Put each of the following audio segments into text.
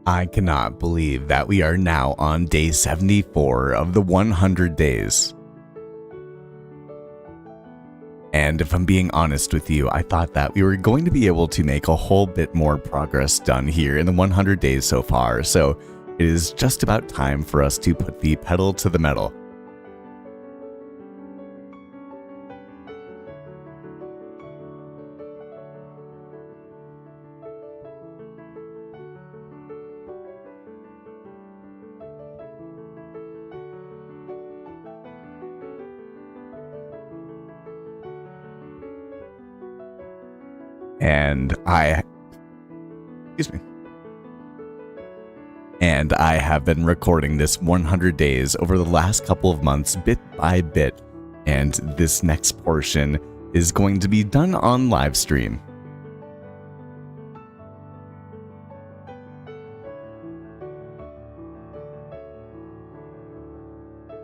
I cannot believe that we are now on day 74 of the 100 days. And if I'm being honest with you, I thought that we were going to be able to make a whole bit more progress done here in the 100 days so far, so it is just about time for us to put the pedal to the metal. And I have been recording this 100 days over the last couple of months, bit by bit, and this next portion is going to be done on live stream.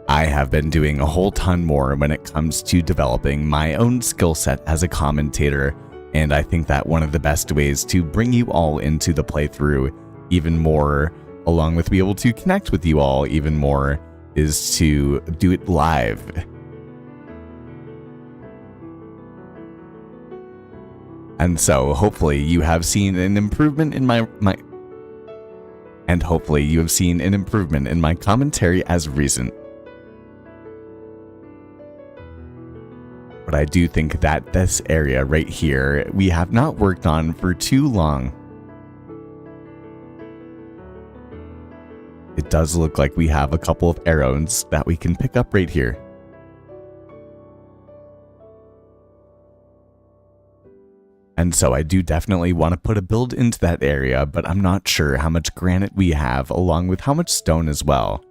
I have been doing a whole ton more when it comes to developing my own skill set as a commentator, and I think that one of the best ways to bring you all into the playthrough even more, along with be able to connect with you all even more, is to do it live. And so hopefully you have seen an improvement in my commentary as of recent. But I do think that this area right here, we have not worked on for too long. It does look like we have a couple of arrows that we can pick up right here. And so I do definitely want to put a build into that area, but I'm not sure how much granite we have, along with how much stone as well.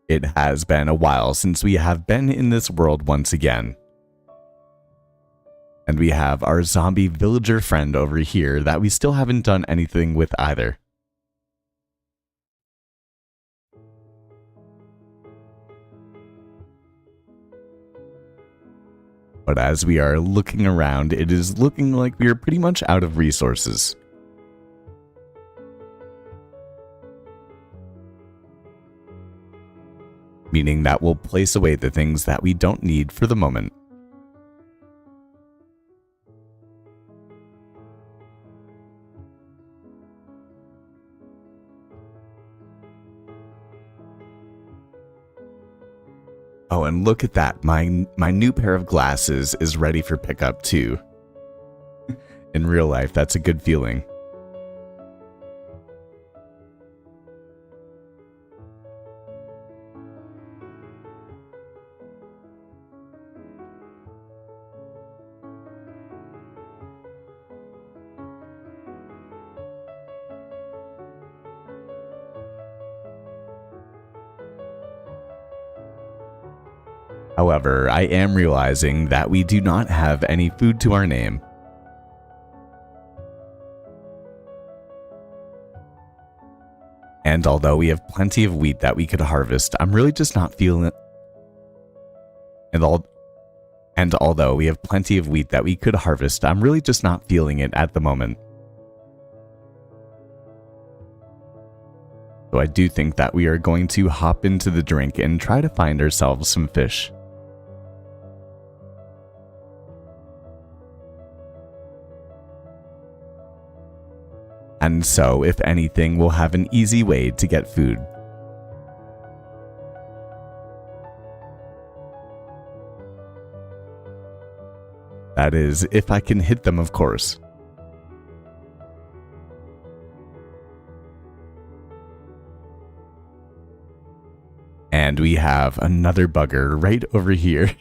It has been a while since we have been in this world once again. And we have our zombie villager friend over here that we still haven't done anything with either. But as we are looking around, it is looking like we are pretty much out of resources. Meaning that we'll place away the things that we don't need for the moment. Oh, and look at that. My new pair of glasses is ready for pickup too. In real life, that's a good feeling. However, I am realizing that we do not have any food to our name. And although we have plenty of wheat that we could harvest, I'm really just not feeling it. And although we have plenty of wheat that we could harvest, I'm really just not feeling it at the moment. So I do think that we are going to hop into the drink and try to find ourselves some fish. And so, if anything, we'll have an easy way to get food. That is, if I can hit them, of course. And we have another bugger right over here.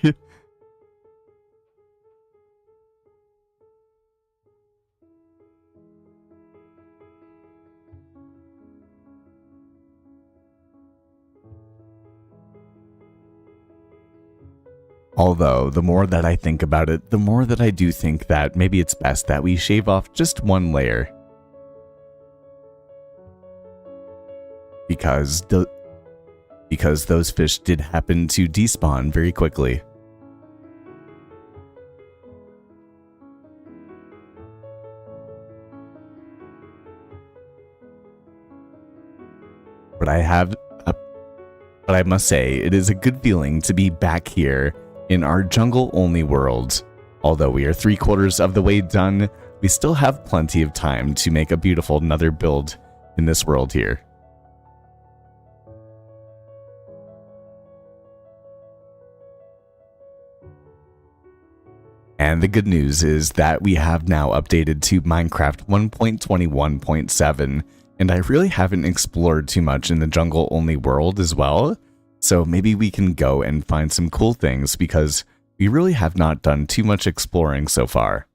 Although, the more that I think about it, the more that I do think that maybe it's best that we shave off just one layer. Because those fish did happen to despawn very quickly. But I must say, it is a good feeling to be back here in our jungle-only world. Although we are 3/4 of the way done, we still have plenty of time to make a beautiful nether build in this world here. And the good news is that we have now updated to Minecraft 1.21.7, and I really haven't explored too much in the jungle-only world as well, so maybe we can go and find some cool things because we really have not done too much exploring so far.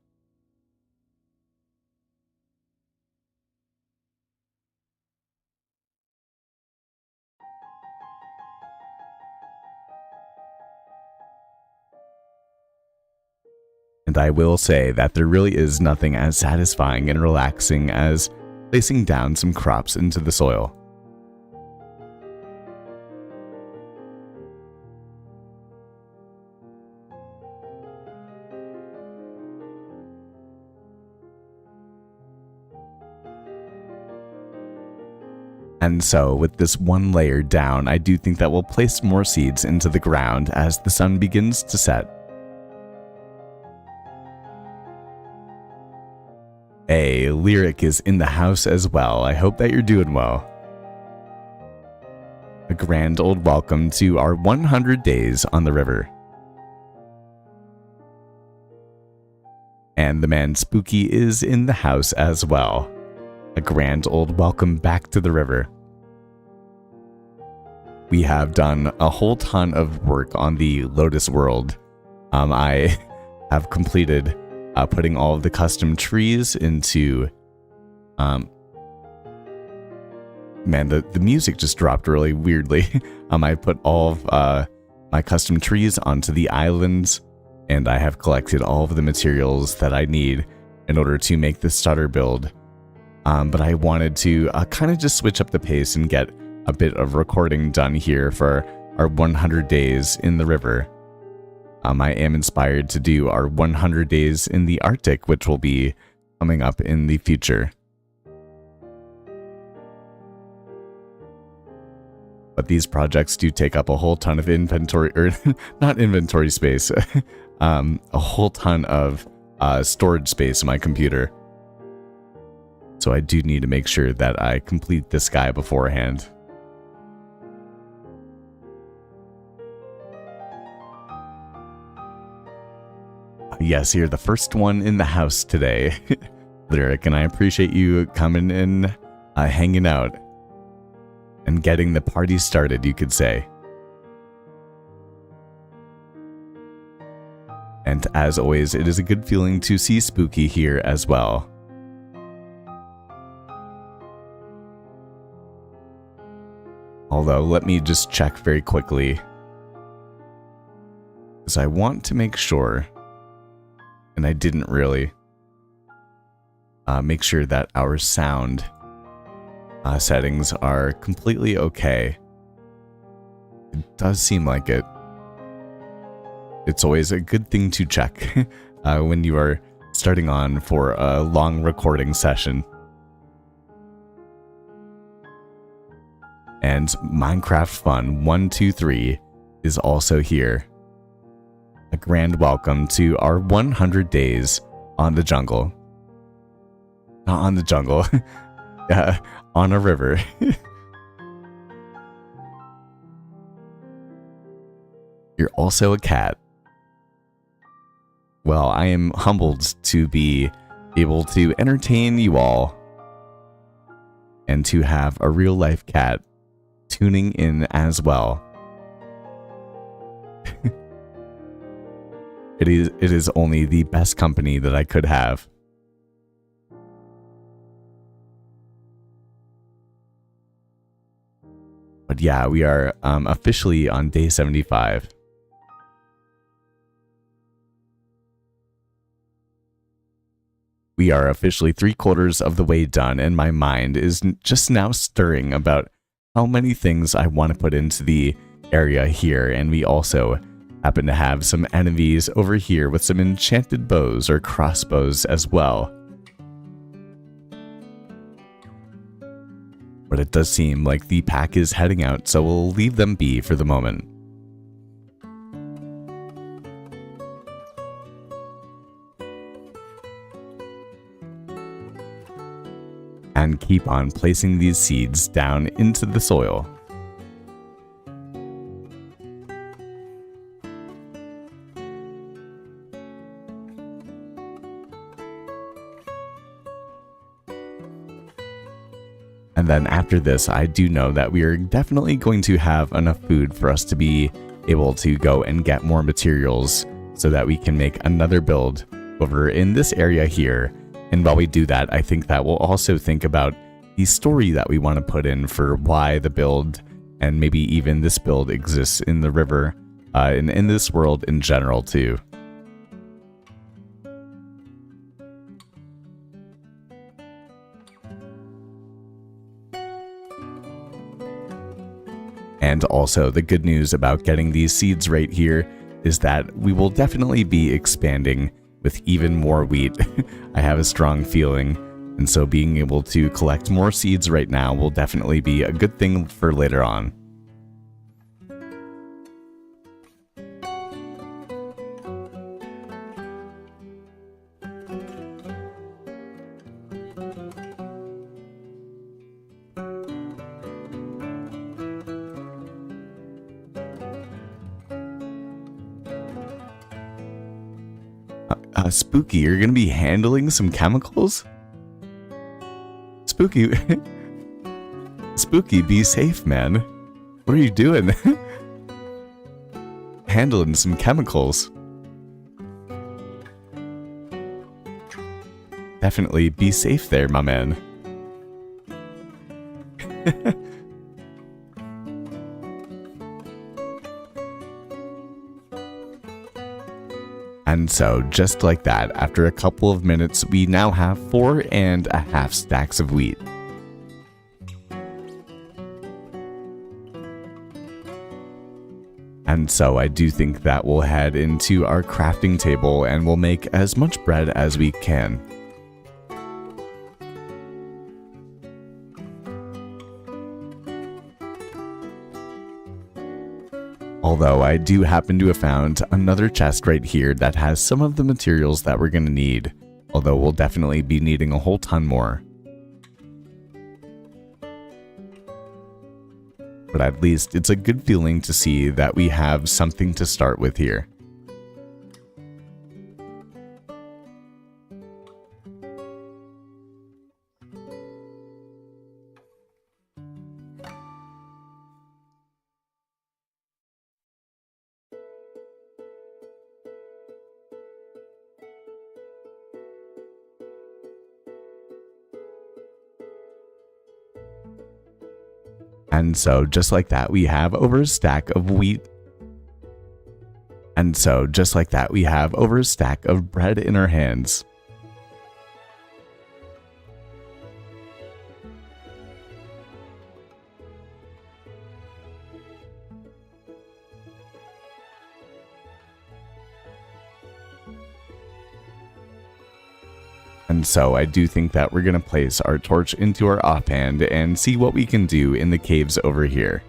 And I will say that there really is nothing as satisfying and relaxing as placing down some crops into the soil. And so, with this one layer down, I do think that we'll place more seeds into the ground as the sun begins to set. Hey, Lyric is in the house as well. I hope that you're doing well. A grand old welcome to our 100 days on the river. And the man Spooky is in the house as well. A grand old welcome back to the river. We have done a whole ton of work on the Lotus world. I have completed putting all of the custom trees into... Man, the music just dropped really weirdly. I put all of my custom trees onto the islands, and I have collected all of the materials that I need in order to make the starter build. But I wanted to kind of just switch up the pace and get a bit of recording done here for our 100 days in the river. I am inspired to do our 100 days in the Arctic, which will be coming up in the future. But these projects do take up a whole ton of inventory, or not inventory space, a whole ton of storage space in my computer. So I do need to make sure that I complete this guy beforehand. Yes, you're the first one in the house today, Lyric, and I appreciate you coming in, hanging out, and getting the party started, you could say. And as always, it is a good feeling to see Spooky here as well. Although, let me just check very quickly, because I want to make sure, and I didn't really, make sure that our sound settings are completely okay. It does seem like it. It's always a good thing to check when you are starting on for a long recording session. And Minecraft Fun 123 is also here. A grand welcome to our 100 days on the jungle. Not on the jungle, on a river. You're also a cat. Well, I am humbled to be able to entertain you all and to have a real life cat tuning in as well. It is only the best company that I could have. But yeah, we are officially on day 75. We are officially 3/4 of the way done, and my mind is just now stirring about how many things I want to put into the area here, and we also happen to have some enemies over here with some enchanted bows or crossbows as well. But it does seem like the pack is heading out, so we'll leave them be for the moment. And keep on placing these seeds down into the soil. And then after this, I do know that we are definitely going to have enough food for us to be able to go and get more materials so that we can make another build over in this area here. And while we do that, I think that we'll also think about the story that we want to put in for why the build and maybe even this build exists in the river and in this world in general too. And also, the good news about getting these seeds right here is that we will definitely be expanding with even more wheat. I have a strong feeling, and so being able to collect more seeds right now will definitely be a good thing for later on. Spooky, you're gonna be handling some chemicals? Spooky, Spooky, be safe, man. What are you doing? Handling some chemicals. Definitely be safe there, my man. And so, just like that, after a couple of minutes, we now have 4.5 stacks of wheat. And so I do think that we'll head into our crafting table and we'll make as much bread as we can. Although I do happen to have found another chest right here that has some of the materials that we're going to need, although we'll definitely be needing a whole ton more. But at least it's a good feeling to see that we have something to start with here. And so just like that, we have over a stack of wheat. And so just like that, we have over a stack of bread in our hands. And so I do think that we're going to place our torch into our offhand and see what we can do in the caves over here.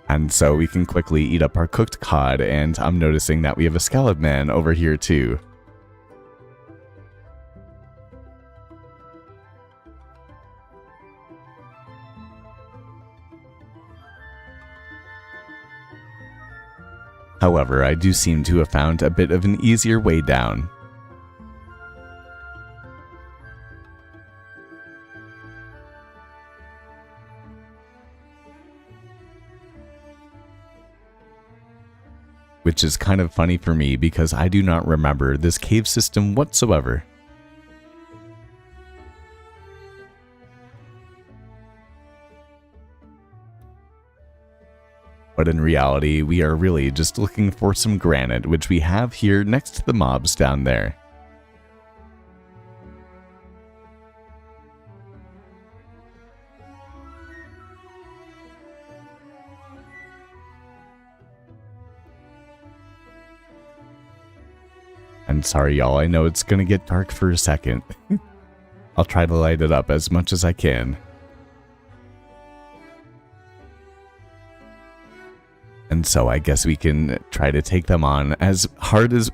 And so we can quickly eat up our cooked cod, and I'm noticing that we have a scallop man over here too. However, I do seem to have found a bit of an easier way down. Which is kind of funny for me because I do not remember this cave system whatsoever. But in reality, we are really just looking for some granite, which we have here next to the mobs down there. I'm sorry, y'all. I know it's gonna get dark for a second. I'll try to light it up as much as I can. And so I guess we can try to take them on as hard as...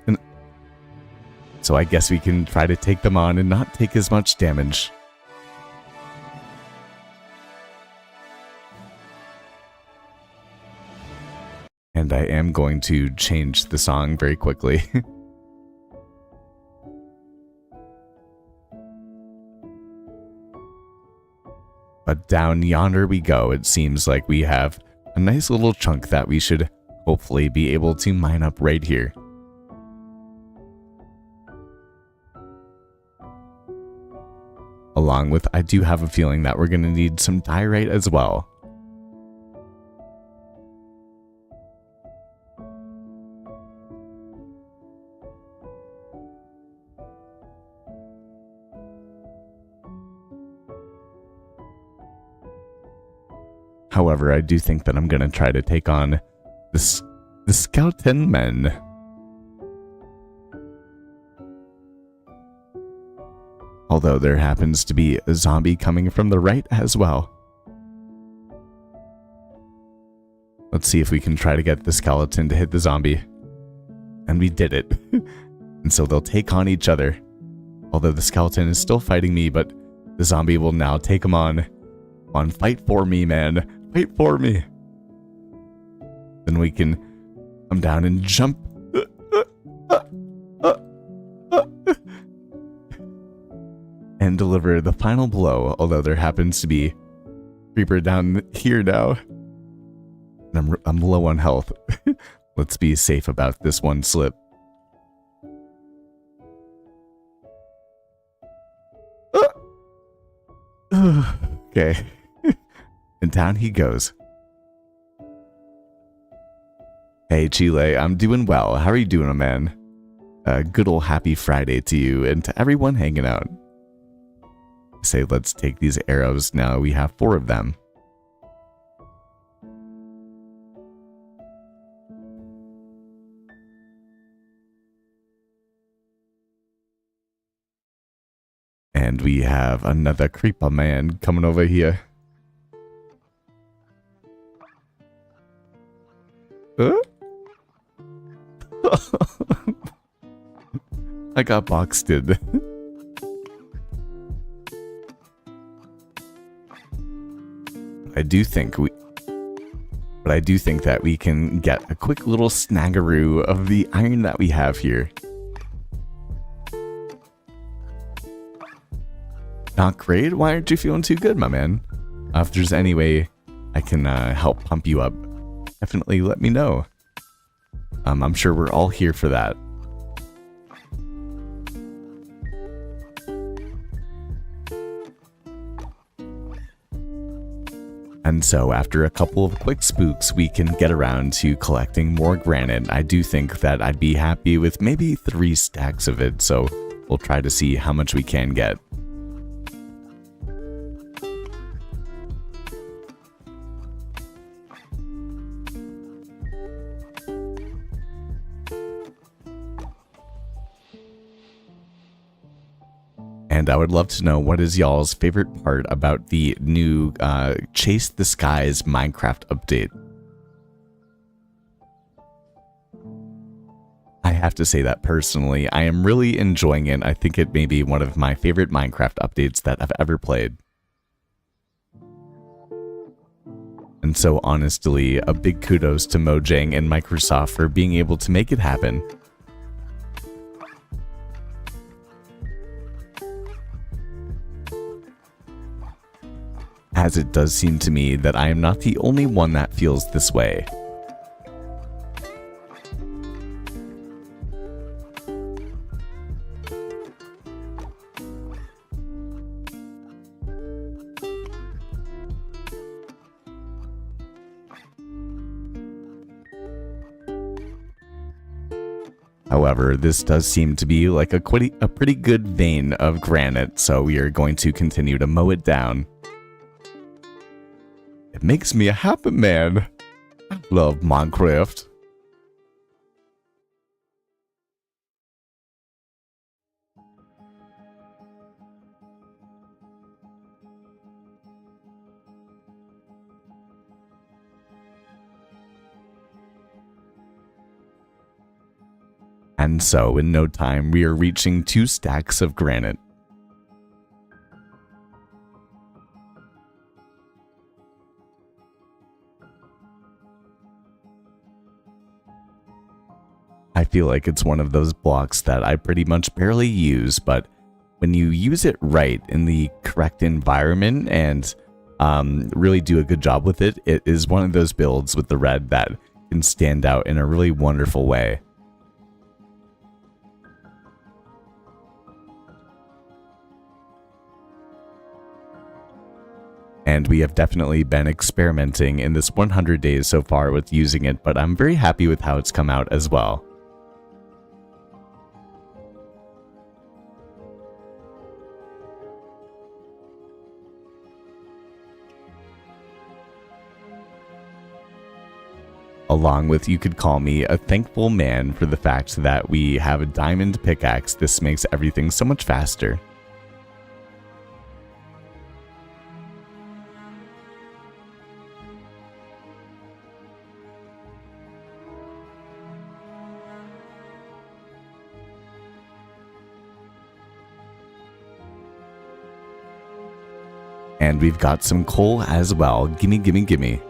So I guess we can try to take them on and not take as much damage. And I am going to change the song very quickly. But down yonder we go. It seems like we have a nice little chunk that we should hopefully be able to mine up right here. Along with, I do have a feeling that we're going to need some diorite as well. However, I do think that I'm going to try to take on the skeleton men. Although there happens to be a zombie coming from the right as well. Let's see if we can try to get the skeleton to hit the zombie. And we did it. And so they'll take on each other. Although the skeleton is still fighting me, but the zombie will now take him on. Come on, fight for me, man. Fight for me. Then we can come down and jump. And deliver the final blow, although there happens to be a creeper down here now. And I'm low on health. Let's be safe about this one slip. Okay. And down he goes. Hey, Chile, I'm doing well. How are you doing, man? Good old happy Friday to you and to everyone hanging out. Say, let's take these arrows now. We have 4 of them. And we have another creeper man coming over here. I got boxed in. I do think that we can get a quick little snaggeroo of the iron that we have here. Not great? Why aren't you feeling too good, my man? If there's any way I can help pump you up, definitely let me know. I'm sure we're all here for that. And so after a couple of quick spooks, we can get around to collecting more granite. I do think that I'd be happy with maybe 3 stacks of it, so we'll try to see how much we can get. And I would love to know, what is y'all's favorite part about the new Chase the Skies Minecraft update? I have to say that personally, I am really enjoying it. I think it may be one of my favorite Minecraft updates that I've ever played. And so honestly, a big kudos to Mojang and Microsoft for being able to make it happen. As it does seem to me that I am not the only one that feels this way. However, this does seem to be like a pretty good vein of granite, so we are going to continue to mow it down. It makes me a happy man. I love Minecraft. And so, in no time, we are reaching 2 stacks of granite. I feel like it's one of those blocks that I pretty much barely use, but when you use it right in the correct environment and really do a good job with it, it is one of those builds with the red that can stand out in a really wonderful way. And we have definitely been experimenting in this 100 days so far with using it, but I'm very happy with how it's come out as well. Along with, you could call me a thankful man for the fact that we have a diamond pickaxe. This makes everything so much faster. And we've got some coal as well. Gimme, gimme, gimme.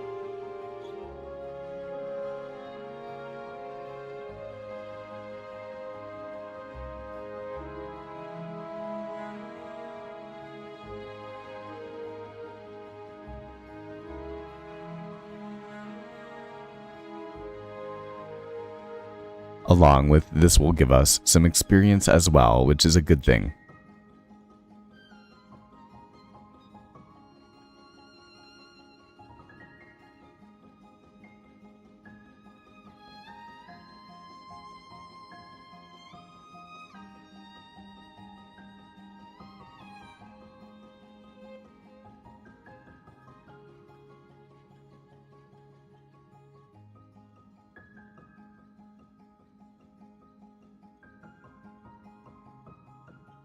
Along with this will give us some experience as well, which is a good thing.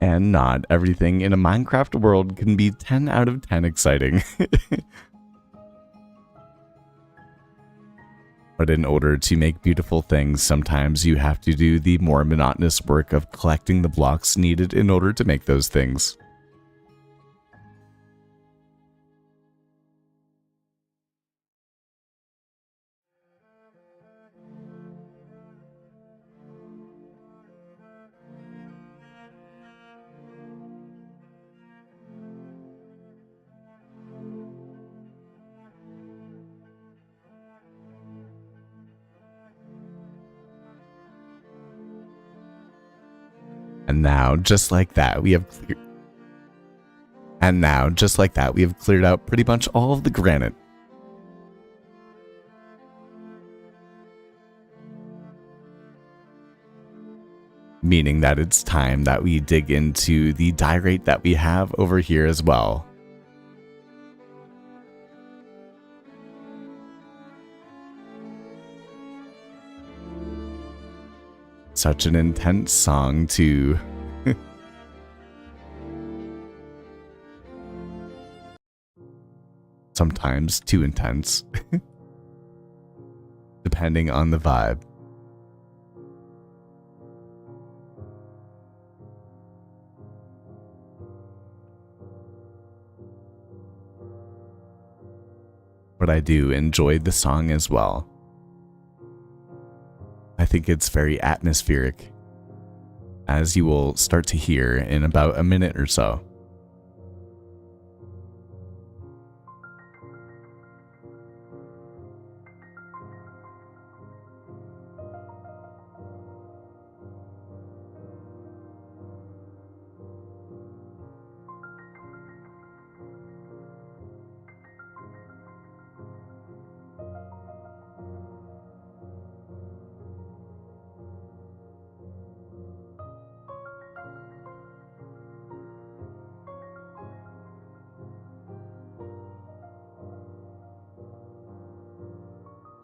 And not everything in a Minecraft world can be 10 out of 10 exciting. But in order to make beautiful things, sometimes you have to do the more monotonous work of collecting the blocks needed in order to make those things. And now, just like that, we have cleared out pretty much all of the granite. Meaning that it's time that we dig into the diorite that we have over here as well. Such an intense song too. Sometimes too intense. Depending on the vibe. But I do enjoy the song as well. I think it's very atmospheric, as you will start to hear in about a minute or so.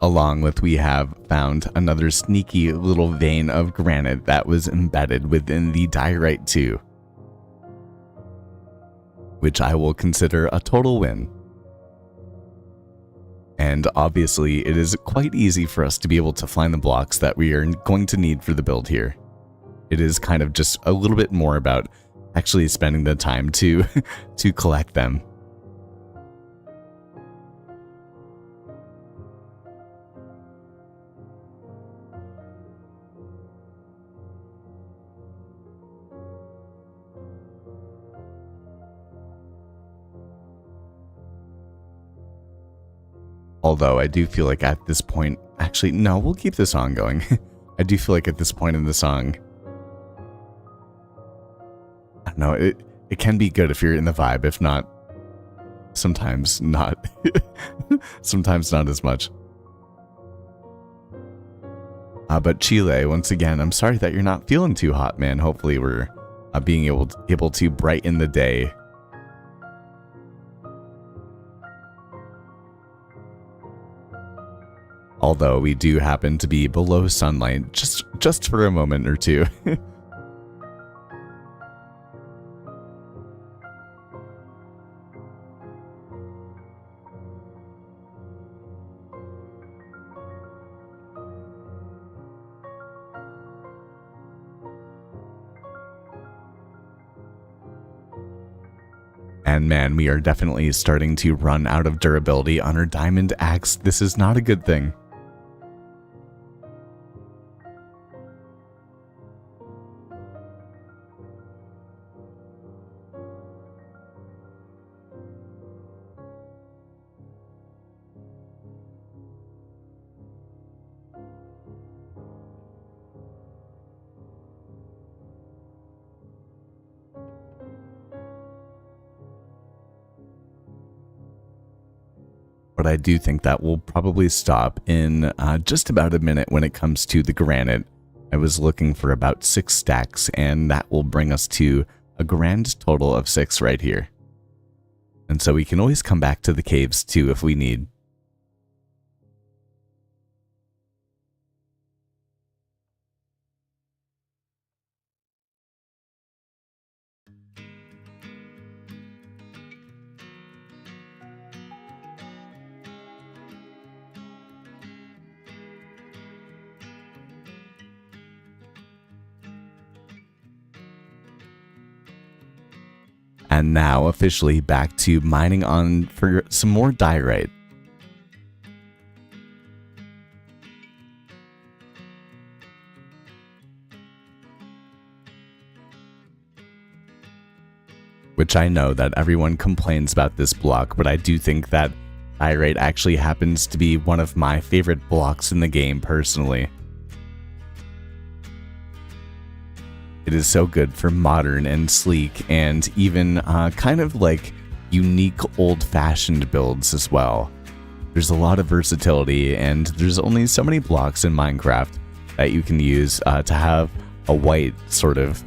Along with, we have found another sneaky little vein of granite that was embedded within the diorite too, which I will consider a total win. And obviously it is quite easy for us to be able to find the blocks that we are going to need for the build here. it is kind of just a little bit more about actually spending the time to to collect them. Although I do feel like at this point, actually, no, we'll keep the song going. I do feel like at this point in the song, I don't know, it can be good if you're in the vibe. If not, sometimes not. Sometimes not as much. But Chile, once again, I'm sorry that you're not feeling too hot, man. Hopefully we're being able to brighten the day. Although we do happen to be below sunlight just for a moment or two. And man, we are definitely starting to run out of durability on our diamond axe. This is not a good thing. But I do think that we'll probably stop in just about a minute when it comes to the granite. I was looking for about 6 stacks, and that will bring us to a grand total of 6 right here. And so we can always come back to the caves too if we need. And now officially back to mining on for some more diorite. Which I know that everyone complains about this block, but I do think that diorite actually happens to be one of my favorite blocks in the game personally. It is so good for modern and sleek and even kind of like unique old-fashioned builds as well. There's a lot of versatility, and there's only so many blocks in Minecraft that you can use to have a white sort of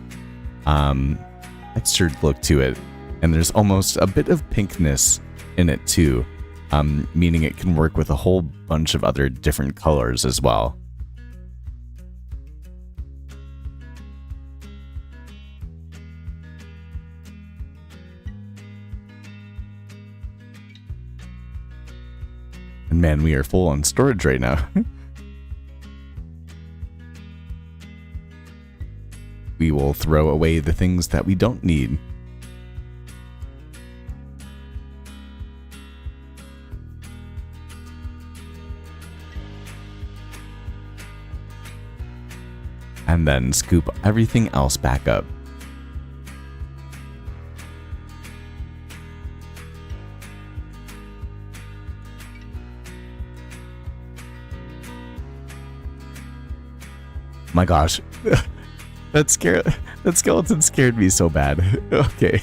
textured look to it. And there's almost a bit of pinkness in it too, meaning it can work with a whole bunch of other different colors as well. And man, we are full on storage right now. We will throw away the things that we don't need. And then scoop everything else back up. My gosh, that skeleton scared me so bad. Okay.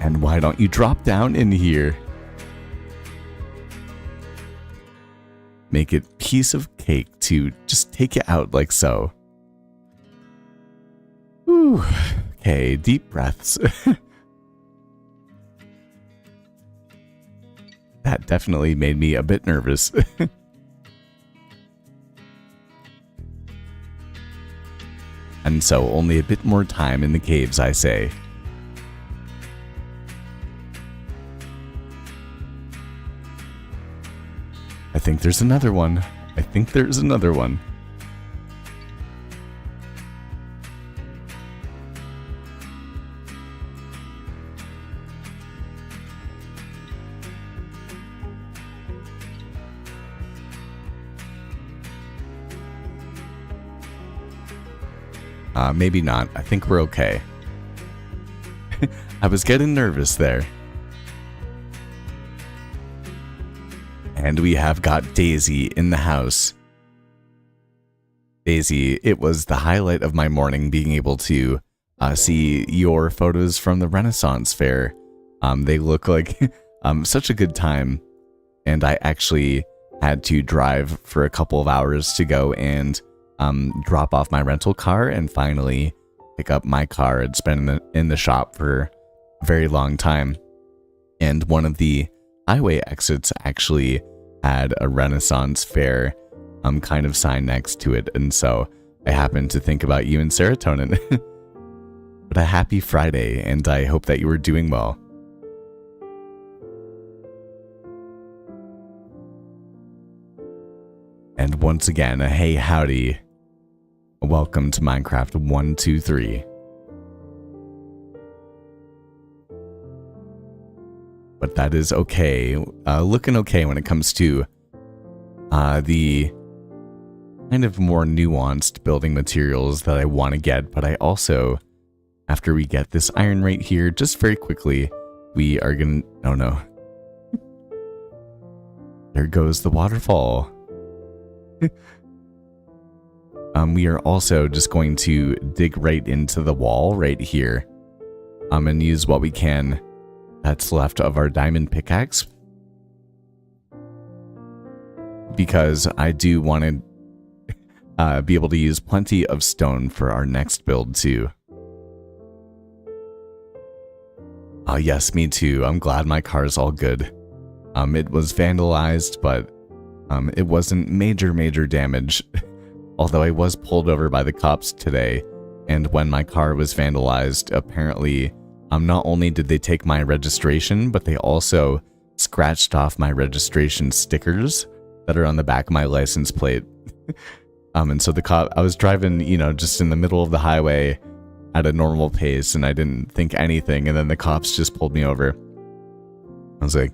And why don't you drop down in here? Make it piece of cake to just take it out like so. Ooh. Okay, deep breaths. That definitely made me a bit nervous. And so only a bit more time in the caves, I say. I think there's another one. I think there's another one. Maybe not. I think we're okay. I was getting nervous there. And we have got Daisy in the house. Daisy, it was the highlight of my morning being able to see your photos from the Renaissance Fair. They look like such a good time. And I actually had to drive for a couple of hours to go and drop off my rental car and finally pick up my car. It's been in the shop for a very long time. And one of the highway exits actually had a Renaissance Fair kind of sign next to it. And so I happened to think about you in serotonin. But a happy Friday, and I hope that you were doing well. And once again, a hey howdy. Welcome to Minecraft 123. But that is okay. Looking okay when it comes to the kind of more nuanced building materials that I want to get. But I also, after we get this iron right here, just very quickly, we are gonna... Oh no. There goes the waterfall. We are also just going to dig right into the wall right here. And use what we can that's left of our diamond pickaxe. Because I do want to be able to use plenty of stone for our next build too. Oh yes, me too. I'm glad my car's all good. It was vandalized, but it wasn't major damage. Although I was pulled over by the cops today, and when my car was vandalized, apparently, not only did they take my registration, but they also scratched off my registration stickers that are on the back of my license plate. And so the cop, I was driving, you know, just in the middle of the highway at a normal pace, and I didn't think anything, and then the cops just pulled me over. I was like,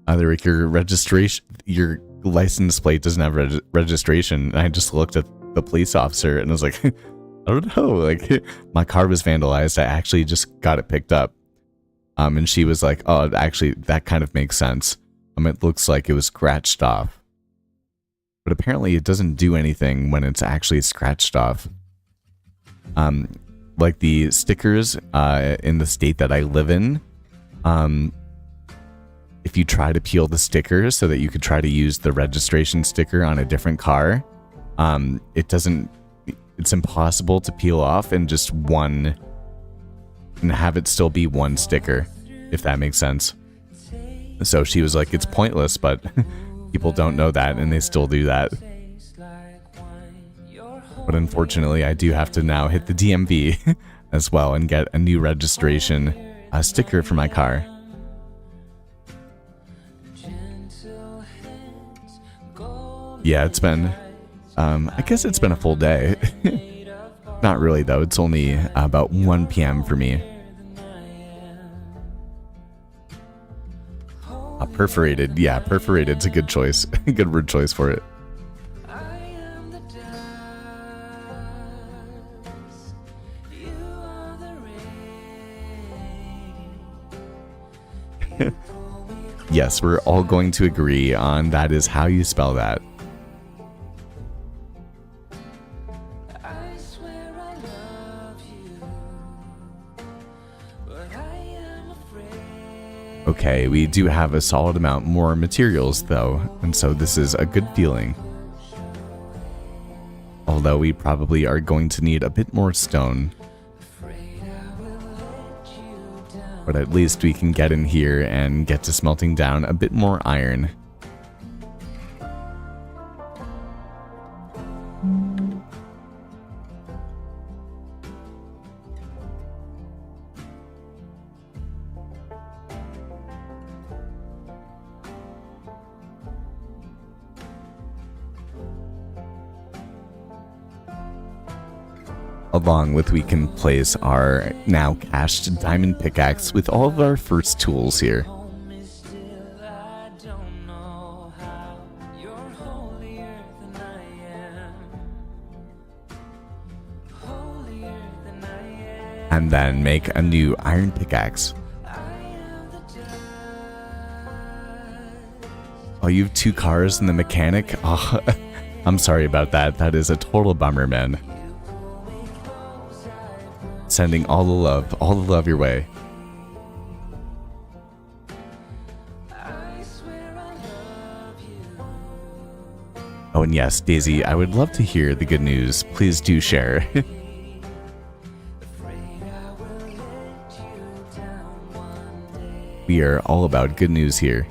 Eric, your registration, your license plate doesn't have registration. And I just looked at the police officer and I was like, I don't know, like my car was vandalized. I actually just got it picked up. And she was like, oh, actually that kind of makes sense. It looks like it was scratched off. But apparently it doesn't do anything when it's actually scratched off. Like the stickers in the state that I live in, if you try to peel the sticker so that you could try to use the registration sticker on a different car, it's impossible to peel off and just one, and have it still be one sticker, if that makes sense. So she was like, it's pointless, but people don't know that and they still do that. But unfortunately, I do have to now hit the DMV as well and get a new registration sticker for my car. Yeah, it's been, I guess it's been a full day. Not really though, it's only about 1 PM for me. Perforated, yeah, perforated's a good choice. Good word choice for it. Yes, we're all going to agree on that is how you spell that. Okay, we do have a solid amount more materials though, and so this is a good feeling. Although we probably are going to need a bit more stone. But at least we can get in here and get to smelting down a bit more iron. Along with we can place our now cached diamond pickaxe with all of our first tools here. and then make a new iron pickaxe. Oh, you have 2 cars and the mechanic? Oh, I'm sorry about that. That is a total bummer, man. Sending all the love your way. Oh, and yes, Daisy, I would love to hear the good news. Please do share. We are all about good news here.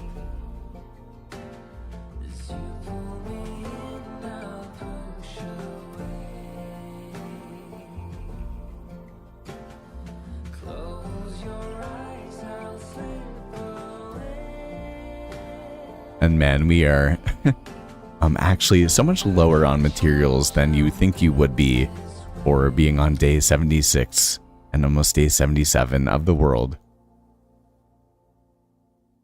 And man, we are actually so much lower on materials than you think you would be for being on day 76 and almost day 77 of the world.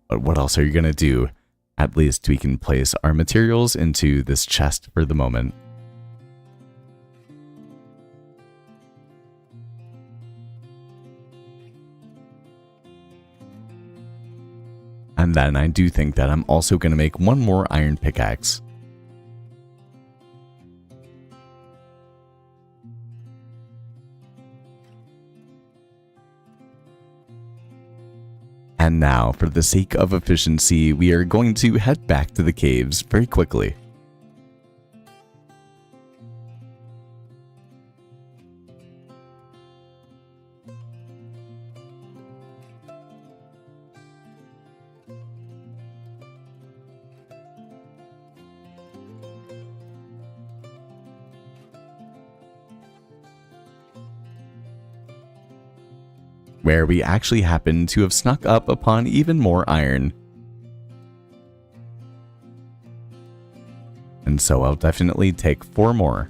But what else are you going to do? At least we can place our materials into this chest for the moment. And then I do think that I'm also going to make one more iron pickaxe. And now, for the sake of efficiency, we are going to head back to the caves very quickly. Where we actually happen to have snuck up upon even more iron. And so I'll definitely take 4 more.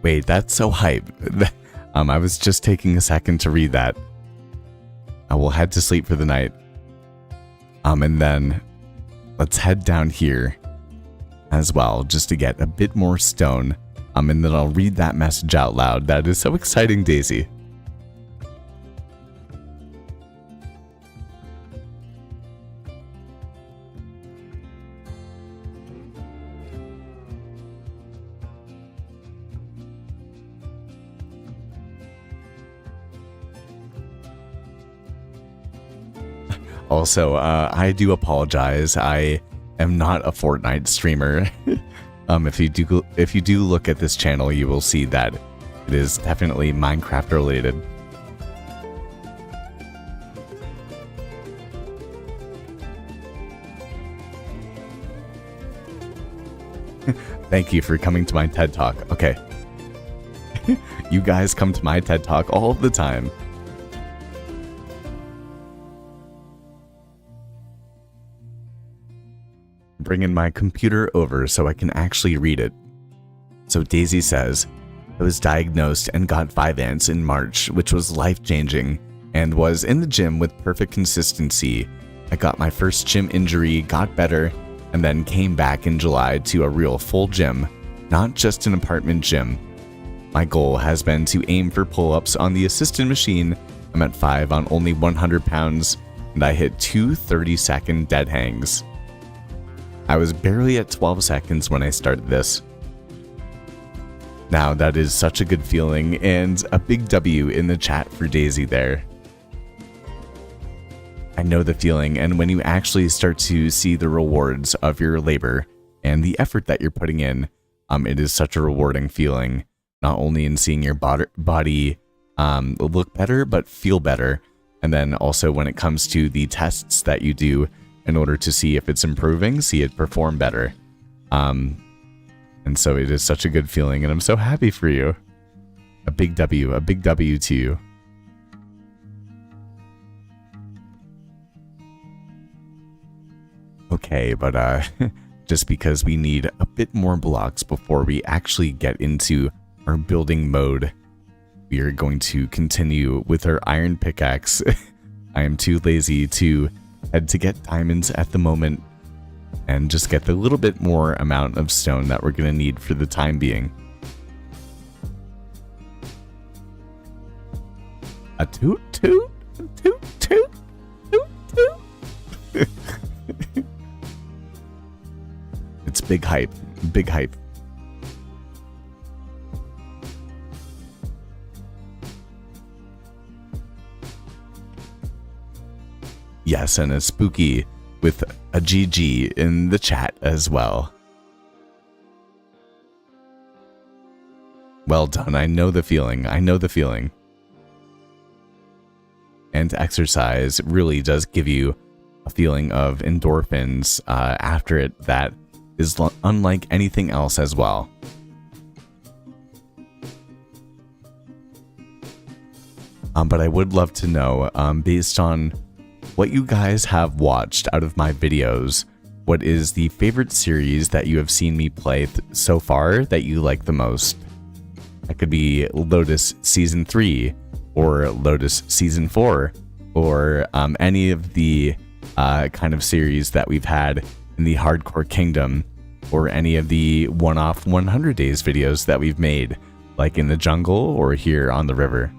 Wait, that's so hype. I was just taking a second to read that. I will head to sleep for the night. And then let's head down here as well, just to get a bit more stone. And then I'll read that message out loud. That is so exciting, Daisy. Also, I do apologize. I am not a Fortnite streamer. If you do look at this channel, you will see that it is definitely Minecraft related. Thank you for coming to my TED Talk. Okay. You guys come to my TED Talk all the time. Bringing my computer over so I can actually read it. So Daisy says, I was diagnosed and got 5 ants in March, which was life-changing, and was in the gym with perfect consistency. I got my first gym injury, got better, and then came back in July to a real full gym, not just an apartment gym. My goal has been to aim for pull-ups on the assisted machine. I'm at 5 on only 100 pounds, and I hit 2 30-second dead hangs. I was barely at 12 seconds when I started this. Now that is such a good feeling, and a big W in the chat for Daisy there. I know the feeling, and when you actually start to see the rewards of your labor and the effort that you're putting in, it is such a rewarding feeling, not only in seeing your body look better, but feel better. And then also when it comes to the tests that you do in order to see if it's improving, see it perform better. And so it is such a good feeling, and I'm so happy for you. A big W to you. . okay, but just because we need a bit more blocks before we actually get into our building mode, we are going to continue with our iron pickaxe. I am too lazy to head to get diamonds at the moment, and just get the little bit more amount of stone that we're going to need for the time being. A toot toot, a toot toot, toot toot. It's big hype, big hype. Yes, and a spooky with a GG in the chat as well. Well done. I know the feeling. I know the feeling. And exercise really does give you a feeling of endorphins after it that is unlike anything else as well. But I would love to know, based on what you guys have watched out of my videos, what is the favorite series that you have seen me play so far that you like the most? That could be Lotus Season 3, or Lotus Season 4, or any of the kind of series that we've had in the Hardcore Kingdom, or any of the one-off 100 days videos that we've made, like in the jungle or here on the river.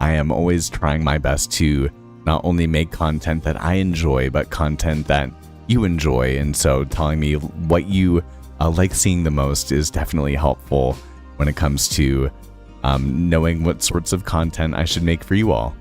I am always trying my best to not only make content that I enjoy, but content that you enjoy, and so telling me what you like seeing the most is definitely helpful when it comes to knowing what sorts of content I should make for you all.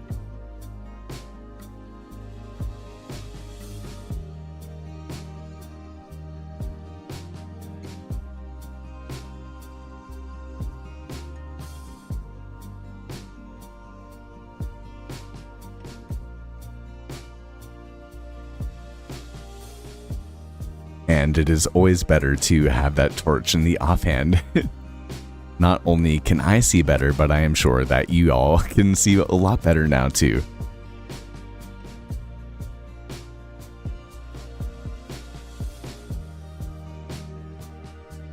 And it is always better to have that torch in the offhand. Not only can I see better, but I am sure that you all can see a lot better now too.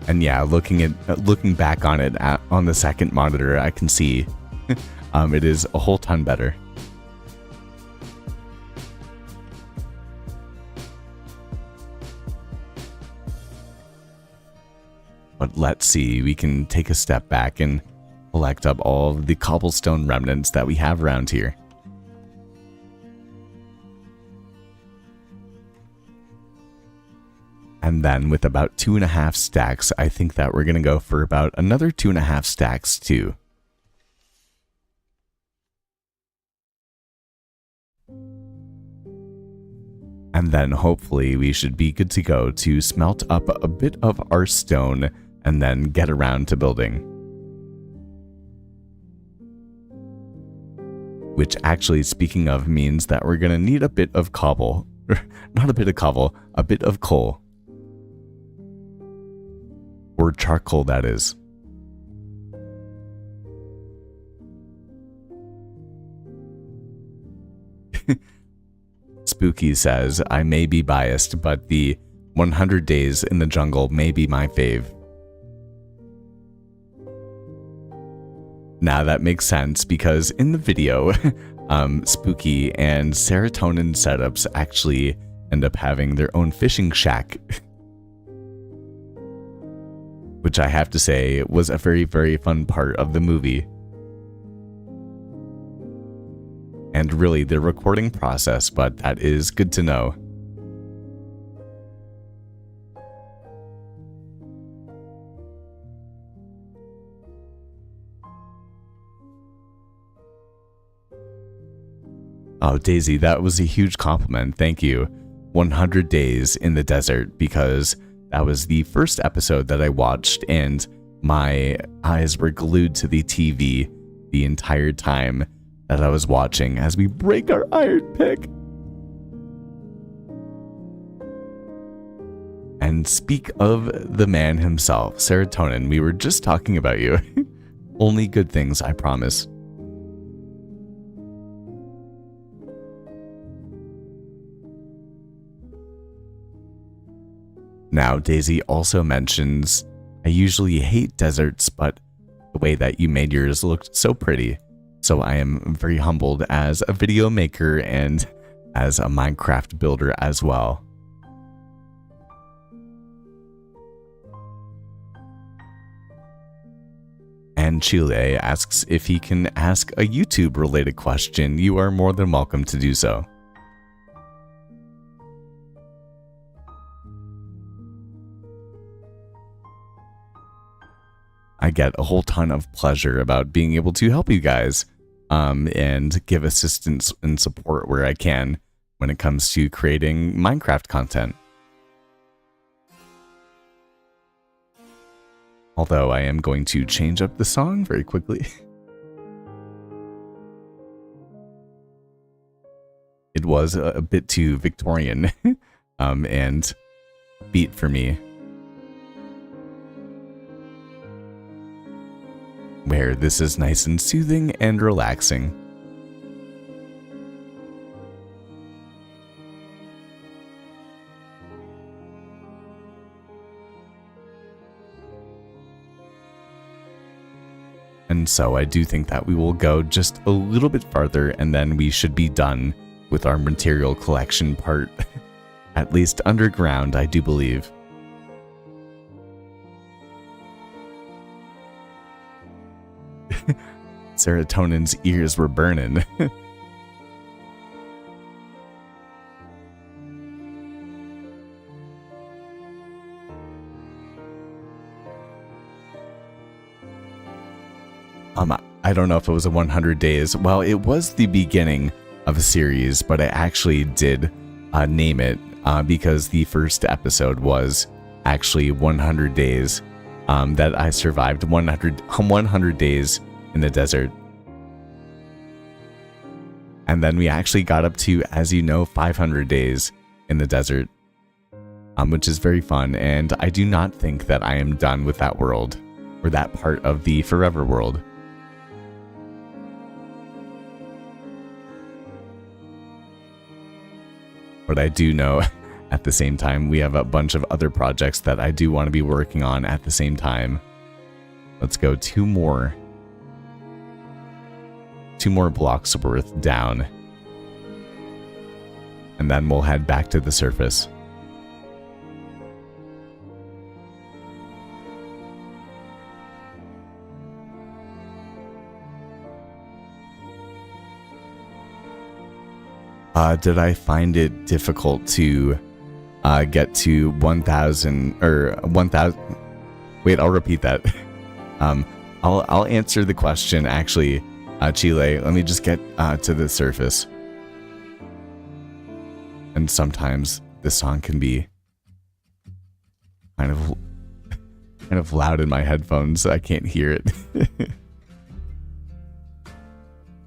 And yeah, looking back on it on the second monitor, I can see it is a whole ton better. But let's see, we can take a step back and collect up all of the cobblestone remnants that we have around here. And then with about 2.5 stacks, I think that we're going to go for about another 2.5 stacks too. And then hopefully we should be good to go to smelt up a bit of our stone and then get around to building. Which actually, speaking of, means that we're going to need a bit of cobble. Not a bit of cobble, a bit of coal. Or charcoal, that is. Spooky says, I may be biased, but the 100 days in the jungle may be my fave. Now that makes sense, because in the video, Spooky and Serotonin Setups actually end up having their own fishing shack. Which I have to say was a very, very fun part of the movie. And really the recording process, but that is good to know. Oh, Daisy, that was a huge compliment. Thank you. 100 days in the desert, because that was the first episode that I watched and my eyes were glued to the TV the entire time that I was watching as we break our iron pick. And speak of the man himself, Serotonin, we were just talking about you. Only good things, I promise. Now, Daisy also mentions, I usually hate deserts, but the way that you made yours looked so pretty. So I am very humbled as a video maker and as a Minecraft builder as well. And Chile asks if he can ask a YouTube related question. You are more than welcome to do so. I get a whole ton of pleasure about being able to help you guys and give assistance and support where I can when it comes to creating Minecraft content. Although I am going to change up the song very quickly. It was a bit too Victorian and beat for me. Where this is nice and soothing and relaxing. And so I do think that we will go just a little bit farther and then we should be done with our material collection part. At least underground, I do believe. Serotonin's ears were burning. I don't know if it was a 100 days. Well, it was the beginning of a series, but I actually did name it because the first episode was actually 100 days that I survived 100 days in the desert. And then we actually got up to, as you know, 500 days in the desert, which is very fun. And I do not think that I am done with that world or that part of the Forever world. But I do know at the same time, we have a bunch of other projects that I do want to be working on at the same time. Let's go two more blocks worth down. And then we'll head back to the surface. Did I find it difficult to get to 1,000 or 1,000? Wait, I'll repeat that. I'll answer the question actually. Chile, let me just get to the surface. And sometimes the song can be kind of loud in my headphones, so I can't hear it.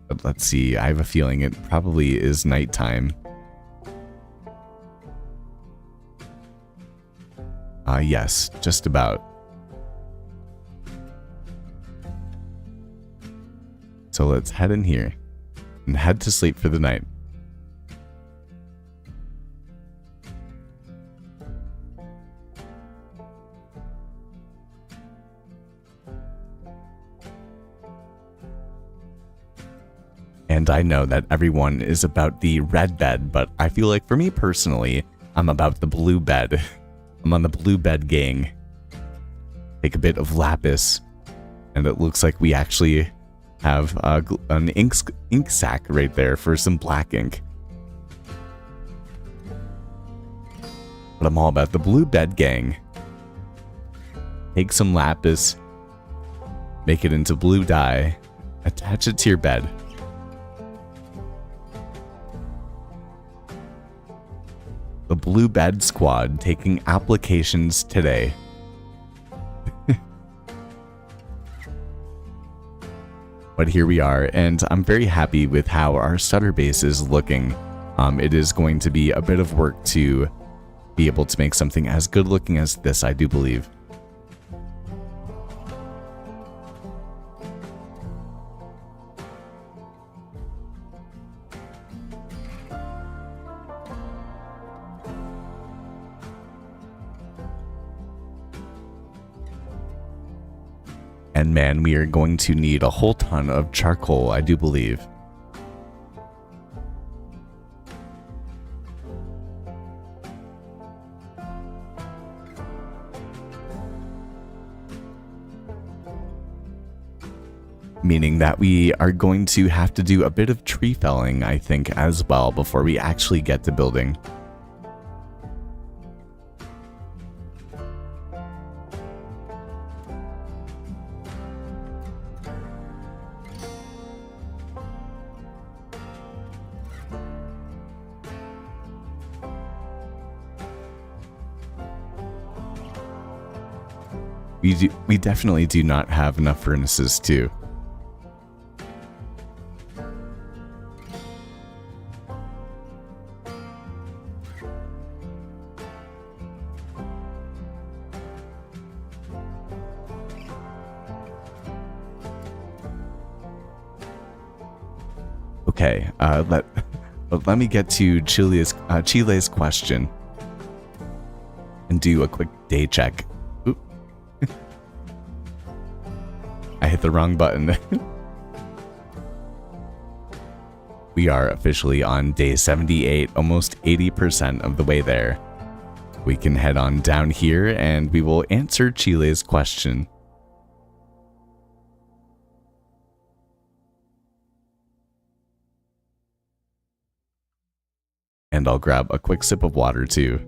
But let's see, I have a feeling it probably is nighttime. Yes, just about. So let's head in here and head to sleep for the night. And I know that everyone is about the red bed, but I feel like for me personally, I'm about the blue bed. I'm on the blue bed gang. Take a bit of lapis, and it looks like we actually have an ink sac right there for some black ink. But I'm all about the blue bed gang. Take some lapis, make it into blue dye, attach it to your bed. The Blue Bed Squad taking applications today. But here we are, and I'm very happy with how our stutter base is looking. It is going to be a bit of work to be able to make something as good looking as this, I do believe. And man, we are going to need a whole ton of charcoal, I do believe. Meaning that we are going to have to do a bit of tree felling, I think, as well, before we actually get to building. We definitely do not have enough furnaces too. Okay, let me get to Chile's question and do a quick day check. Oop. I hit the wrong button. We are officially on day 78, almost 80% of the way there. We can head on down here and we will answer Chile's question. And I'll grab a quick sip of water too.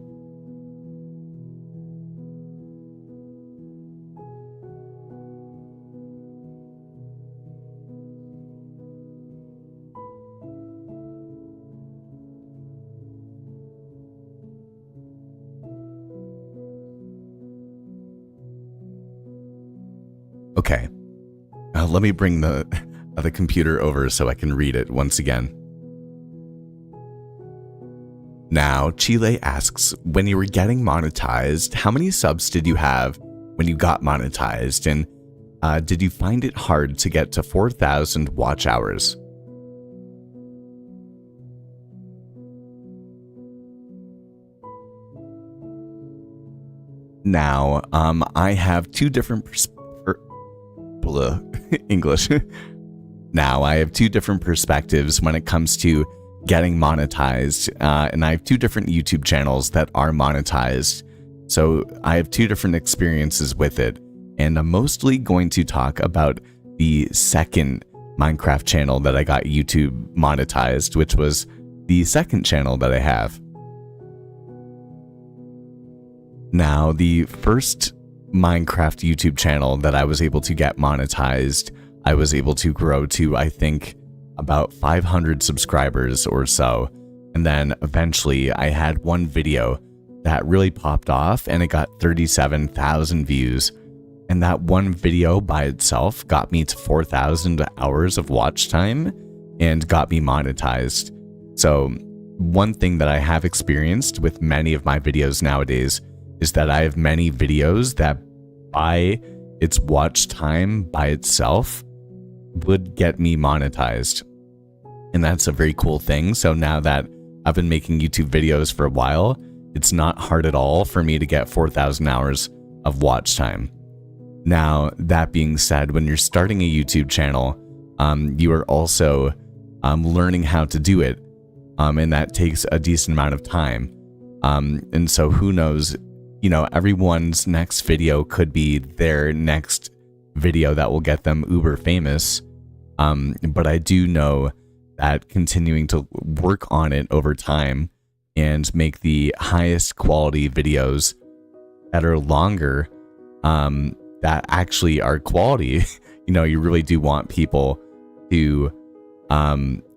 Okay, let me bring the computer over so I can read it once again. Now, Chile asks, when you were getting monetized, how many subs did you have when you got monetized? And did you find it hard to get to 4,000 watch hours? Now, I have two different English. Now, I have two different perspectives when it comes to getting monetized, and I have two different YouTube channels that are monetized. So I have two different experiences with it, and I'm mostly going to talk about the second Minecraft channel that I got YouTube monetized, which was the second channel that I have. Now, the first Minecraft YouTube channel that I was able to get monetized, I was able to grow to, I think, about 500 subscribers or so. And then eventually I had one video that really popped off and it got 37,000 views. And that one video by itself got me to 4,000 hours of watch time and got me monetized. So one thing that I have experienced with many of my videos nowadays is that I have many videos that by its watch time by itself would get me monetized. And that's a very cool thing. So now that I've been making YouTube videos for a while, it's not hard at all for me to get 4,000 hours of watch time. Now, that being said, when you're starting a YouTube channel, you are also learning how to do it. And that takes a decent amount of time. And so who knows, you know, everyone's next video could be their next video that will get them uber famous. But I do know that continuing to work on it over time and make the highest quality videos that are longer, that actually are quality, you know, you really do want people to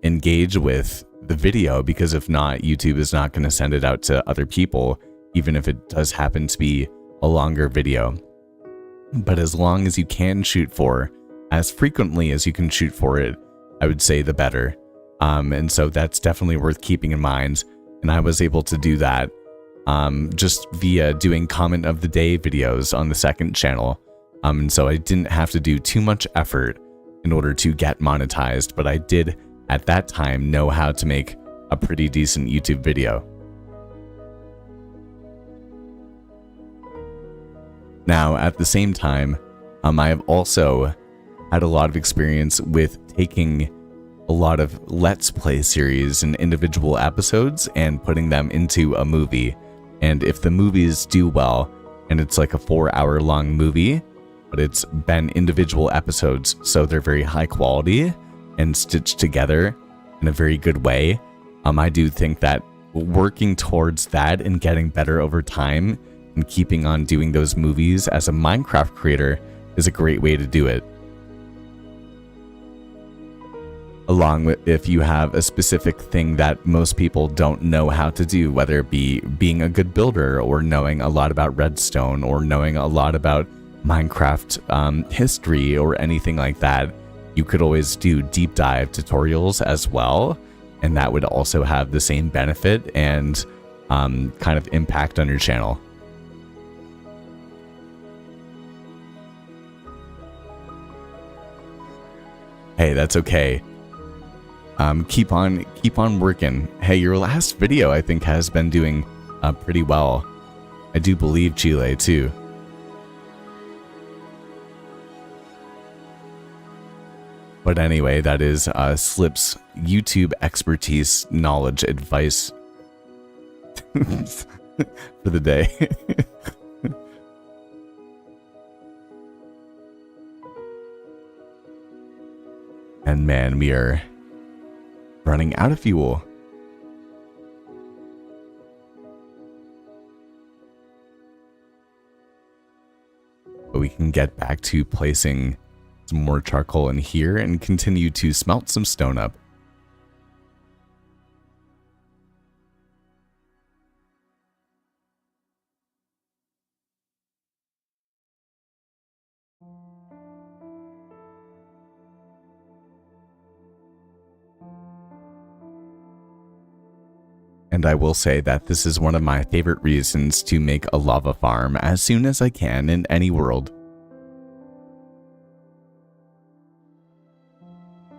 engage with the video, because if not, YouTube is not going to send it out to other people, even if it does happen to be a longer video. But as long as you can shoot for, as frequently as you can shoot for it, I would say the better. And so that's definitely worth keeping in mind. And I was able to do that just via doing comment of the day videos on the second channel. And so I didn't have to do too much effort in order to get monetized, but I did at that time know how to make a pretty decent YouTube video. Now, at the same time, I have also had a lot of experience with taking a lot of Let's Play series and individual episodes and putting them into a movie. And if the movies do well, and it's like a 4-hour long movie, but it's been individual episodes, so they're very high quality and stitched together in a very good way. I do think that working towards that and getting better over time and keeping on doing those movies as a Minecraft creator is a great way to do it. Along with if you have a specific thing that most people don't know how to do, whether it be being a good builder or knowing a lot about redstone or knowing a lot about Minecraft history or anything like that, you could always do deep dive tutorials as well, and that would also have the same benefit and kind of impact on your channel. Hey, that's okay. Keep on working. Hey, your last video I think has been doing pretty well. I do believe Chile too. But anyway, that is Slip's YouTube expertise, knowledge, advice for the day. And man, we are running out of fuel. But we can get back to placing some more charcoal in here and continue to smelt some stone up. And I will say that this is one of my favorite reasons to make a lava farm as soon as I can in any world.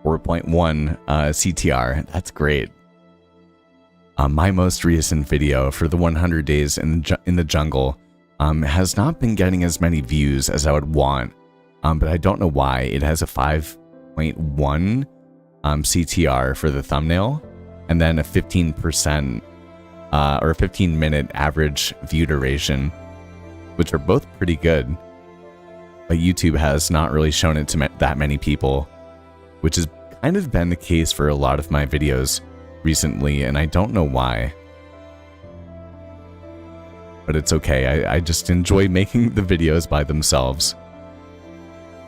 4.1 CTR, that's great. My most recent video for the 100 days in the jungle has not been getting as many views as I would want, but I don't know why. It has a 5.1 CTR for the thumbnail, and then a 15% or 15-minute average view duration, which are both pretty good. But YouTube has not really shown it to that many people, which has kind of been the case for a lot of my videos recently, and I don't know why. But it's okay, I just enjoy making the videos by themselves,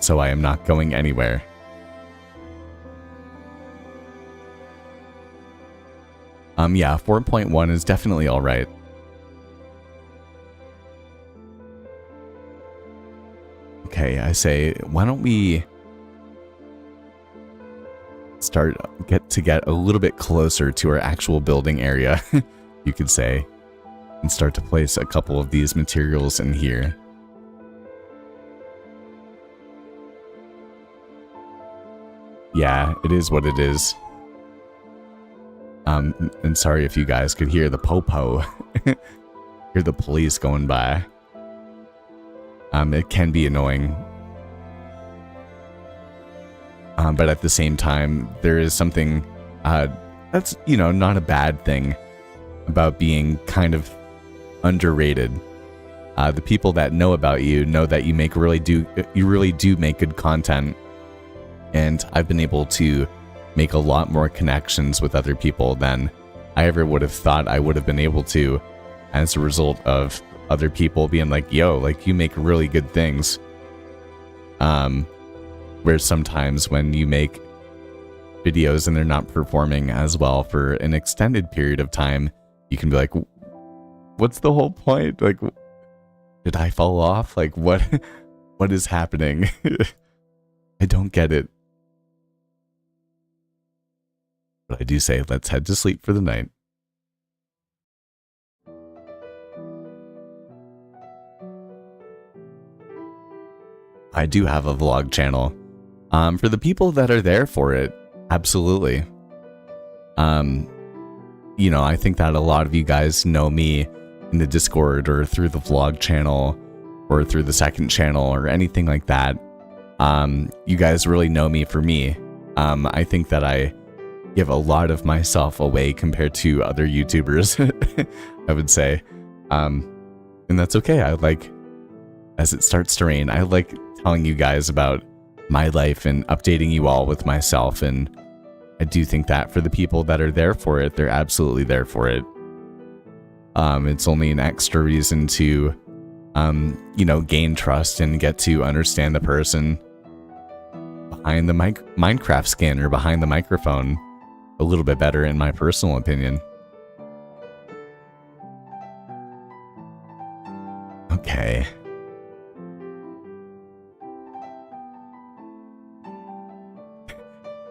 so I am not going anywhere. Yeah, 4.1 is definitely alright. Okay, I say, why don't we get a little bit closer to our actual building area, you could say, and start to place a couple of these materials in here. Yeah, it is what it is. And sorry if you guys could hear the po-po, hear the police going by. It can be annoying. But at the same time, there is something that's, you know, not a bad thing about being kind of underrated. The people that know about you know that you really do make good content, and I've been able to make a lot more connections with other people than I ever would have thought I would have been able to, as a result of other people being like, yo, like, you make really good things. Where sometimes when you make videos and they're not performing as well for an extended period of time, you can be like, what's the whole point? Like, did I fall off? Like, what is happening? I don't get it. But I do say, let's head to sleep for the night. I do have a vlog channel. For the people that are there for it, absolutely. You know, I think that a lot of you guys know me in the Discord or through the vlog channel or through the second channel or anything like that, you guys really know me for me. I think that I give a lot of myself away compared to other YouTubers, I would say. And that's okay. As it starts to rain, I like telling you guys about my life and updating you all with myself. And I do think that for the people that are there for it, they're absolutely there for it. It's only an extra reason to, gain trust and get to understand the person behind the Minecraft skin or behind the microphone a little bit better, in my personal opinion. Okay.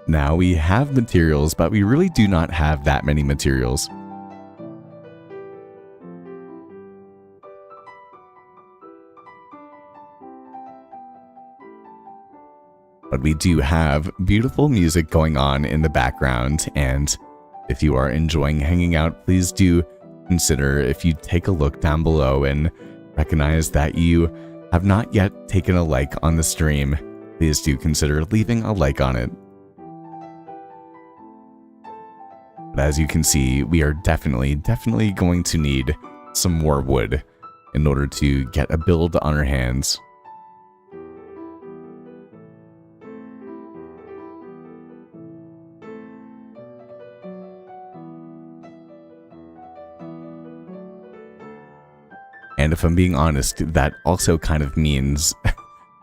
Now we have materials, but we really do not have that many materials. But we do have beautiful music going on in the background, and if you are enjoying hanging out, please do consider, if you take a look down below and recognize that you have not yet taken a like on the stream, please do consider leaving a like on it. But as you can see, we are definitely going to need some more wood in order to get a build on our hands. And if I'm being honest, that also kind of means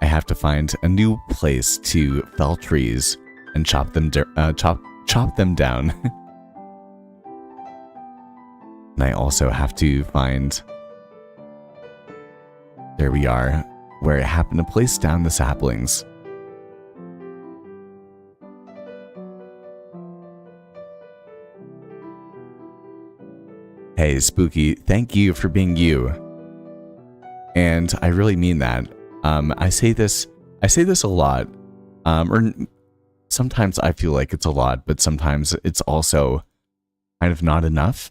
I have to find a new place to fell trees and chop them down. And I also have to find, there we are, where I happen to place down the saplings. Hey, Spooky, thank you for being you. And I really mean that. I say this a lot, or sometimes I feel like it's a lot, but sometimes it's also kind of not enough.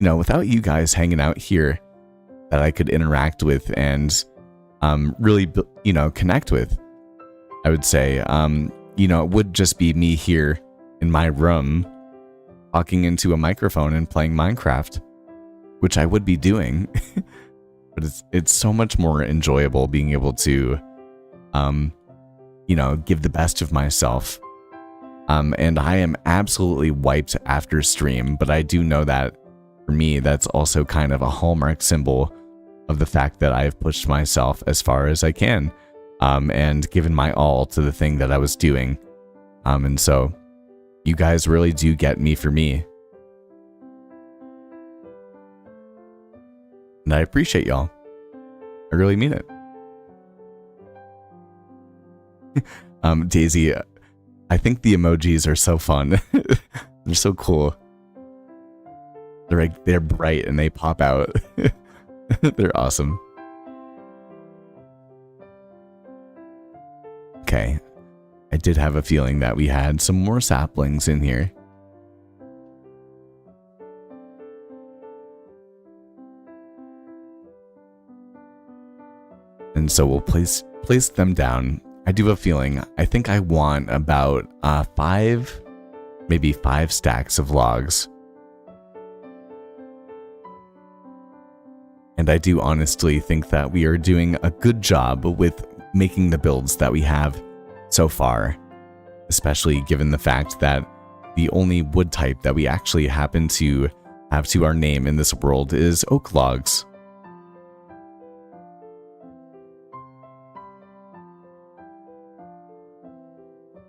Without you guys hanging out here that I could interact with and really, connect with, I would say, it would just be me here in my room talking into a microphone and playing Minecraft, which I would be doing, but it's so much more enjoyable being able to, give the best of myself. And I am absolutely wiped after stream, but I do know that for me, that's also kind of a hallmark symbol of the fact that I've pushed myself as far as I can, and given my all to the thing that I was doing. And so you guys really do get me for me. And I appreciate y'all. I really mean it. Daisy, I think the emojis are so fun. They're so cool. They're bright and they pop out. They're awesome. Okay. I did have a feeling that we had some more saplings in here. And so we'll place them down. I do have a feeling, I think I want about 5 stacks of logs. And I do honestly think that we are doing a good job with making the builds that we have so far, especially given the fact that the only wood type that we actually happen to have to our name in this world is oak logs.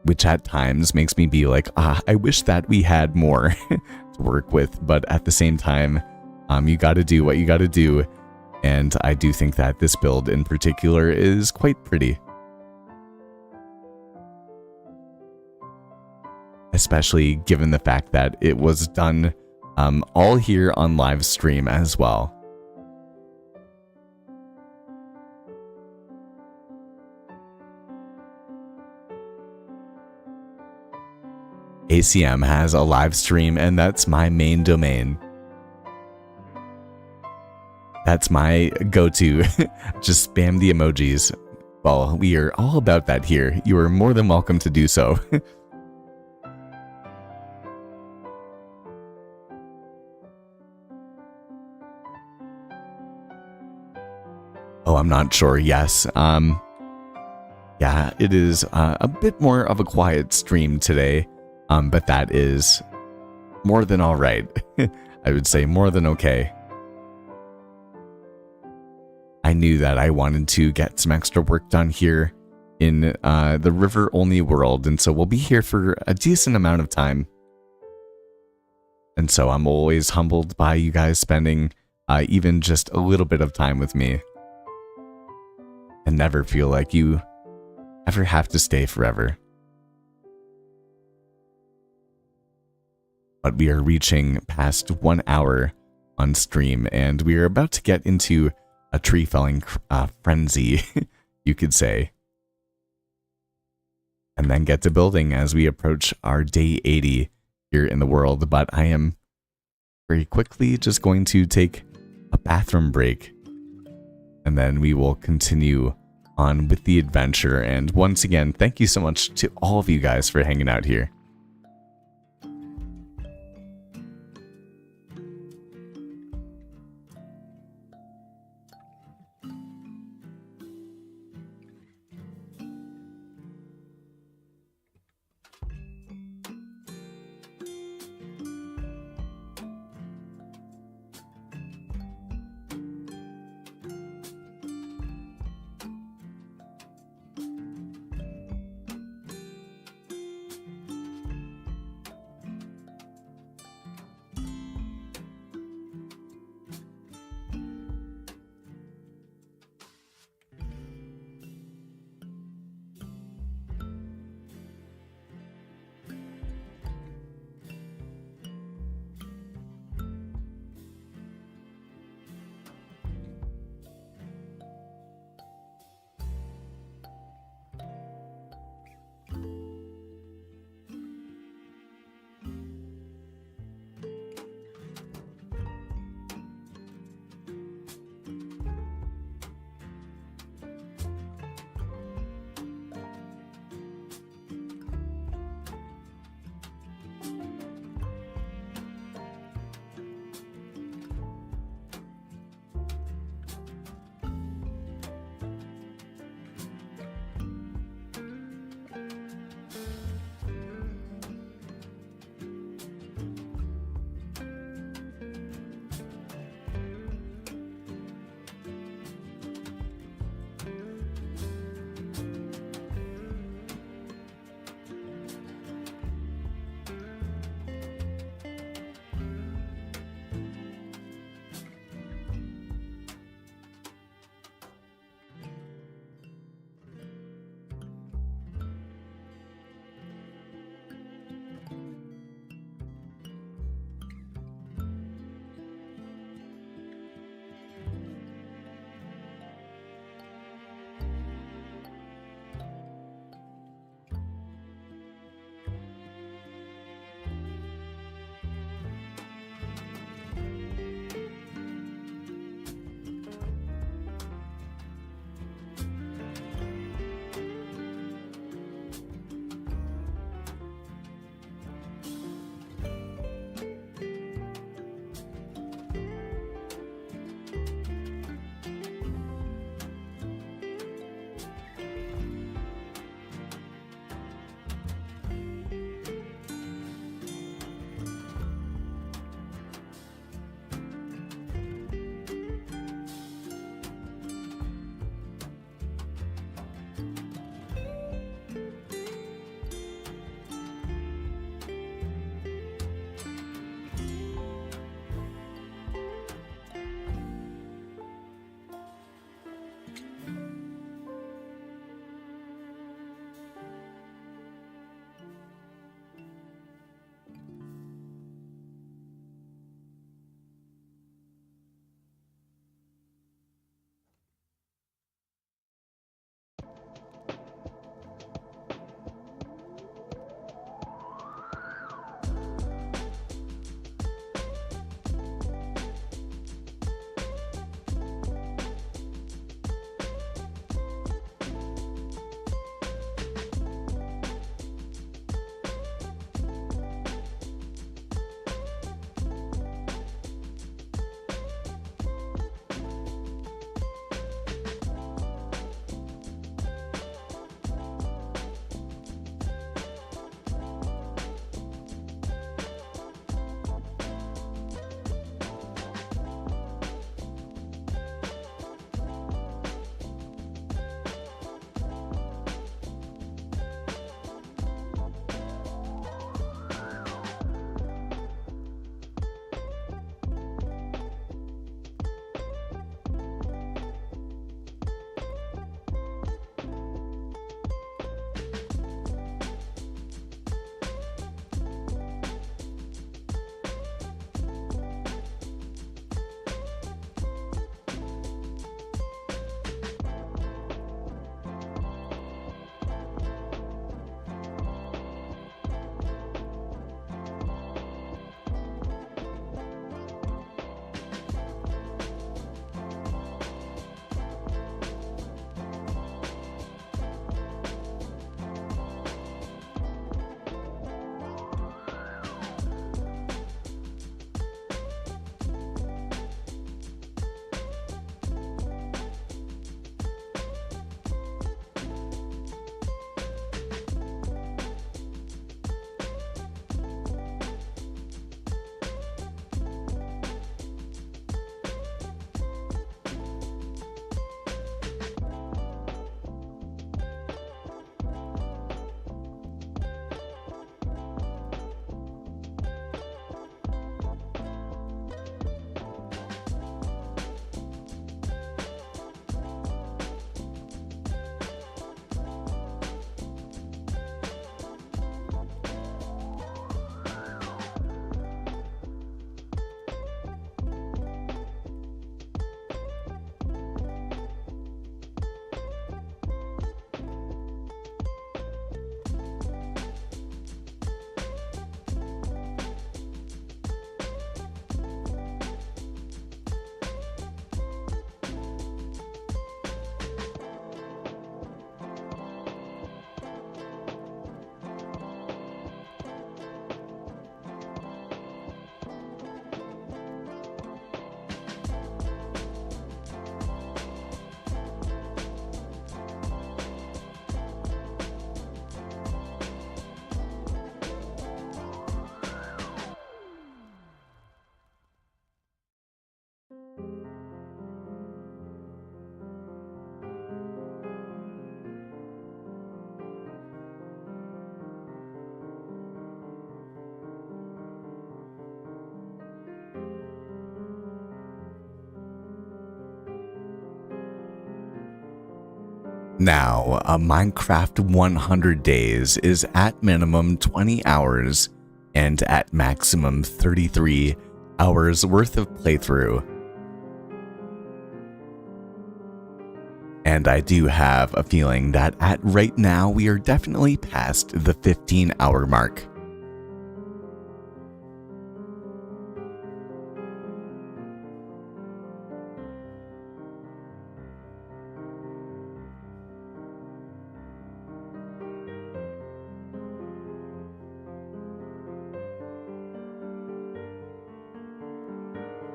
Which at times makes me be like, I wish that we had more to work with, but at the same time, you gotta do what you gotta do, and I do think that this build in particular is quite pretty. Especially given the fact that it was done all here on live stream as well. ACM has a live stream, and that's my main domain. That's my go-to. Just spam the emojis. Well, we are all about that here. You are more than welcome to do so. Oh, I'm not sure. Yes. Yeah, it is a bit more of a quiet stream today. But that is more than all right. I would say more than okay. I knew that I wanted to get some extra work done here in the river-only world, and so we'll be here for a decent amount of time. And so I'm always humbled by you guys spending even just a little bit of time with me. And never feel like you ever have to stay forever. But we are reaching past 1 hour on stream, and we are about to get into a tree felling frenzy, you could say. And then get to building as we approach our day 80 here in the world. But I am very quickly just going to take a bathroom break, and then we will continue on with the adventure. And once again, thank you so much to all of you guys for hanging out here. Now, a Minecraft 100 days is at minimum 20 hours and at maximum 33 hours worth of playthrough. And I do have a feeling that at right now we are definitely past the 15-hour mark.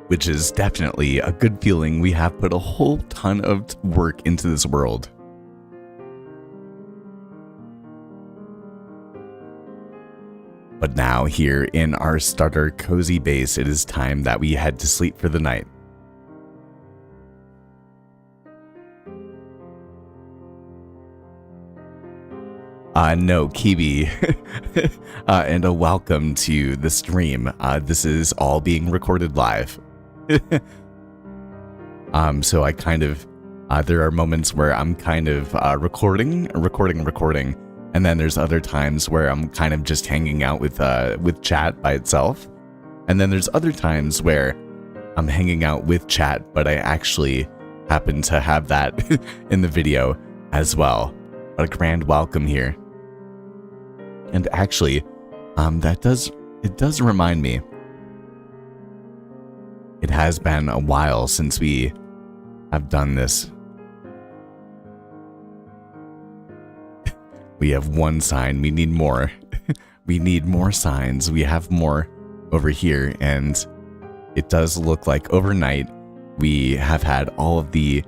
Which is definitely a good feeling. We have put a whole ton of work into this world. But now here in our starter cozy base, it is time that we head to sleep for the night. No, Kiwi, and a welcome to the stream. This is all being recorded live. So I kind of, there are moments where I'm kind of recording, and then there's other times where I'm kind of just hanging out with chat by itself, and then there's other times where I'm hanging out with chat, but I actually happen to have that in the video as well. What a grand welcome here. And actually, it does remind me. It has been a while since we have done this. We have one sign, we need more. We need more signs, we have more over here, and it does look like overnight we have had all of the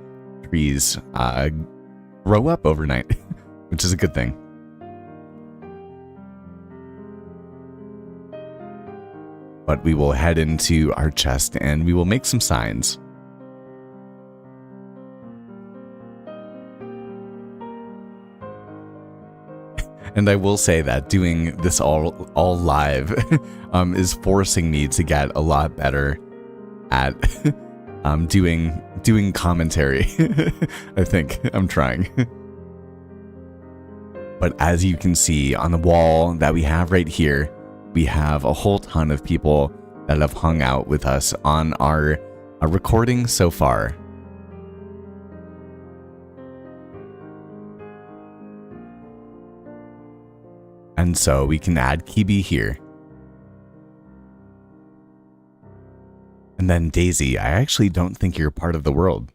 trees grow up overnight, which is a good thing. But we will head into our chest and we will make some signs. And I will say that doing this all live is forcing me to get a lot better at doing commentary. I think I'm trying. But as you can see on the wall that we have right here, we have a whole ton of people that have hung out with us on our recording so far. And so we can add Kibi here. And then Daisy, I actually don't think you're part of the world.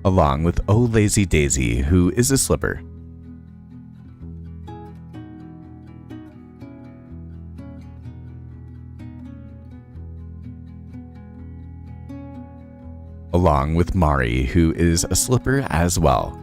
Along with Oh Lazy Daisy, who is a slipper. Along with Mari, who is a slipper as well.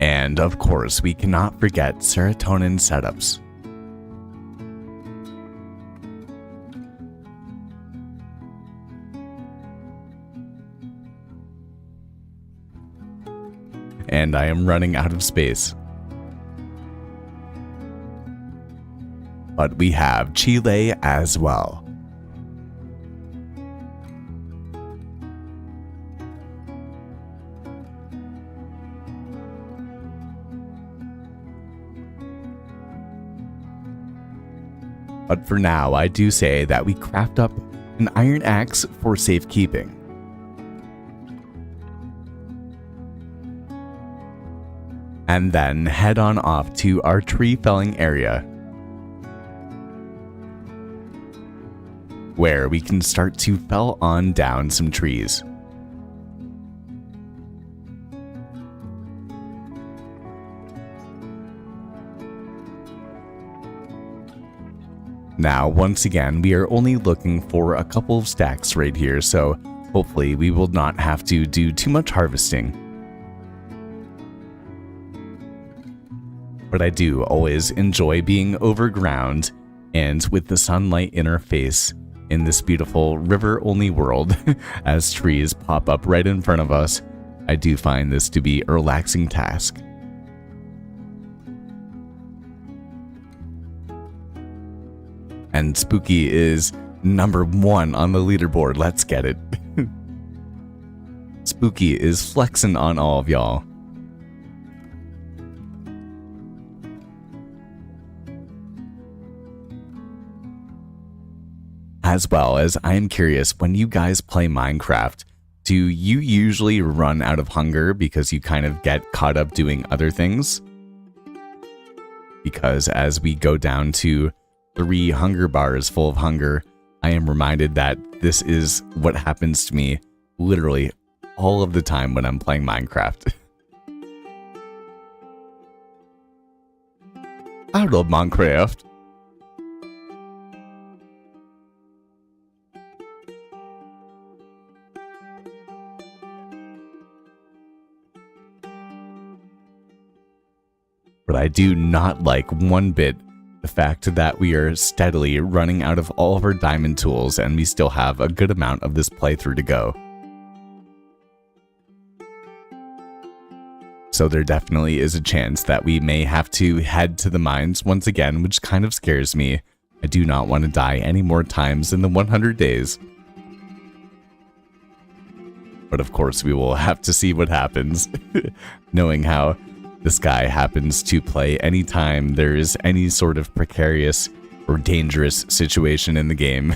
And of course, we cannot forget serotonin setups. And I am running out of space. But we have Chile as well. But for now, I do say that we craft up an iron axe for safekeeping. And then head on off to our tree felling area, where we can start to fell on down some trees. Now, once again, we are only looking for a couple of stacks right here, so hopefully we will not have to do too much harvesting. But I do always enjoy being overground and with the sunlight in our face in this beautiful river-only world as trees pop up right in front of us. I do find this to be a relaxing task. And Spooky is number 1 on the leaderboard. Let's get it. Spooky is flexing on all of y'all. As well as I'm curious, when you guys play Minecraft, do you usually run out of hunger because you kind of get caught up doing other things? Because as we go down to 3 hunger bars full of hunger, I am reminded that this is what happens to me literally all of the time when I'm playing Minecraft. I love Minecraft. But I do not like one bit the fact that we are steadily running out of all of our diamond tools and we still have a good amount of this playthrough to go. So there definitely is a chance that we may have to head to the mines once again, which kind of scares me. I do not want to die any more times in the 100 days. But of course we will have to see what happens, knowing how this guy happens to play anytime there is any sort of precarious or dangerous situation in the game.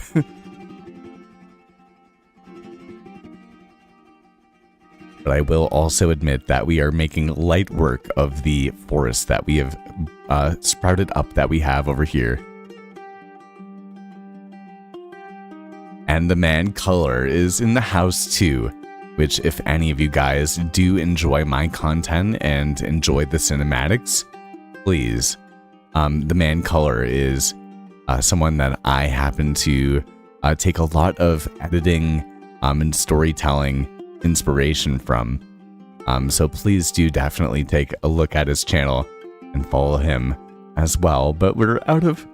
But I will also admit that we are making light work of the forest that we have sprouted up that we have over here. And the man Color is in the house too, which if any of you guys do enjoy my content and enjoy the cinematics, please. The man Color is someone that I happen to take a lot of editing and storytelling inspiration from. So please do definitely take a look at his channel and follow him as well. But we're out of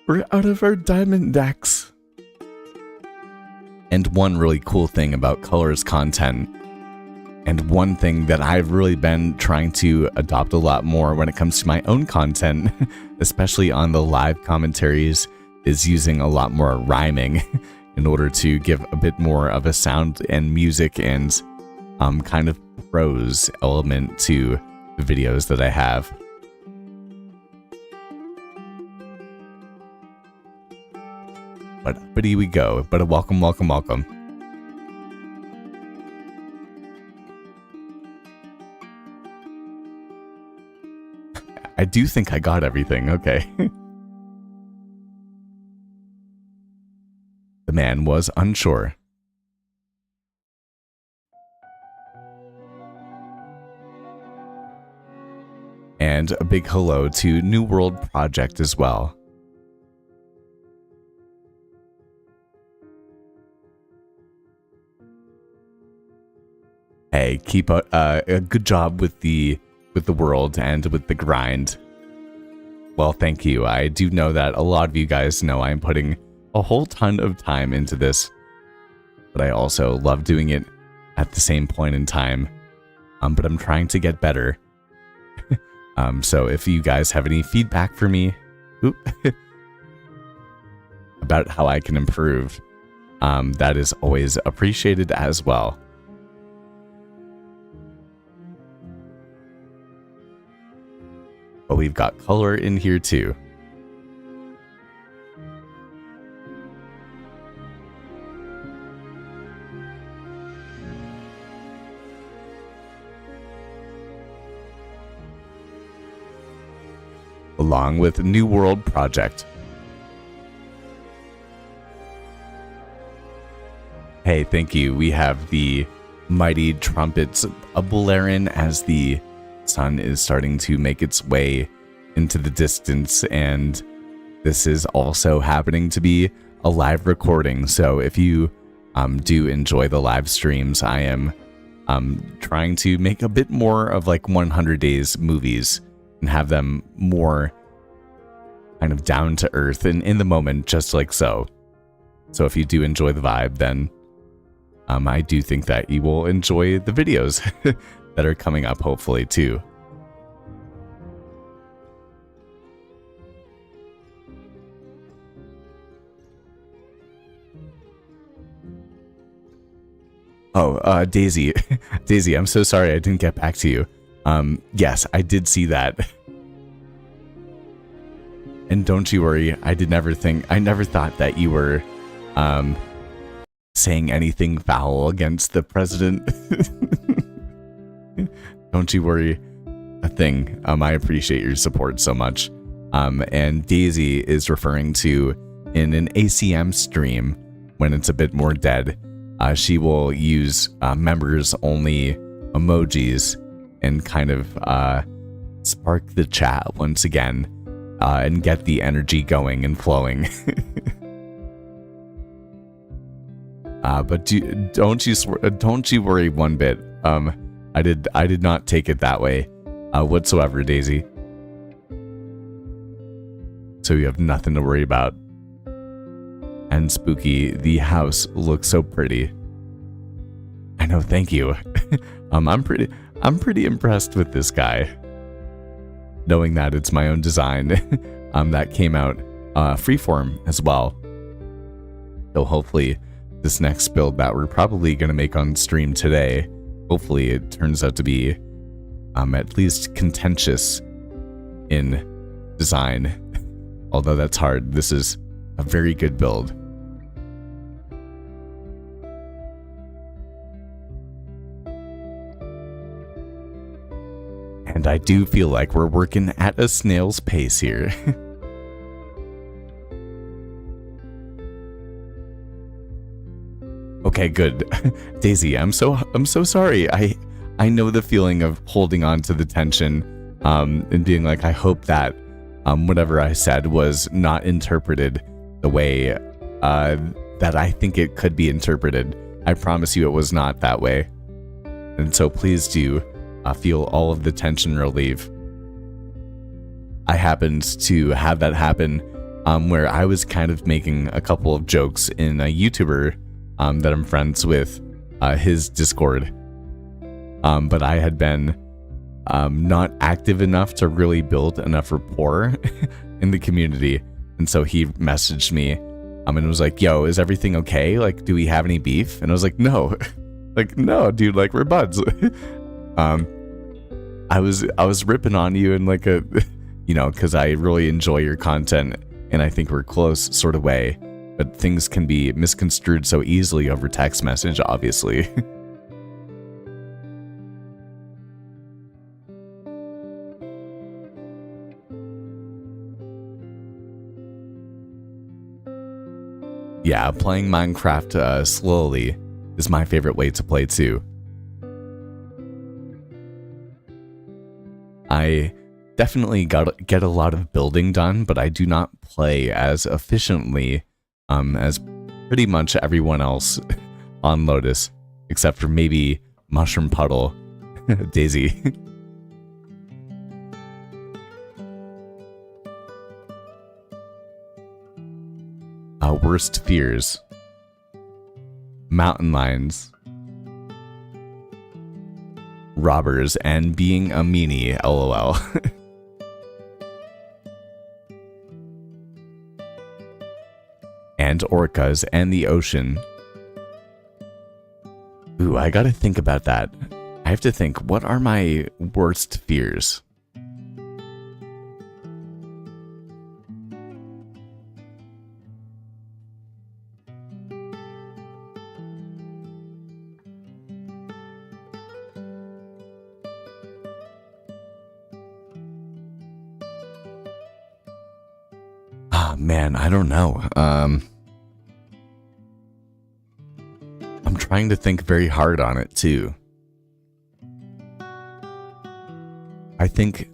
our diamond decks. And one really cool thing about Color's content, and one thing that I've really been trying to adopt a lot more when it comes to my own content, especially on the live commentaries, is using a lot more rhyming in order to give a bit more of a sound and music and kind of prose element to the videos that I have. But here we go. But welcome. I do think I got everything. Okay. The man was unsure. And a big hello to New World Project as well. Hey, keep a good job with the world and with the grind. Well, thank you. I do know that a lot of you guys know I'm putting a whole ton of time into this, but I also love doing it at the same point in time. But I'm trying to get better. So if you guys have any feedback for me about how I can improve, that is always appreciated as well. But we've got Color in here too. Along with New World Project. Hey, thank you. We have the mighty trumpets blaring as the sun is starting to make its way into the distance, and this is also happening to be a live recording. So if you do enjoy the live streams, I am trying to make a bit more of like 100 days movies and have them more kind of down to earth and in the moment, just like so. So if you do enjoy the vibe, then I do think that you will enjoy the videos that are coming up, hopefully, too. Oh, Daisy. Daisy, I'm so sorry I didn't get back to you. Yes, I did see that. And don't you worry, I never thought that you were, saying anything foul against the president. Don't you worry a thing. I appreciate your support so much. And Daisy is referring to in an ACM stream when it's a bit more dead. She will use members only emojis and kind of spark the chat once again and get the energy going and flowing. But don't you worry one bit. I did not take it that way whatsoever, Daisy. So you have nothing to worry about. And Spooky, the house looks so pretty. I know, thank you. I'm pretty impressed with this guy. Knowing that it's my own design, that came out freeform as well. So hopefully this next build that we're probably gonna make on stream today, hopefully it turns out to be at least contentious in design. Although that's hard. This is a very good build. And I do feel like we're working at a snail's pace here. Okay, good. Daisy, I'm so sorry. I know the feeling of holding on to the tension and being like, I hope that whatever I said was not interpreted the way that I think it could be interpreted. I promise you it was not that way. And so please do feel all of the tension relief. I happened to have that happen where I was kind of making a couple of jokes in a YouTuber that I'm friends with, his Discord. But I had been not active enough to really build enough rapport in the community. And so he messaged me and was like, yo, is everything okay? Like, do we have any beef? And I was like, no. Like, no, dude, like, we're buds. I was ripping on you in like a, you know, because I really enjoy your content and I think we're close sort of way. But things can be misconstrued so easily over text message, obviously. Yeah, playing Minecraft slowly is my favorite way to play too. I definitely get a lot of building done, but I do not play as efficiently as pretty much everyone else on Lotus, except for maybe Mushroom Puddle, Daisy. Worst fears. Mountain lions. Robbers and being a meanie, lol. And orcas and the ocean. Ooh, I gotta think about that. I have to think, what are my worst fears? Man, I don't know. I'm trying to think very hard on it too. I think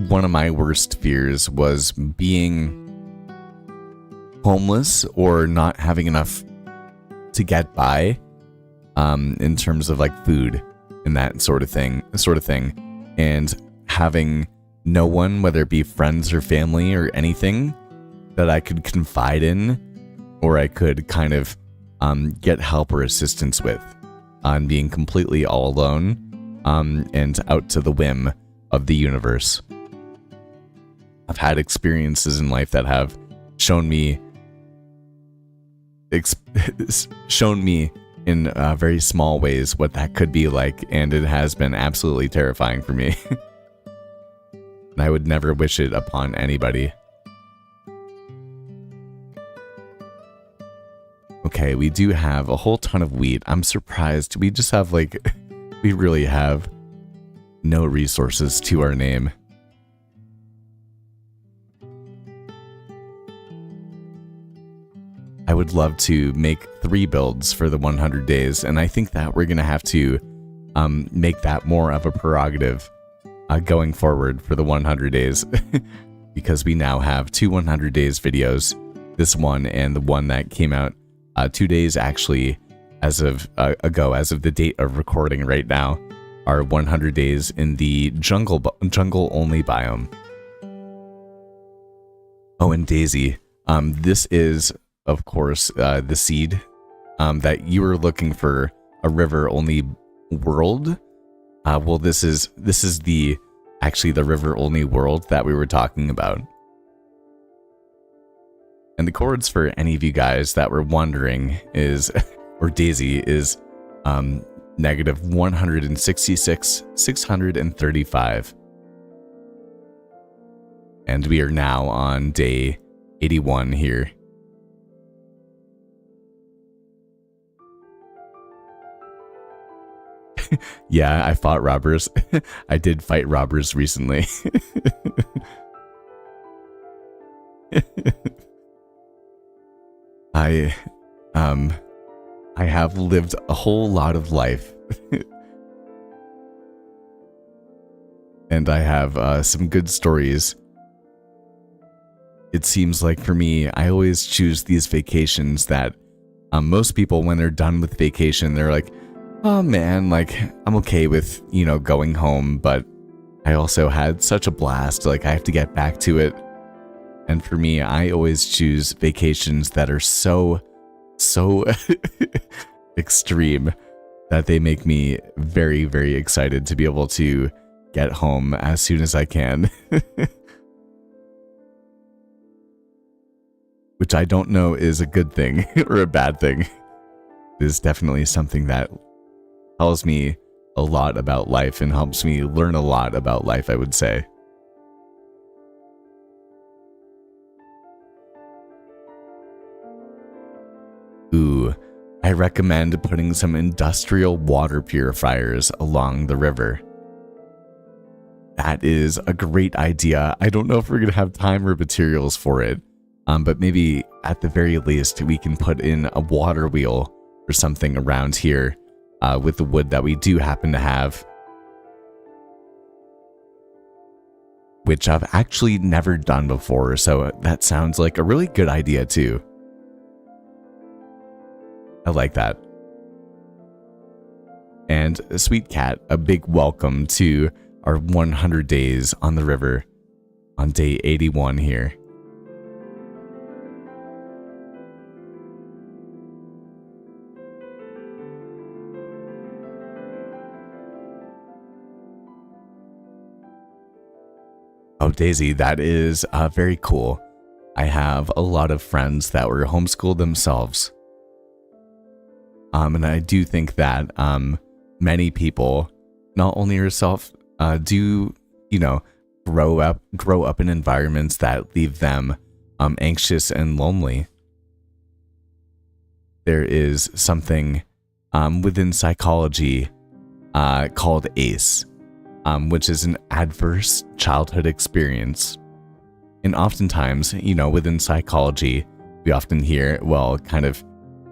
one of my worst fears was being homeless or not having enough to get by in terms of like food and that sort of thing, and having no one, whether it be friends or family or anything, that I could confide in, or I could kind of get help or assistance with, on being completely all alone and out to the whim of the universe. I've had experiences in life that have shown me in very small ways what that could be like, and it has been absolutely terrifying for me. And I would never wish it upon anybody. Okay, we do have a whole ton of wheat. I'm surprised. We just have we really have no resources to our name. I would love to make 3 builds for the 100 days, and I think that we're going to have to make that more of a prerogative going forward for the 100 days, because we now have 2 100 days videos, this one and the one that came out 2 days actually as of the date of recording right now, are 100 days in the jungle only biome. Oh, and Daisy, this is, of course, the seed that you were looking for, a river only world. Well, this is actually the river only world that we were talking about. And the coords, for any of you guys that were wondering, is, or Daisy, is negative 166, 635. And we are now on day 81 here. Yeah, I fought robbers. I did fight robbers recently. I have lived a whole lot of life. And I have some good stories. It seems like for me, I always choose these vacations that most people, when they're done with vacation, they're like, oh man, I'm okay with, going home, but I also had such a blast, I have to get back to it. And for me, I always choose vacations that are so extreme that they make me very, very excited to be able to get home as soon as I can. Which I don't know is a good thing or a bad thing. It is definitely something that tells me a lot about life and helps me learn a lot about life, I would say. Ooh, I recommend putting some industrial water purifiers along the river. That is a great idea. I don't know if we're going to have time or materials for it, but maybe at the very least we can put in a water wheel or something around here. With the wood that we do happen to have, which I've actually never done before, so that sounds like a really good idea too. I like that. And Sweet Cat, a big welcome to our 100 days on the river on day 81 here. Oh, Daisy, that is very cool. I have a lot of friends that were homeschooled themselves. And I do think that many people, not only yourself, do, grow up in environments that leave them anxious and lonely. There is something within psychology called ACE. Which is an adverse childhood experience. And oftentimes, within psychology, we often hear, well, kind of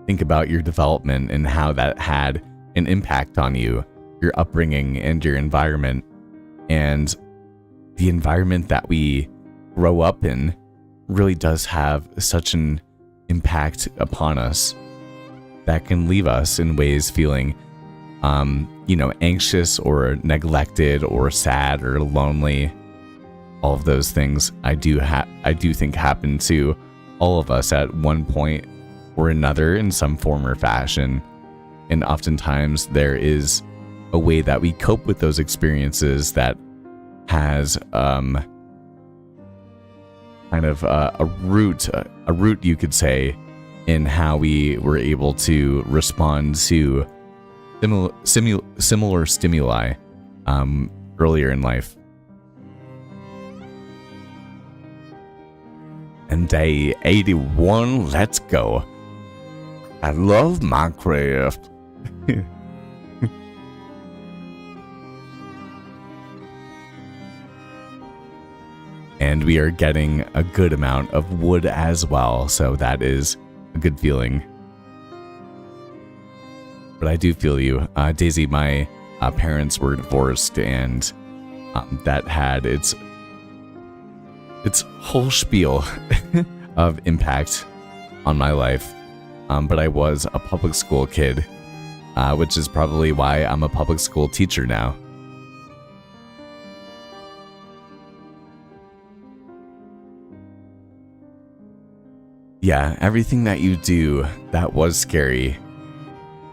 think about your development and how that had an impact on you, your upbringing and your environment. And the environment that we grow up in really does have such an impact upon us that can leave us in ways feeling anxious or neglected or sad or lonely. all of those things I do think happen to all of us at one point or another in some form or fashion. And oftentimes there is a way that we cope with those experiences that has kind of a root you could say in how we were able to respond to similar stimuli earlier in life. And day 81, let's go. I love Minecraft. And we are getting a good amount of wood as well, so that is a good feeling. But I do feel you. Daisy, my parents were divorced, and that had its whole spiel of impact on my life. But I was a public school kid, which is probably why I'm a public school teacher now. Yeah, everything that you do that was scary,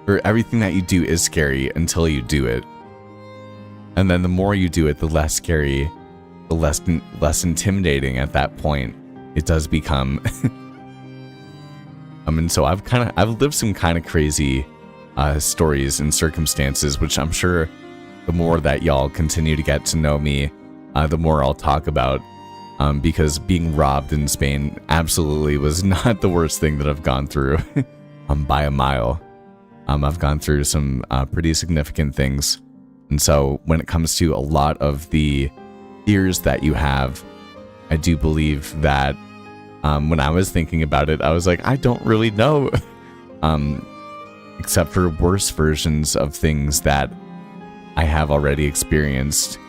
or everything that you do is scary until you do it. And then the more you do it, the less scary, the less intimidating at that point it does become. And so I've lived some kind of crazy stories and circumstances, which I'm sure the more that y'all continue to get to know me, the more I'll talk about. Because being robbed in Spain absolutely was not the worst thing that I've gone through by a mile. I've gone through some pretty significant things. And so when it comes to a lot of the fears that you have, I do believe that when I was thinking about it, I was like, I don't really know. Except for worse versions of things that I have already experienced.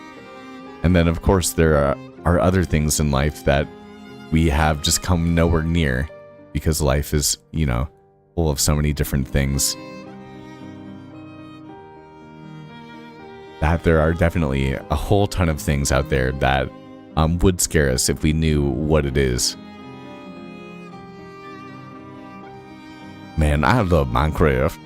And then, of course, there are other things in life that we have just come nowhere near because life is, full of so many different things. That there are definitely a whole ton of things out there that would scare us if we knew what it is. Man, I love Minecraft.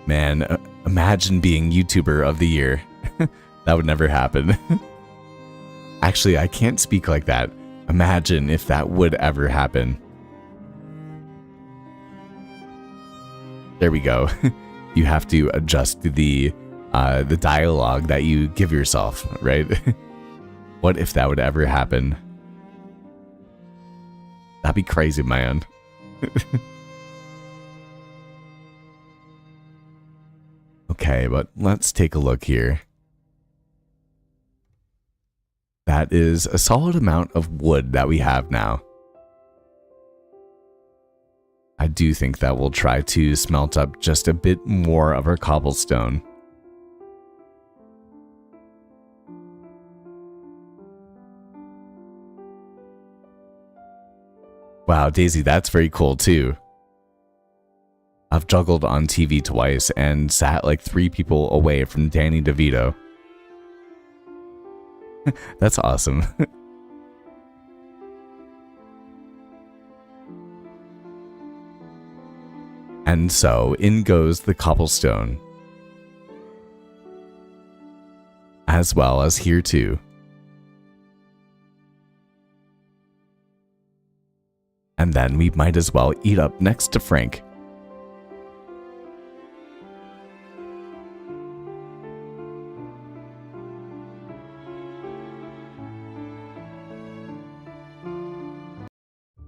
Man, imagine being YouTuber of the year. That would never happen. Actually, I can't speak like that. Imagine if that would ever happen. There we go. You have to adjust the dialogue that you give yourself, right? What if that would ever happen? That'd be crazy, man. Okay, but let's take a look here. That is a solid amount of wood that we have now. I do think that we'll try to smelt up just a bit more of our cobblestone. Wow, Daisy, that's very cool too. I've juggled on TV twice and sat like 3 people away from Danny DeVito. That's awesome. And so in goes the cobblestone. As well as here too. And then we might as well eat up next to Frank.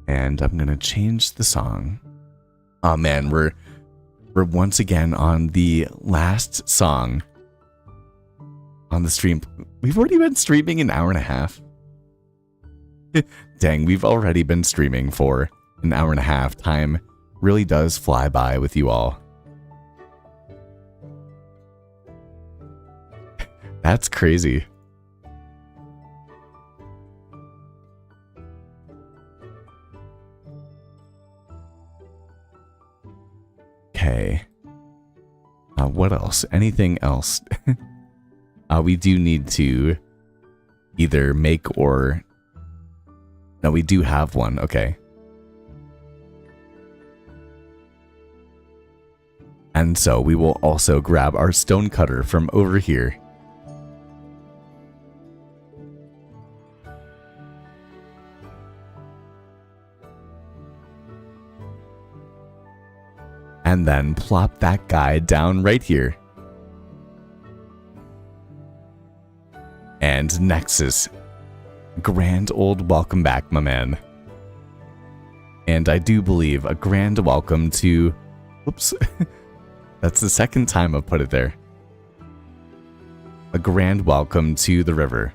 And I'm gonna change the song. Oh man, we're once again on the last song on the stream. We've already been streaming an hour and a half. Dang, we've already been streaming for an hour and a half. Time really does fly by with you all. That's crazy. Okay. What else? Anything else? We do need to either make or... No, we do have one. Okay. And so we will also grab our stone cutter from over here. And then plop that guy down right here. And Nexus, grand old welcome back, my man. And I do believe a grand welcome to... Whoops. That's the second time I've put it there. A grand welcome to the river.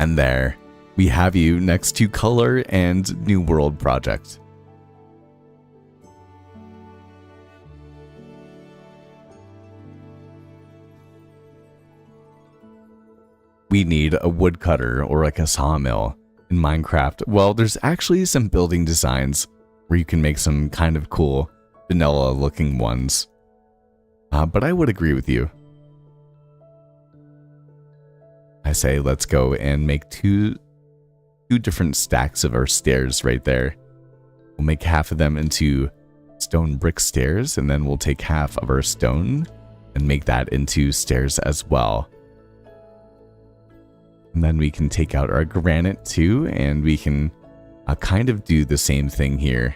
And there, we have you next to Color and New World Project. We need a woodcutter or like a sawmill in Minecraft. Well, there's actually some building designs where you can make some kind of cool vanilla looking ones. But I would agree with you. I say let's go and make two different stacks of our stairs right there. We'll make half of them into stone brick stairs, and then we'll take half of our stone and make that into stairs as well. And then we can take out our granite too, and we can kind of do the same thing here.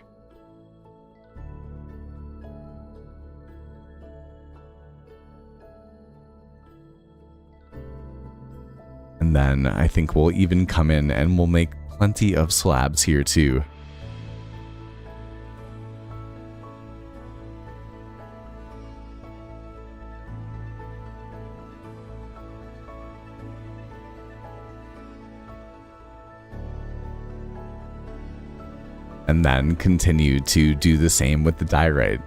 And then I think we'll even come in and we'll make plenty of slabs here too. And then continue to do the same with the diorite.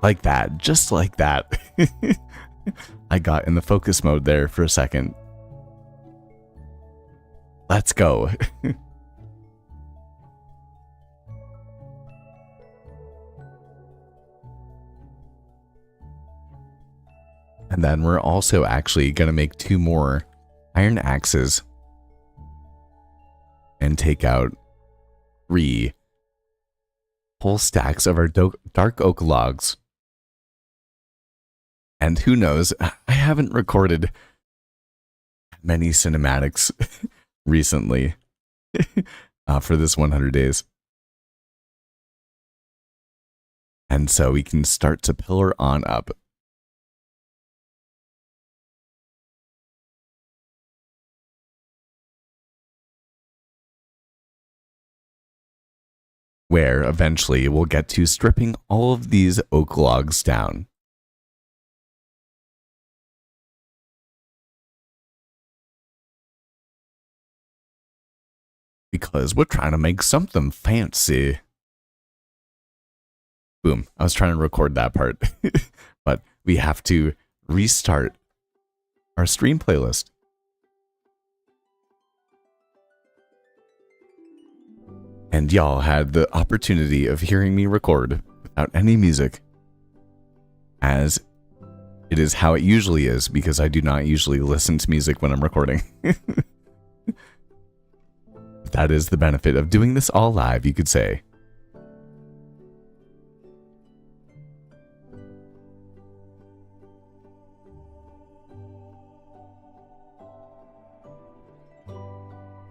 Like that, just like that. I got in the focus mode there for a second. Let's go. And then we're also actually going to make 2 more iron axes and take out 3 whole stacks of our dark oak logs. And who knows, I haven't recorded many cinematics recently for this 100 days. And so we can start to pillar on up. Where eventually we'll get to stripping all of these oak logs down. Because we're trying to make something fancy. Boom. I was trying to record that part. But we have to restart our stream playlist. And y'all had the opportunity of hearing me record without any music. As it is how it usually is, because I do not usually listen to music when I'm recording. That is the benefit of doing this all live, you could say.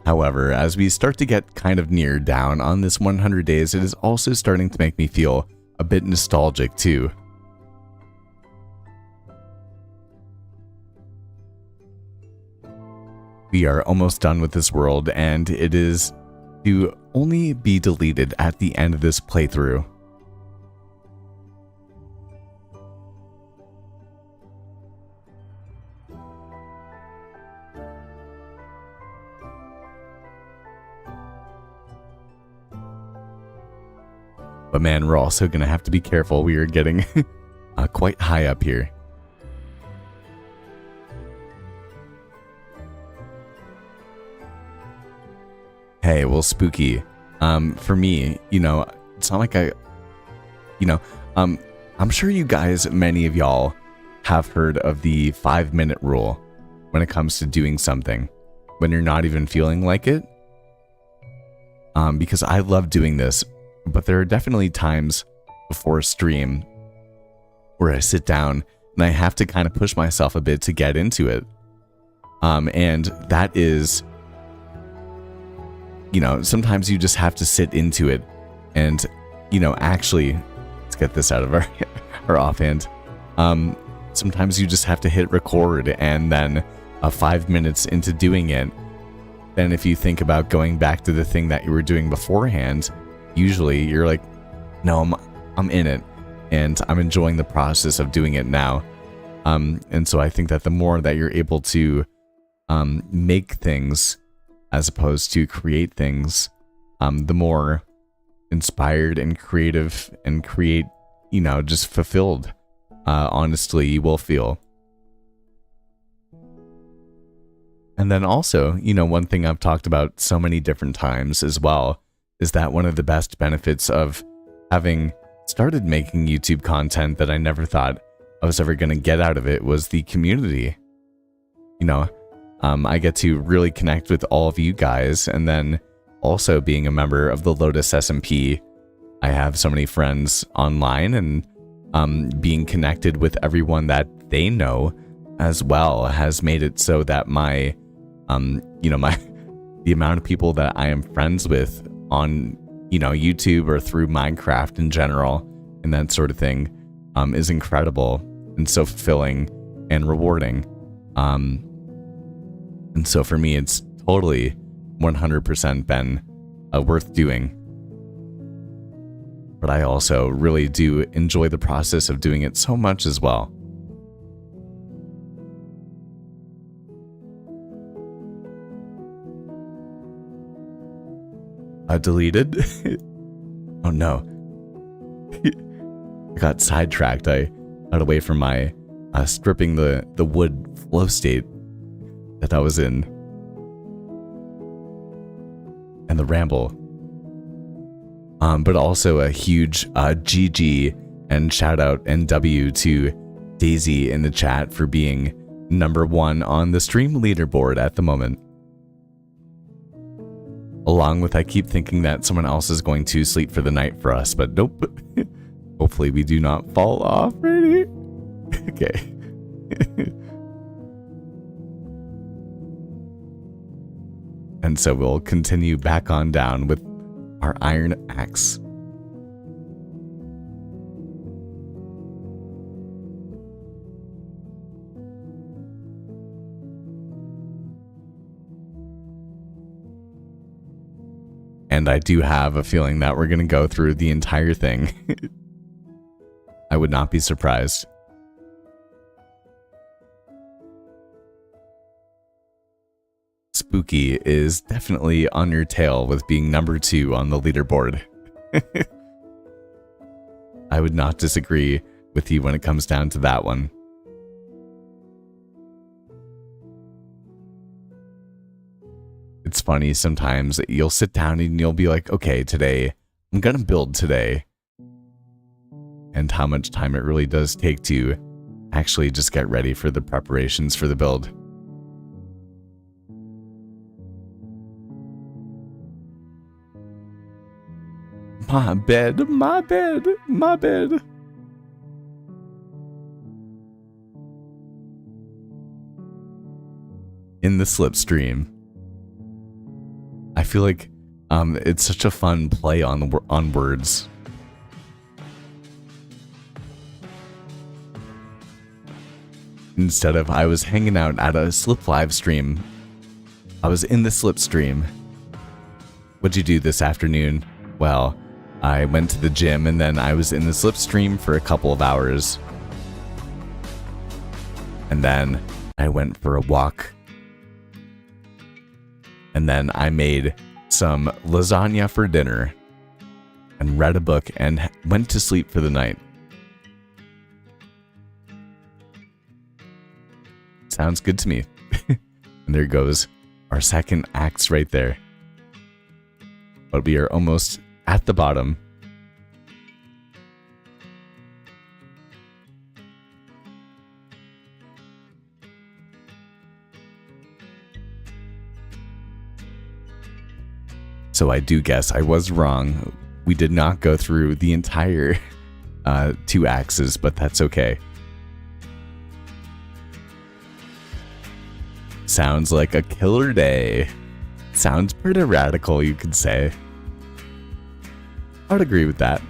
However, as we start to get kind of near down on this 100 days, it is also starting to make me feel a bit nostalgic too. We are almost done with this world, and it is to only be deleted at the end of this playthrough. But man, we're also going to have to be careful. We are getting quite high up here. Hey, well, spooky. For me, you know, it's not like I'm sure you guys, many of y'all, have heard of the 5-minute rule when it comes to doing something when you're not even feeling like it. Because I love doing this, but there are definitely times before a stream where I sit down and I have to kind of push myself a bit to get into it. And that is, you know, sometimes you just have to sit into it and, you know, actually, let's get this out of our offhand. Sometimes you just have to hit record, and then 5 minutes into doing it, then if you think about going back to the thing that you were doing beforehand, usually you're like, no, I'm in it and I'm enjoying the process of doing it now. And so I think that the more that you're able to make things as opposed to create things, the more inspired and creative and you know, just fulfilled, honestly, you will feel. And then also, you know, one thing I've talked about so many different times as well is that one of the best benefits of having started making YouTube content that I never thought I was ever going to get out of it was the community. You know, I get to really connect with all of you guys, and then also being a member of the Lotus SMP, I have so many friends online, and being connected with everyone that they know as well has made it so that my you know, the amount of people that I am friends with on, you know, YouTube or through Minecraft in general and that sort of thing, is incredible and so fulfilling and rewarding. And so for me, it's totally 100% been worth doing. But I also really do enjoy the process of doing it so much as well. Deleted? Oh no. I got sidetracked. I got away from my stripping the wood flow state that I was in. And the ramble. But also a huge GG and shout out and W to Daisy in the chat for being #1 on the stream leaderboard at the moment. Along with, I keep thinking that someone else is going to sleep for the night for us, but nope. Hopefully we do not fall off, ready? Okay. And so we'll continue back on down with our iron axe. And I do have a feeling that we're going to go through the entire thing. I would not be surprised. Spooky is definitely on your tail with being #2 on the leaderboard. I would not disagree with you when it comes down to that one. It's funny sometimes you'll sit down and you'll be like, okay, today, I'm gonna build today. And how much time it really does take to actually just get ready for the preparations for the build. My bed, my bed, my bed. In the slipstream. I feel like it's such a fun play on words. Instead of I was hanging out at a slip live stream, I was in the slipstream. What'd you do this afternoon? Well, I went to the gym and then I was in the slipstream for a couple of hours. And then I went for a walk. And then I made some lasagna for dinner. and read a book and went to sleep for the night. Sounds good to me. And there goes our second axe right there. But we are almost at the bottom. So I do guess I was wrong. We did not go through the entire 2 axes, but that's okay. Sounds like a killer day. Sounds pretty radical, you could say. I'd agree with that.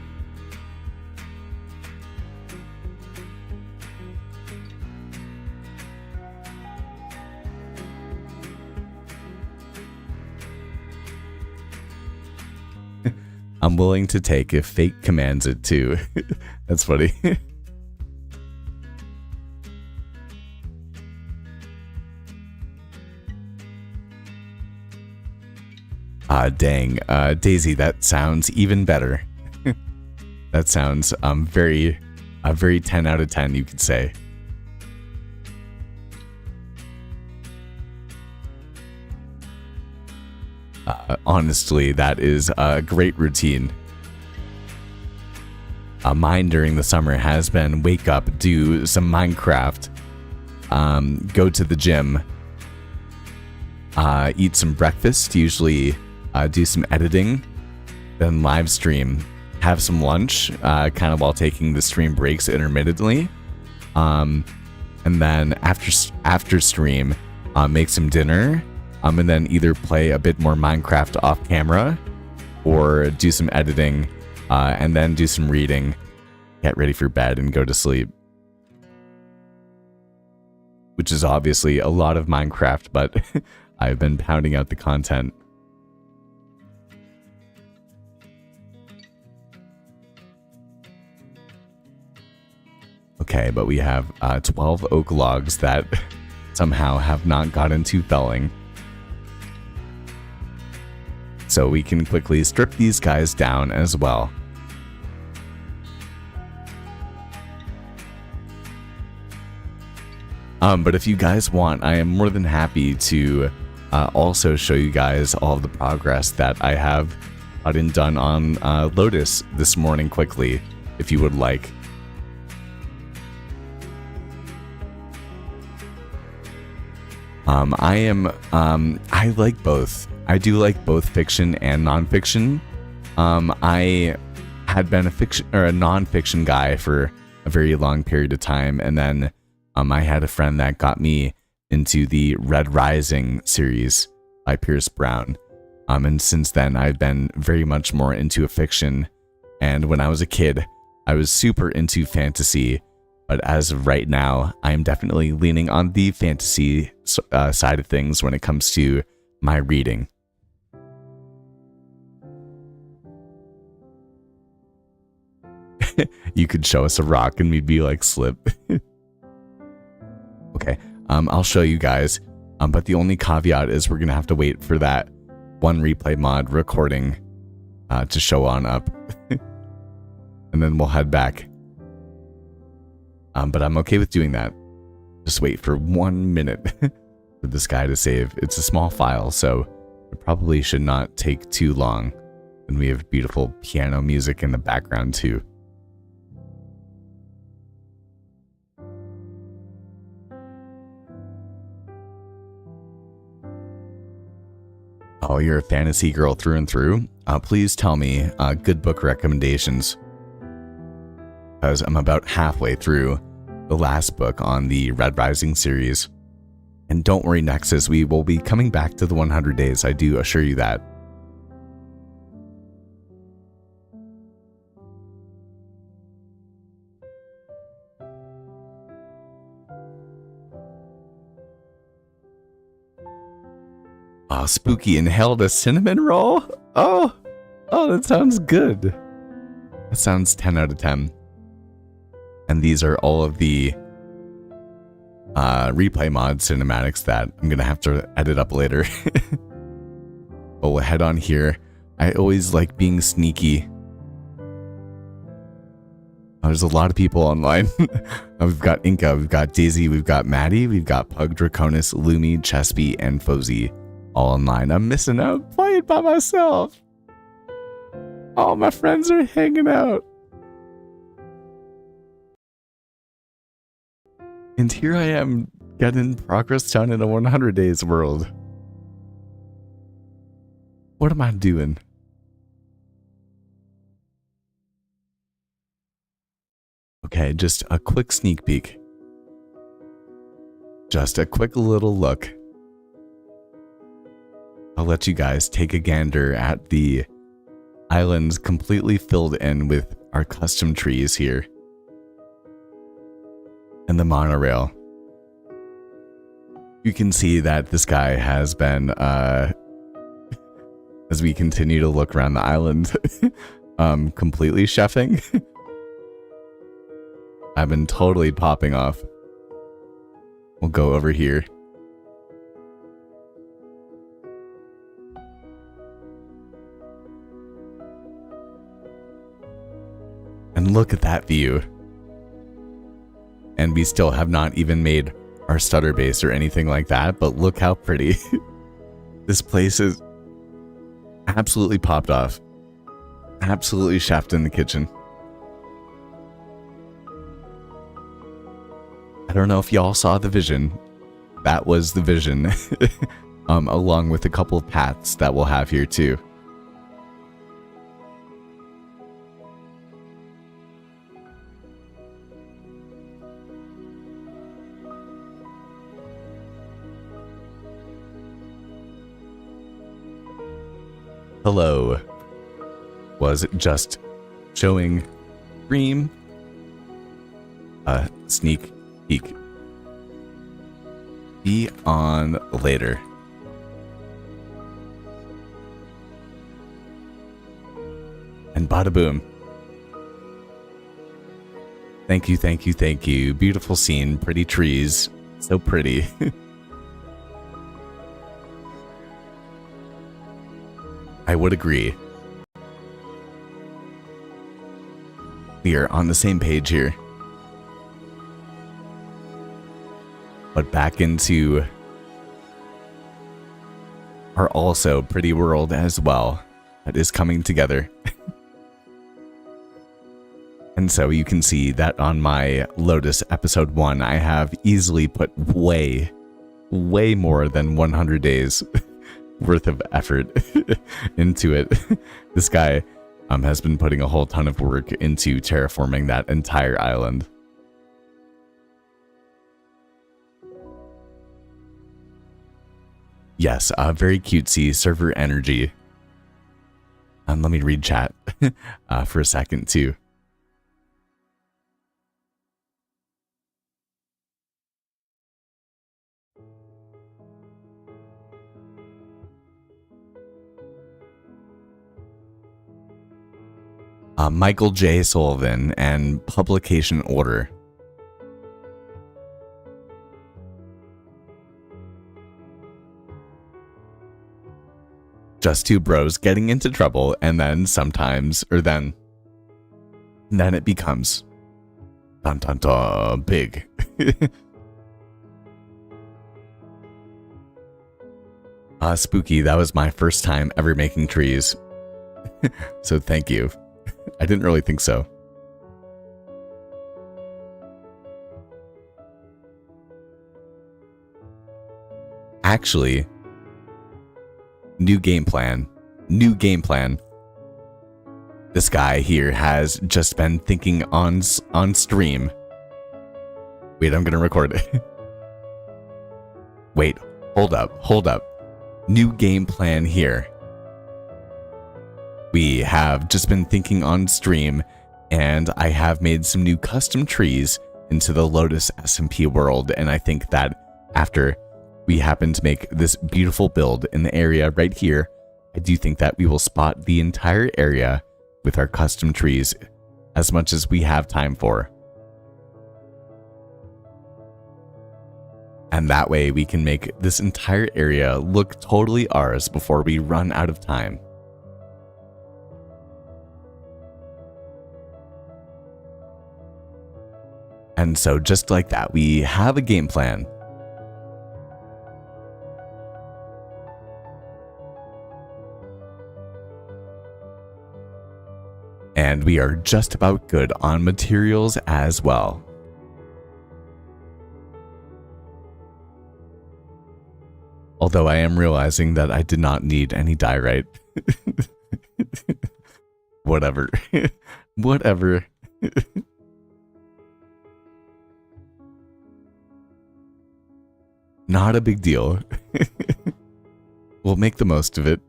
I'm willing to take if fate commands it too. That's funny. Dang. Daisy, that sounds even better. That sounds very 10 out of 10, you could say. Honestly, that is a great routine. Mine during the summer has been wake up, do some Minecraft, go to the gym, eat some breakfast, usually do some editing, then live stream, have some lunch, kind of while taking the stream breaks intermittently, and then after stream, make some dinner, and then either play a bit more Minecraft off camera, or do some editing, and then do some reading, get ready for bed, and go to sleep. Which is obviously a lot of Minecraft, but I've been pounding out the content. Okay, but we have 12 oak logs that somehow have not gotten to felling. So we can quickly strip these guys down as well. But if you guys want, I am more than happy to also show you guys all of the progress that I have gotten done on Lotus this morning quickly, if you would like. I like both. I do like both fiction and nonfiction. I had been a fiction or a nonfiction guy for a very long period of time, and then I had a friend that got me into the Red Rising series by Pierce Brown. And since then, I've been very much more into a fiction. And when I was a kid, I was super into fantasy. But as of right now, I'm definitely leaning on the fantasy side of things when it comes to my reading. You could show us a rock and we'd be like, slip. Okay, I'll show you guys. But the only caveat is we're going to have to wait for that one replay mod recording to show on up. And then we'll head back. But I'm okay with doing that. Just wait for 1 minute for this guy to save. It's a small file, so it probably should not take too long. And we have beautiful piano music in the background too. Oh, you're a fantasy girl through and through? Please tell me good book recommendations. Because I'm about halfway through the last book on the Red Rising series. And don't worry, Nexus, we will be coming back to the 100 days, I do assure you that. Oh, Spooky inhaled a cinnamon roll? Oh, that sounds good. That sounds 10 out of 10. And these are all of the replay mod cinematics that I'm going to have to edit up later. But we'll head on here. I always like being sneaky There's a lot of people online. We've got Inca, we've got Daisy, we've got Maddie, we've got Pug, Draconis, Lumi, Chespy, and Fozy all online. I'm missing out playing by myself. All my friends are hanging out. And here I am getting progress done in a 100 days world. What am I doing? Okay, just a quick sneak peek. Just a quick little look. I'll let you guys take a gander at the islands completely filled in with our custom trees here. And the monorail. You can see that this guy has been, as we continue to look around the island, completely chefing. I've been totally popping off. We'll go over here. And look at that view. And we still have not even made our stutter base or anything like that, but look how pretty. This place is absolutely popped off. Absolutely chefed in the kitchen. I don't know if y'all saw the vision. That was the vision. Along with a couple of paths that we'll have here too. Hello. Was just showing Dream a sneak peek. Be on later. And bada boom. Thank you, thank you, thank you. Beautiful scene, pretty trees. So pretty. I would agree. We are on the same page here. But back into our also pretty world as well that is coming together. And so you can see that on my Lotus episode 1, I have easily put way more than 100 days worth of effort into it. This guy has been putting a whole ton of work into terraforming that entire island. Yes, very cutesy server energy. Let me read chat for a second too. Michael J. Sullivan and publication order. Just two bros getting into trouble, and then sometimes, or then it becomes dun dun dun big. Spooky, that was my first time ever making trees. So thank you. I didn't really think so. Actually, new game plan. This guy here has just been thinking on stream. Wait, I'm gonna record it. Wait, hold up. New game plan here. We have just been thinking on stream, and I have made some new custom trees into the Lotus SMP world, and I think that after we happen to make this beautiful build in the area right here, I do think that we will spot the entire area with our custom trees as much as we have time for. And that way we can make this entire area look totally ours before we run out of time. And so just like that, we have a game plan. And we are just about good on materials as well. Although I am realizing that I did not need any diorite. Whatever. Whatever. Not a big deal. We'll make the most of it.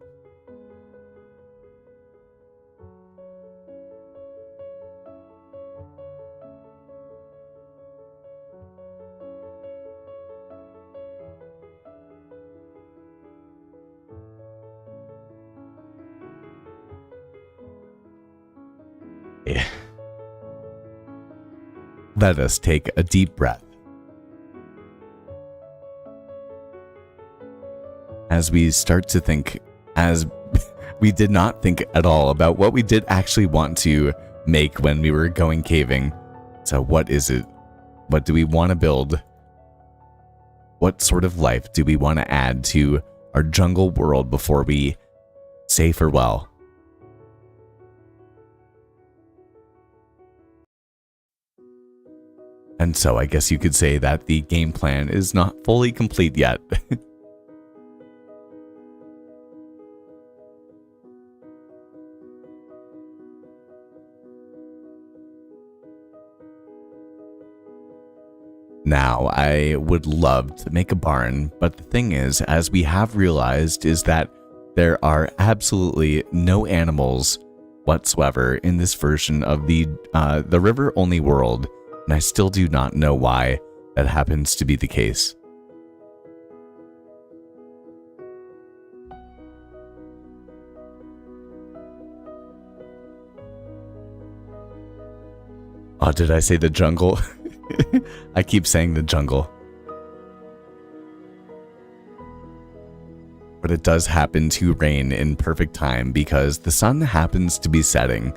Let us take a deep breath as we start to think, as we did not think at all about what we did actually want to make when we were going caving. So what is it? What do we want to build? What sort of life do we want to add to our jungle world before we say farewell? And so I guess you could say that the game plan is not fully complete yet. Now, I would love to make a barn, but the thing is, as we have realized, is that there are absolutely no animals whatsoever in this version of the river-only world. And I still do not know why that happens to be the case. Oh, did I say the jungle? I keep saying the jungle. But it does happen to rain in perfect time because the sun happens to be setting,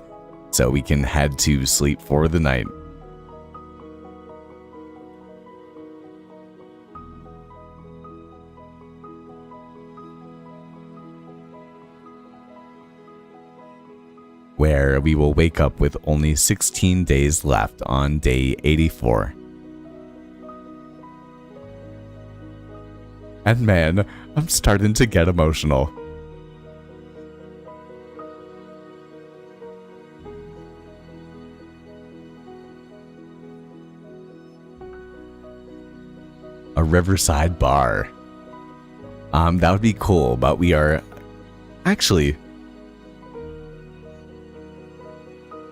so we can head to sleep for the night. Where we will wake up with only 16 days left on day 84. And man, I'm starting to get emotional. A riverside bar. That would be cool, but we are actually,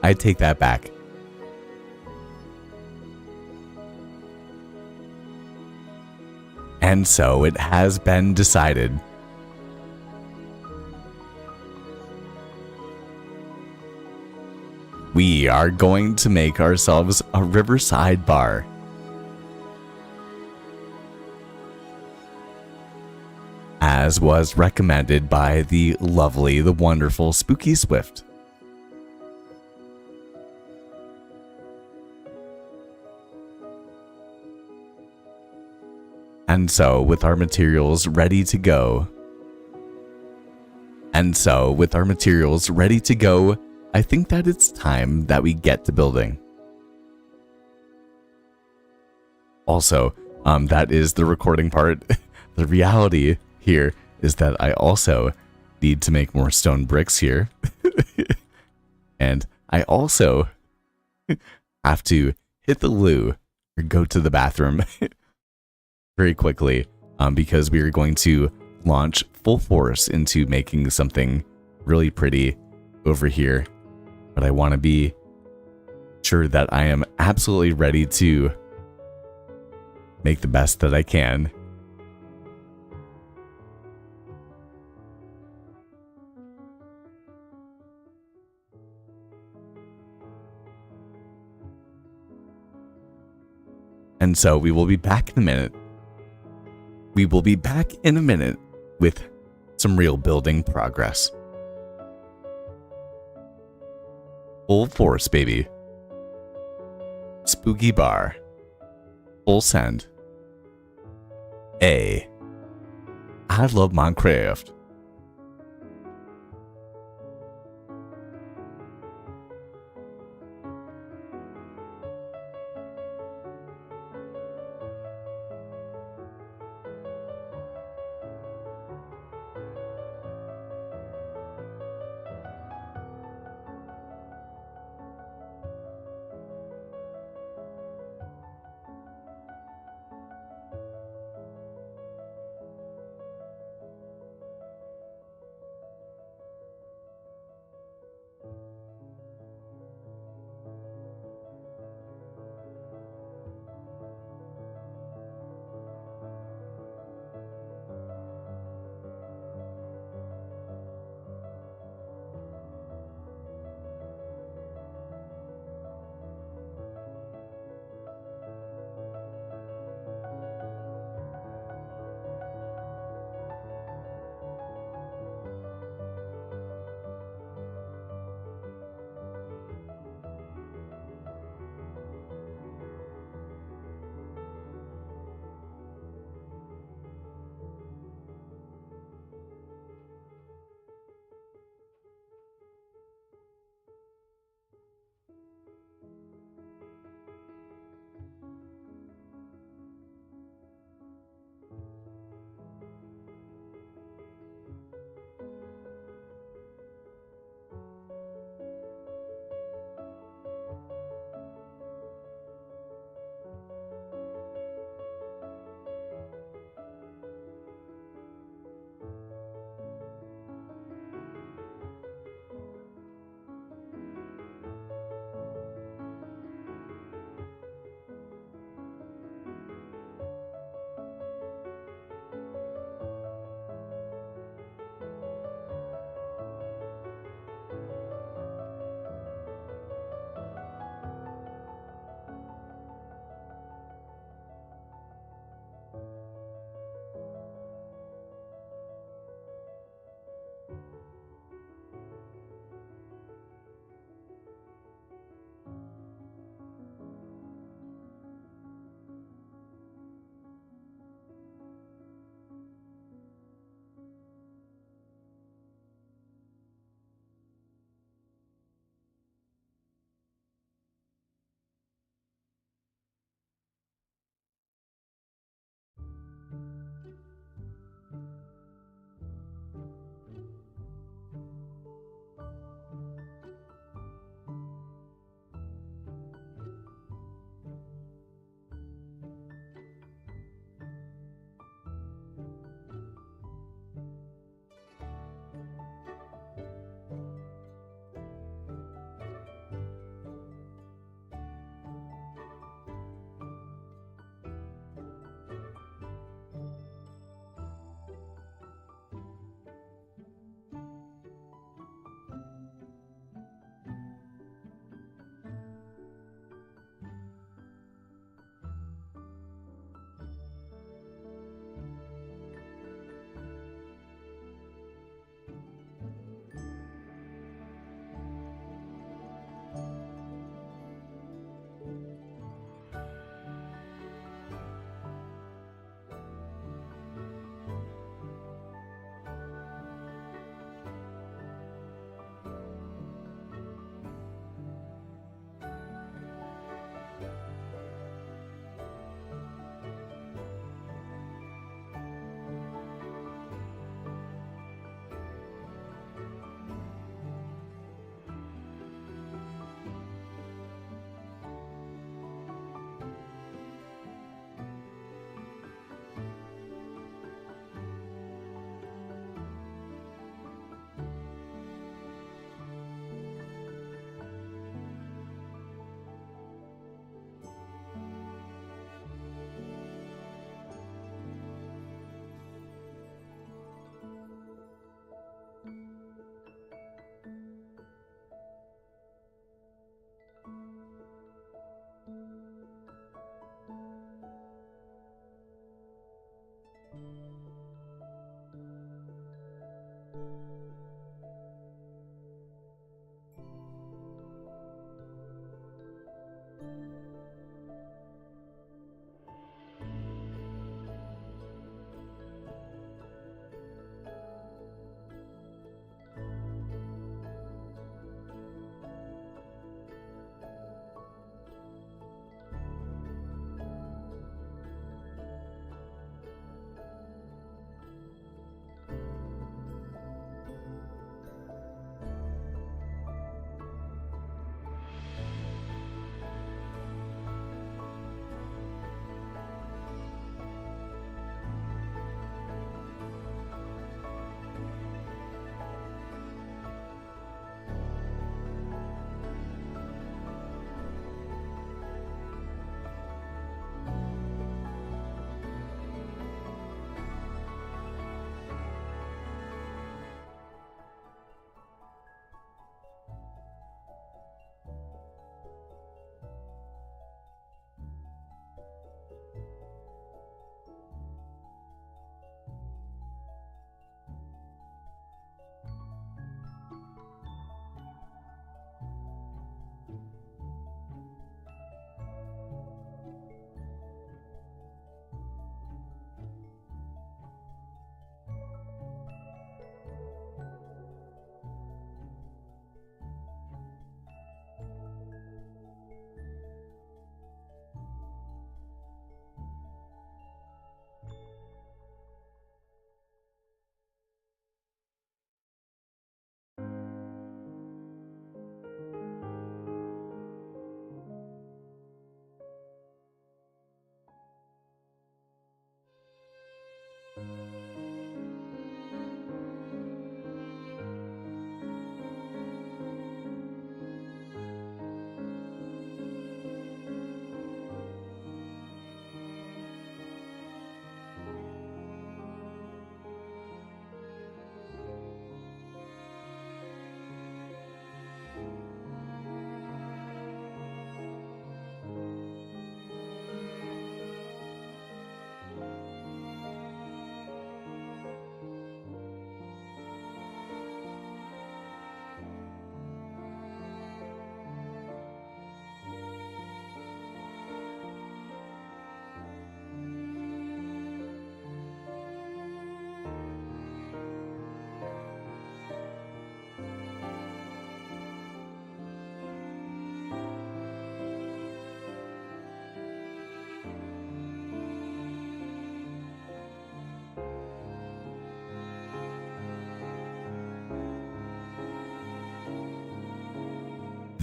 I take that back. And so it has been decided. We are going to make ourselves a riverside bar. As was recommended by the lovely, the wonderful Spooky Swift. And so, with our materials ready to go, I think that it's time that we get to building. Also, that is the recording part. The reality here is that I also need to make more stone bricks here. And I also have to hit the loo or go to the bathroom very quickly, because we are going to launch full force into making something really pretty over here. But I want to be sure that I am absolutely ready to make the best that I can. And so we will be back in a minute. We will be back in a minute with some real building progress. Full force, baby. Spooky bar. Full send. A. I love Minecraft.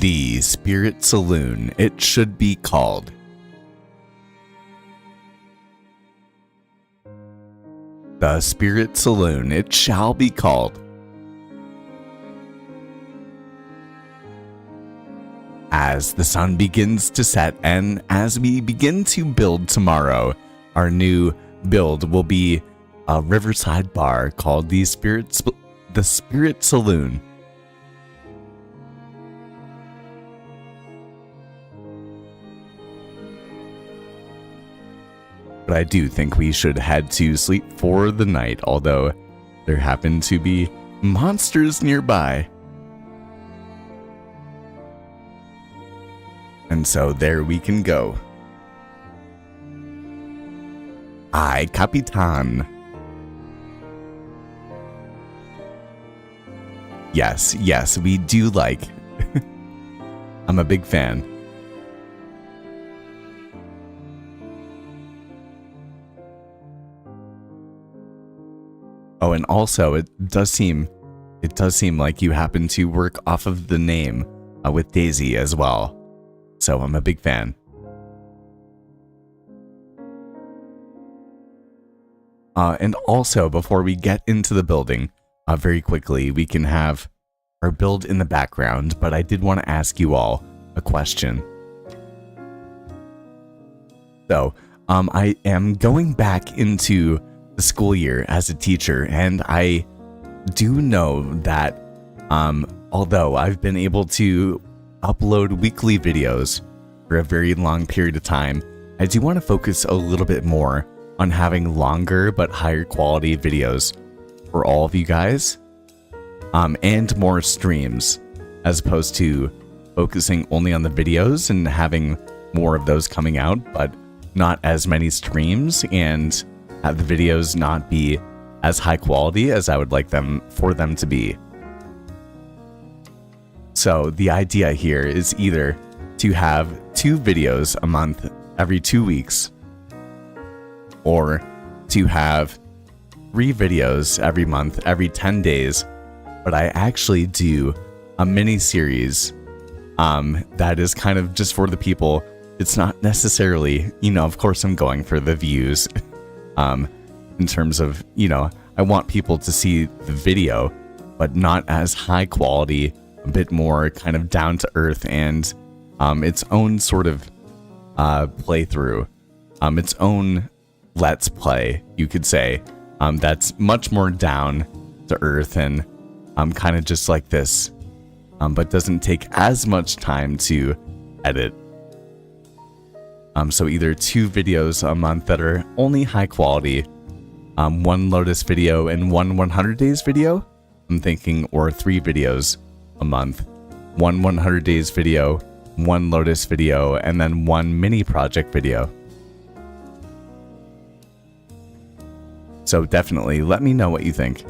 The Spirit Saloon, it should be called. The Spirit Saloon, it shall be called. As the sun begins to set and as we begin to build tomorrow, our new build will be a riverside bar called the Spirit Saloon. But I do think we should head to sleep for the night, although there happen to be monsters nearby. And so there we can go. Ay, Capitan. Yes, we do like. I'm a big fan. Oh, and also it does seem like you happen to work off of the name with Daisy as well. So I'm a big fan. And also, before we get into the building, very quickly, we can have our build in the background, but I did want to ask you all a question. So, I am going back into the school year as a teacher, and I do know that, although I've been able to upload weekly videos for a very long period of time, I do want to focus a little bit more on having longer but higher quality videos for all of you guys, and more streams, as opposed to focusing only on the videos and having more of those coming out, but not as many streams, and have the videos not be as high quality as I would like them to be. So the idea here is either to have 2 videos a month every 2 weeks, or to have 3 videos every month every 10 days, but I actually do a mini series that is kind of just for the people. It's not necessarily, of course I'm going for the views in terms of, I want people to see the video, but not as high quality, a bit more kind of down to earth, and its own sort of playthrough, its own let's play, you could say, that's much more down to earth and kind of just like this, but doesn't take as much time to edit. So either 2 videos a month that are only high quality, 1 Lotus video and 1 100 days video, I'm thinking, or 3 videos a month, 1 100 days video, 1 Lotus video, and then 1 mini project video. So definitely let me know what you think.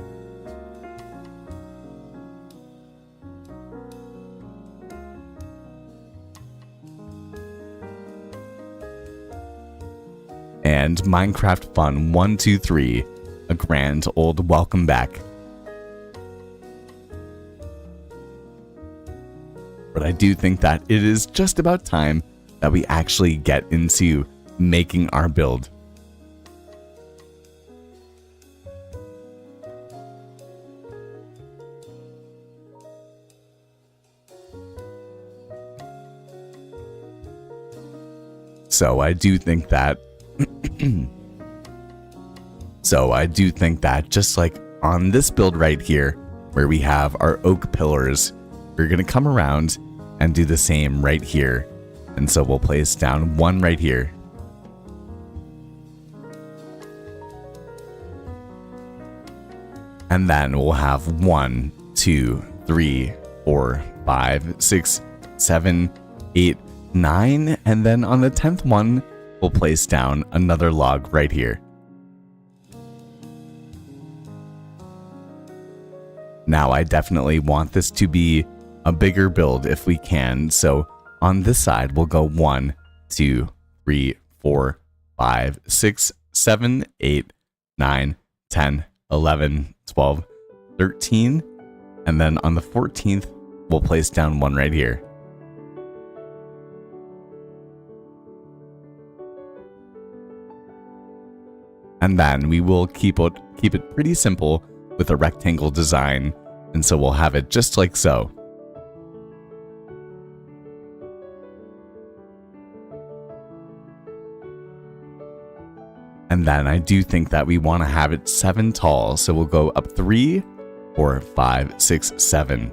And Minecraft Fun 123, a grand old welcome back. But I do think that it is just about time that we actually get into making our build. So I do think that just like on this build right here, where we have our oak pillars, we're going to come around and do the same right here. And so we'll place down 1 right here. And then we'll have 1, 2, 3, 4, 5, 6, 7, 8, 9, and then on the 10th one, we'll place down another log right here. Now, I definitely want this to be a bigger build if we can, so on this side, we'll go 1, 2, 3, 4, 5, 6, 7, 8, 9, 10, 11, 12, 13, and then on the 14th, we'll place down 1 right here. And then we will keep it pretty simple with a rectangle design, and so we'll have it just like so. And then I do think that we want to have it 7 tall, so we'll go up 3, 4, 5, 6, 7.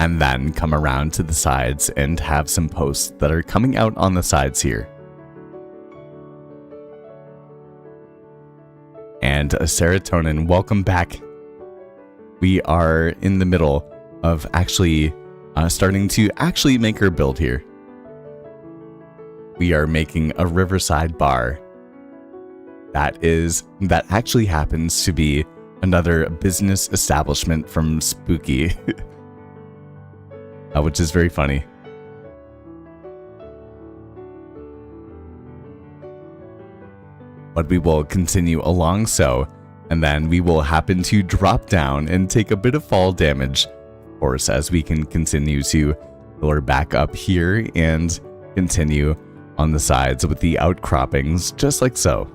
And then come around to the sides and have some posts that are coming out on the sides here. And Serotonin, welcome back. We are in the middle of actually starting to actually make our build here. We are making a riverside bar. That actually happens to be another business establishment from Spooky. Which is very funny. But we will continue along so, and then we will happen to drop down and take a bit of fall damage, of course, as we can continue to lower back up here and continue on the sides with the outcroppings, just like so.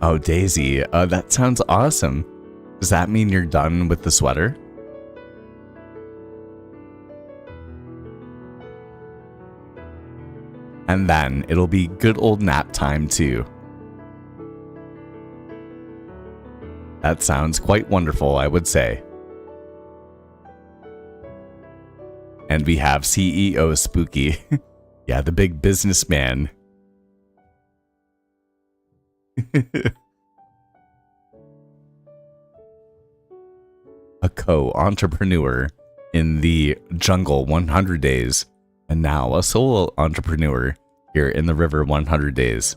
Oh, Daisy, that sounds awesome. Does that mean you're done with the sweater? And then it'll be good old nap time too. That sounds quite wonderful, I would say. And we have CEO Spooky. Yeah, the big businessman. A co-entrepreneur in the jungle 100 days, and now a solo entrepreneur here in the river 100 days.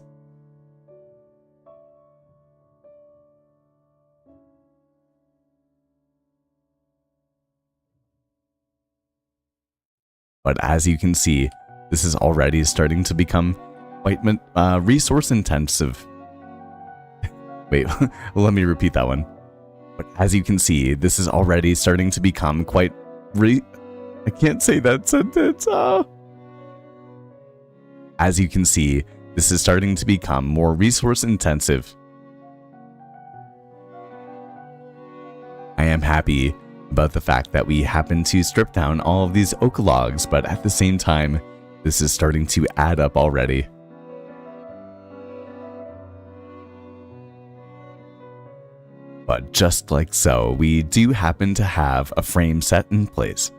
But as you can see, this is already starting to become quite resource intensive. Wait, let me repeat that one. But as you can see, this is already starting to become quite I can't say that sentence. As you can see, this is starting to become more resource intensive. I am happy about the fact that we happen to strip down all of these oak logs, but at the same time, this is starting to add up already. But just like so, we do happen to have a frame set in place.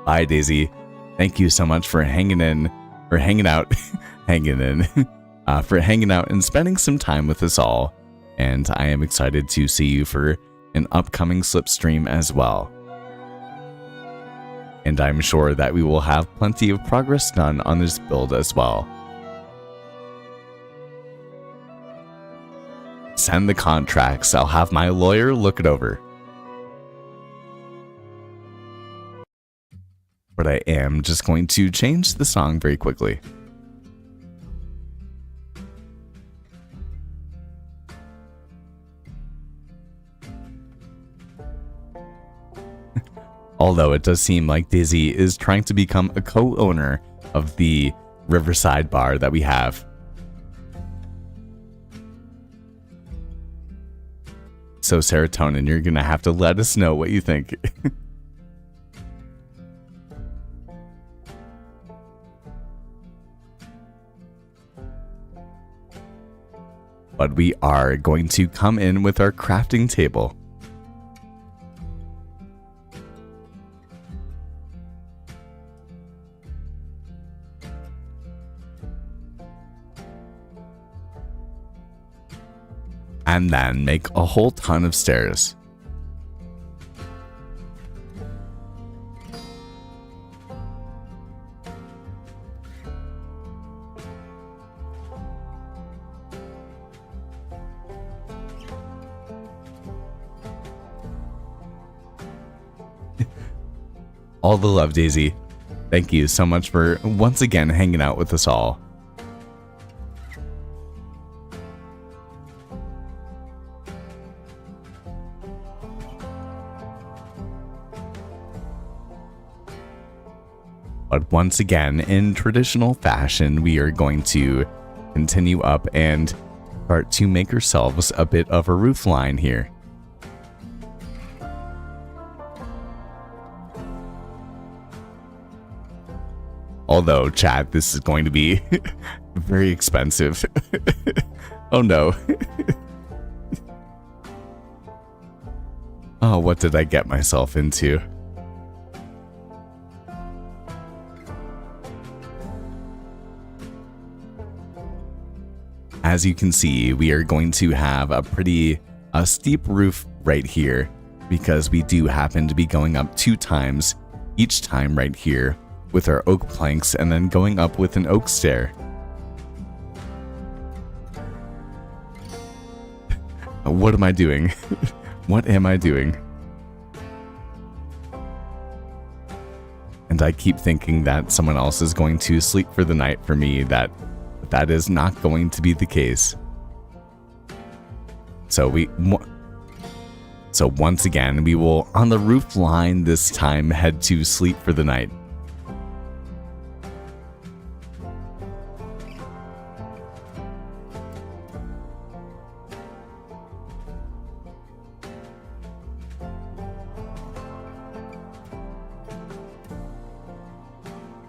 Bye, Daisy. Thank you so much for hanging in, or hanging out, for hanging out and spending some time with us all. And I am excited to see you for an upcoming slipstream as well. And I'm sure that we will have plenty of progress done on this build as well. Send the contracts. I'll have my lawyer look it over. But I am just going to change the song very quickly. Although it does seem like Daisy is trying to become a co-owner of the Riverside bar that we have. So Serotonin, you're gonna have to let us know what you think. But we are going to come in with our crafting table. And then make a whole ton of stairs. All the love, Daisy. Thank you so much for once again hanging out with us all. But once again, in traditional fashion, we are going to continue up and start to make ourselves a bit of a roof line here. Although, chat, this is going to be very expensive. Oh no. Oh, what did I get myself into? As you can see, we are going to have a pretty steep roof right here because we do happen to be going up 2 times each time right here with our oak planks and then going up with an oak stair. What am I doing? What am I doing? And I keep thinking that someone else is going to sleep for the night for me, that is not going to be the case. So once again, we will, on the roof line this time, head to sleep for the night.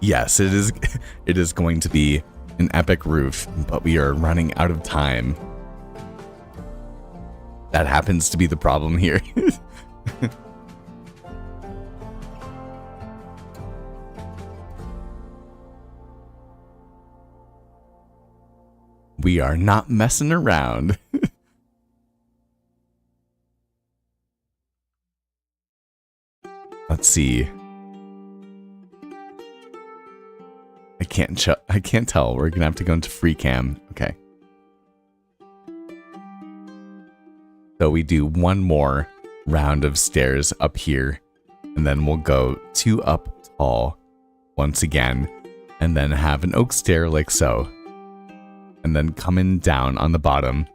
Yes, it is going to be an epic roof, but we are running out of time. That happens to be the problem here. We are not messing around. Let's see. I can't tell. We're gonna have to go into free cam. Okay. So we do one more round of stairs up here, and then we'll go 2 up tall once again, and then have an oak stair like so, and then coming down on the bottom,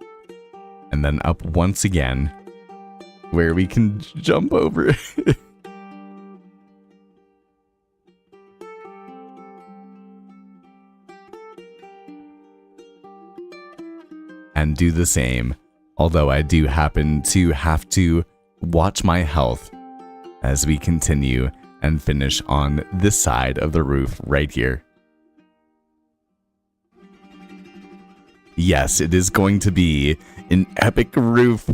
and then up once again, where we can jump over. And do the same, although I do happen to have to watch my health as we continue and finish on this side of the roof right here. Yes, it is going to be an epic roof.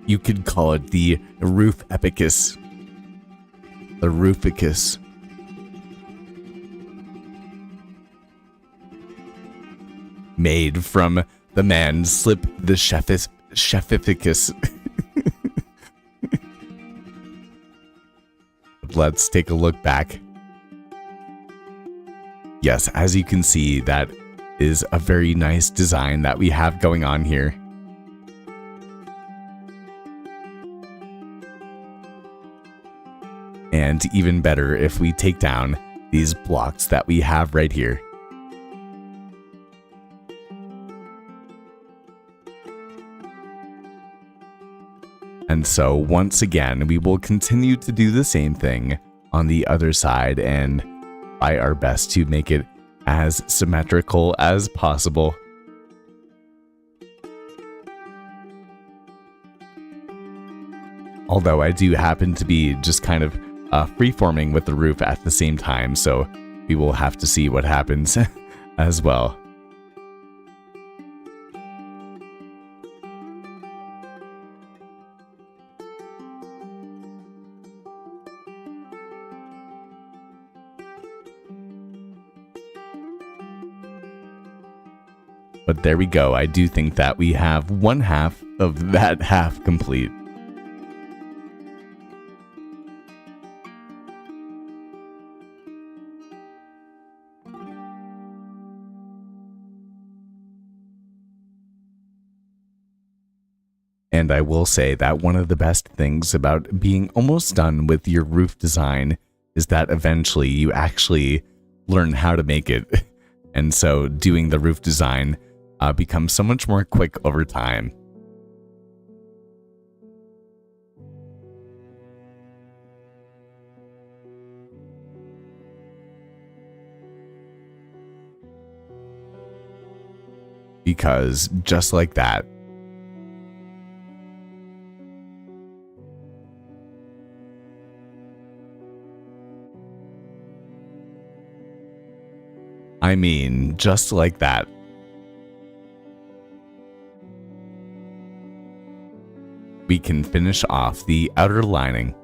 You could call it the roof epicus. The rooficus. Made from the man Slip the Chefificus. Let's take a look back. Yes, as you can see, that is a very nice design that we have going on here. And even better if we take down these blocks that we have right here. And so once again, we will continue to do the same thing on the other side and try our best to make it as symmetrical as possible. Although I do happen to be just kind of freeforming with the roof at the same time, so we will have to see what happens as well. But there we go. I do think that we have one half of that half complete. And I will say that one of the best things about being almost done with your roof design is that eventually you actually learn how to make it. And so doing the roof design becomes so much more quick over time. Because just like that, I mean, just like that, we can finish off the outer lining.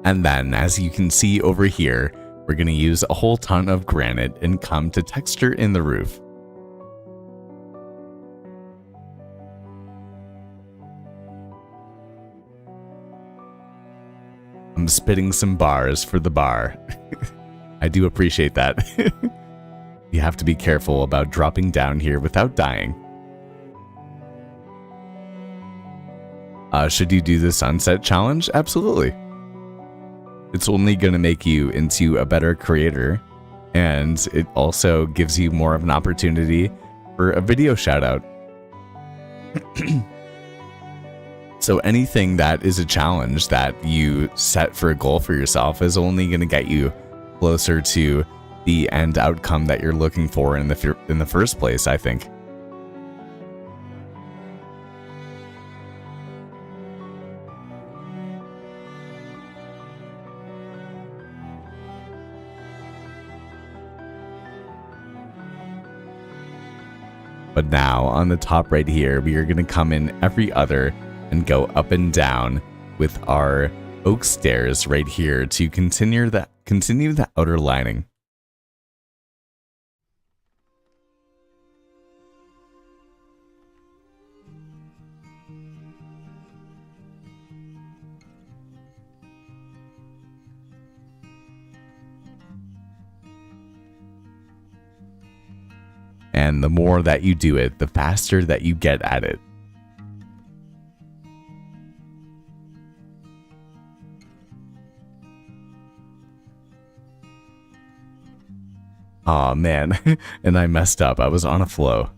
And then, as you can see over here, we're going to use a whole ton of granite and come to texture in the roof. I'm spitting some bars for the bar. I do appreciate that. You have to be careful about dropping down here without dying. Should you do the sunset challenge? Absolutely. It's only going to make you into a better creator, and it also gives you more of an opportunity for a video shout out. So anything that is a challenge that you set for a goal for yourself is only going to get you closer to the end outcome that you're looking for in the first place, I think. But now on the top right here, we are going to come in every other and go up and down with our oak stairs right here to continue the outer lining. And the more that you do it, the faster that you get at it. Aw, man, and I messed up. I was on a flow.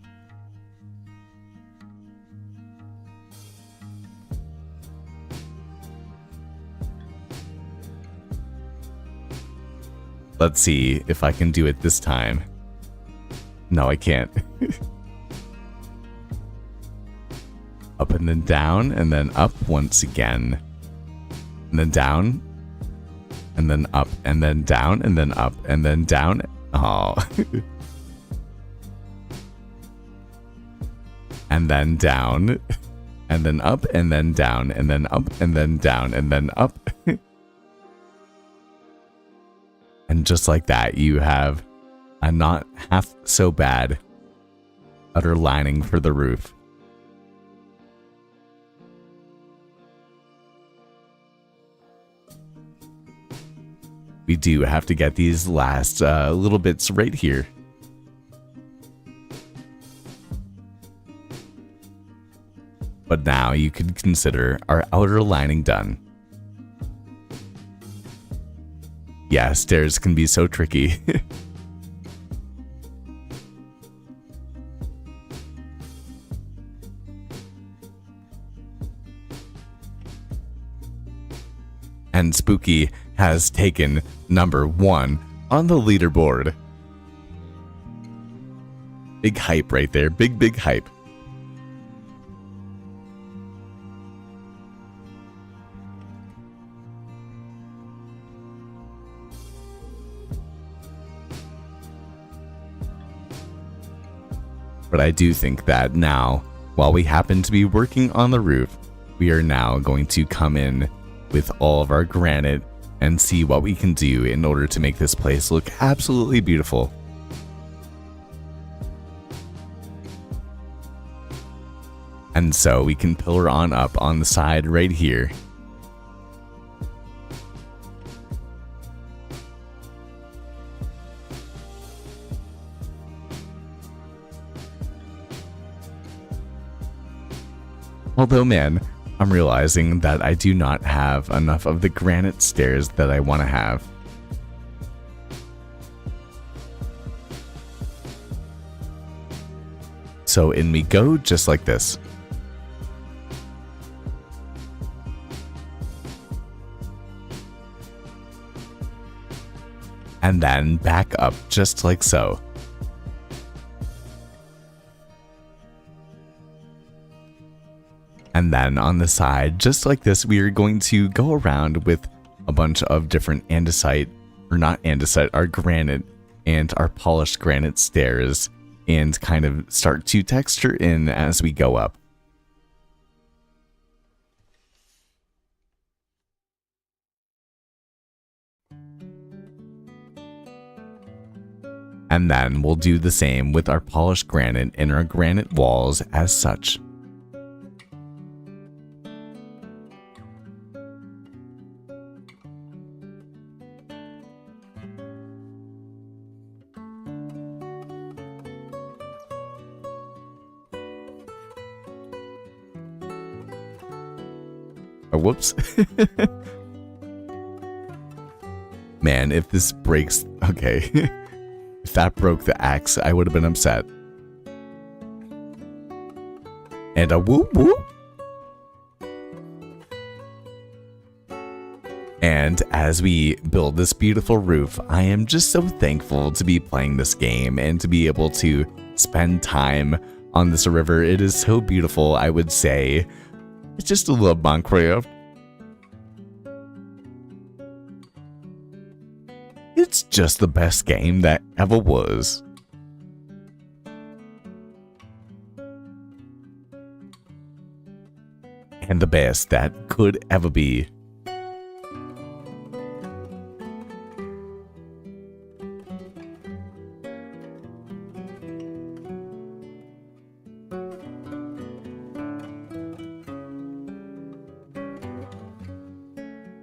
Let's see if I can do it this time. No, I can't. Up and then down, and then up once again. And then down. And then up, and then down, and then up, and then down. Oh. And then down. And then up, and then down, and then up, and then down, and then up. And just like that, you have a not half so bad outer lining for the roof. We do have to get these last little bits right here. But now you could consider our outer lining done. Yeah, stairs can be so tricky. And Spooky has taken number 1 on the leaderboard. Big hype right there. Big hype. But I do think that now, while we happen to be working on the roof, we are now going to come in with all of our granite and see what we can do in order to make this place look absolutely beautiful. And so we can pillar on up on the side right here. Although, man, I'm realizing that I do not have enough of the granite stairs that I want to have. So in we go, just like this. And then back up, just like so. And then on the side, just like this, we are going to go around with a bunch of different andesite, or not andesite, our granite and our polished granite stairs, and kind of start to texture in as we go up. And then we'll do the same with our polished granite and our granite walls as such. Oh, whoops. Man, if this breaks... Okay. If that broke the axe, I would have been upset. And a whoop whoop. And as we build this beautiful roof, I am just so thankful to be playing this game and to be able to spend time on this river. It is so beautiful, I would say. I just love Minecraft. It's just the best game that ever was. And the best that could ever be.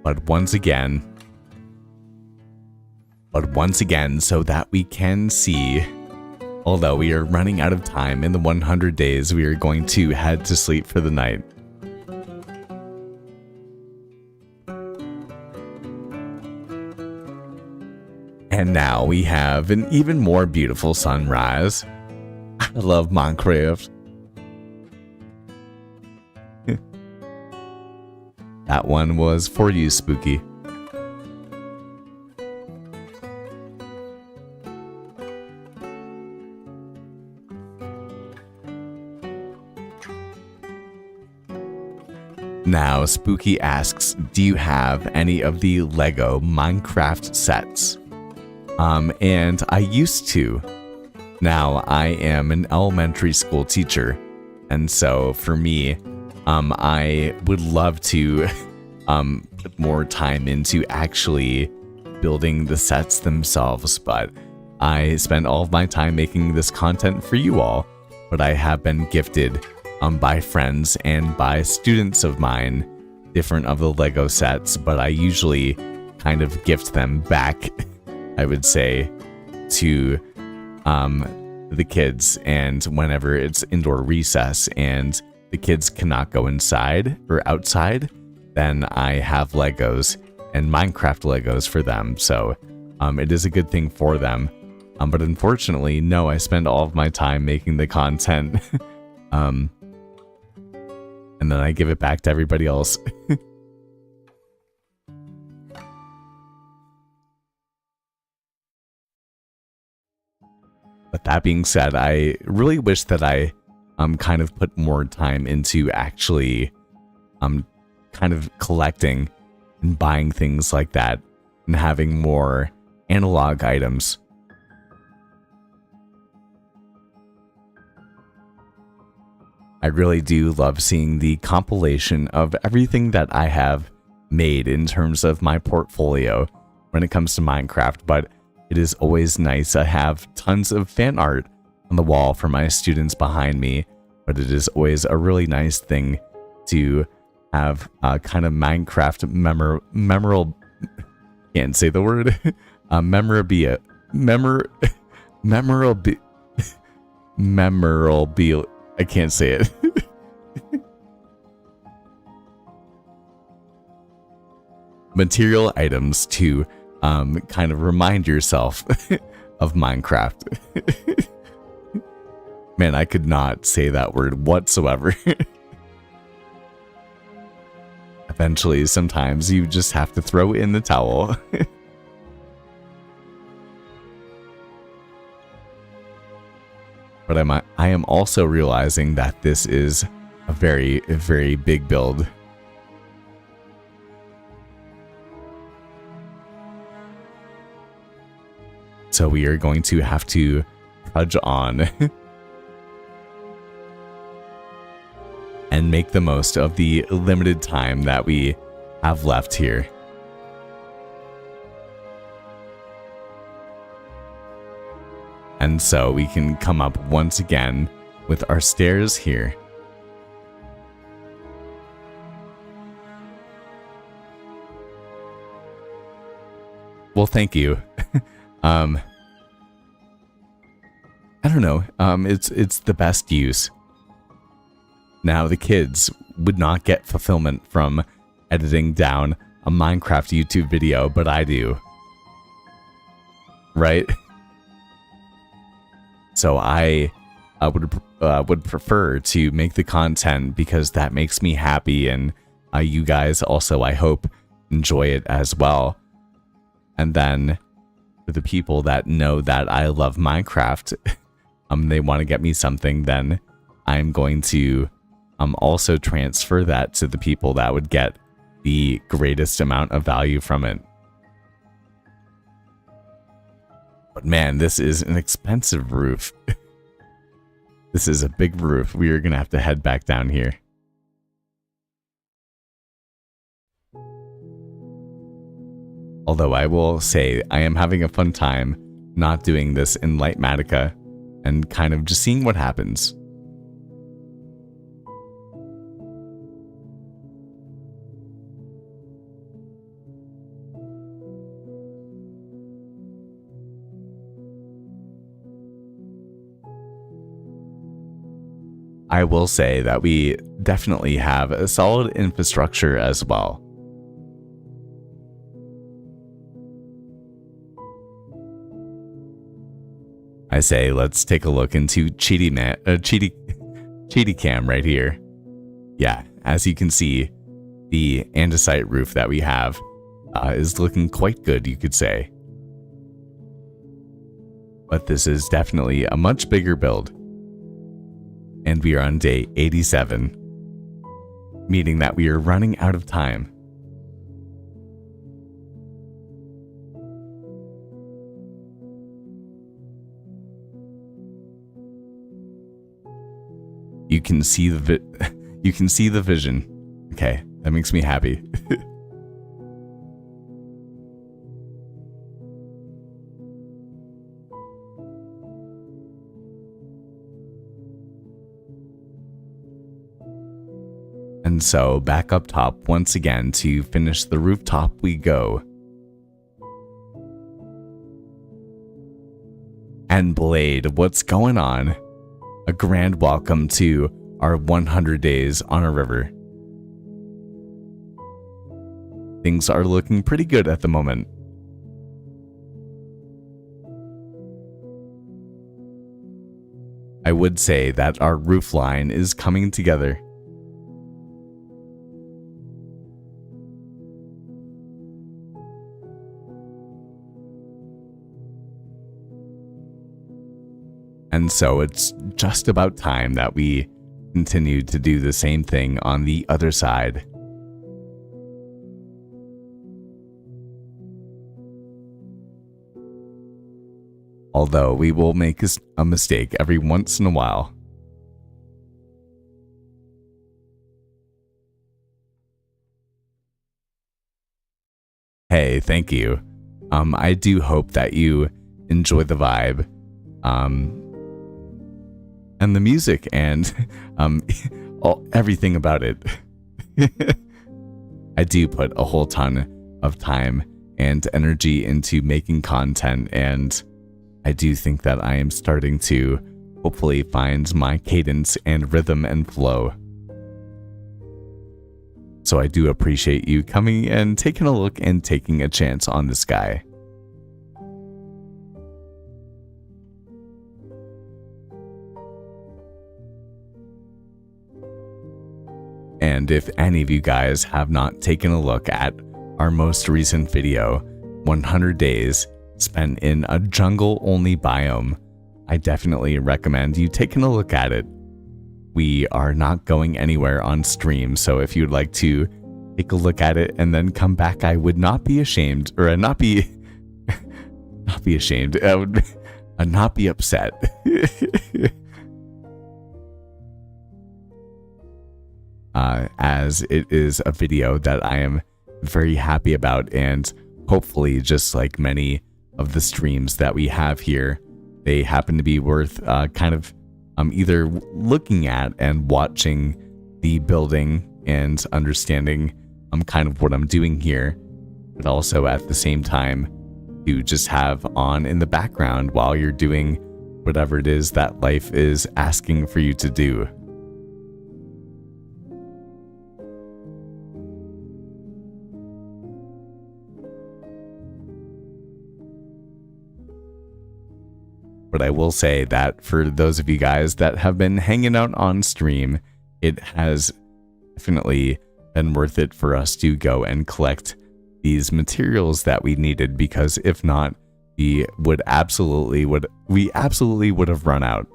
But once again, so that we can see, although we are running out of time in the 100 days, we are going to head to sleep for the night. And now we have an even more beautiful sunrise. I love Minecraft. That one was for you, Spooky. Now, Spooky asks, do you have any of the Lego Minecraft sets? And I used to. Now, I am an elementary school teacher, and so for me, I would love to put more time into actually building the sets themselves, but I spend all of my time making this content for you all. But I have been gifted by friends and by students of mine different of the Lego sets, but I usually kind of gift them back, I would say, to the kids. And whenever it's indoor recess and the kids cannot go inside or outside, then I have Legos and Minecraft Legos for them. So it is a good thing for them. But unfortunately, no, I spend all of my time making the content. And then I give it back to everybody else. But that being said, I really wish that I kind of put more time into actually kind of collecting and buying things like that and having more analog items. I really do love seeing the compilation of everything that I have made in terms of my portfolio when it comes to Minecraft, but it is always nice. I have tons of fan art on the wall for my students behind me, but it is always a really nice thing to have kind of Minecraft memorable, can't say the word, memorabilia, memorabilia, I can't say it. material items to kind of remind yourself of Minecraft. Man, I could not say that word whatsoever. Eventually, sometimes you just have to throw in the towel. But I am also realizing that this is a very, very big build. So we are going to have to trudge on and make the most of the limited time that we have left here. And so we can come up once again with our stairs here. Well, thank you. I don't know. It's the best use. Now, the kids would not get fulfillment from editing down a Minecraft YouTube video, but I do. Right? So I would prefer to make the content because that makes me happy, and you guys also, I hope, enjoy it as well. And then for the people that know that I love Minecraft, they want to get me something, then I'm going to also transfer that to the people that would get the greatest amount of value from it. But man, this is an expensive roof. This is a big roof. We are going to have to head back down here. Although I will say I am having a fun time not doing this in Lightmatica and kind of just seeing what happens. I will say that we definitely have a solid infrastructure as well. I say let's take a look into Cheaty Cam right here. Yeah, as you can see, the andesite roof that we have is looking quite good, you could say. But this is definitely a much bigger build. And we are on day 87, meaning that we are running out of time. You can see the vision. Okay, that makes me happy. And so back up top once again to finish the rooftop we go. And Blade, what's going on? A grand welcome to our 100 days on a river. Things are looking pretty good at the moment. I would say that our roof line is coming together. And so it's just about time that we continue to do the same thing on the other side. Although we will make a mistake every once in a while. Hey, thank you. I do hope that you enjoy the vibe. And the music and everything about it. I do put a whole ton of time and energy into making content, and I do think that I am starting to hopefully find my cadence and rhythm and flow. So I do appreciate you coming and taking a look and taking a chance on this guy. And if any of you guys have not taken a look at our most recent video, 100 days spent in a jungle-only biome, I definitely recommend you taking a look at it. We are not going anywhere on stream, so if you'd like to take a look at it and then come back, I would not be ashamed, or not be ashamed. I would not be upset. As it is a video that I am very happy about, and hopefully, just like many of the streams that we have here, they happen to be worth kind of either looking at and watching the building and understanding kind of what I'm doing here, but also at the same time to just have on in the background while you're doing whatever it is that life is asking for you to do. But I will say that for those of you guys that have been hanging out on stream, it has definitely been worth it for us to go and collect these materials that we needed, because if not, we absolutely would have run out.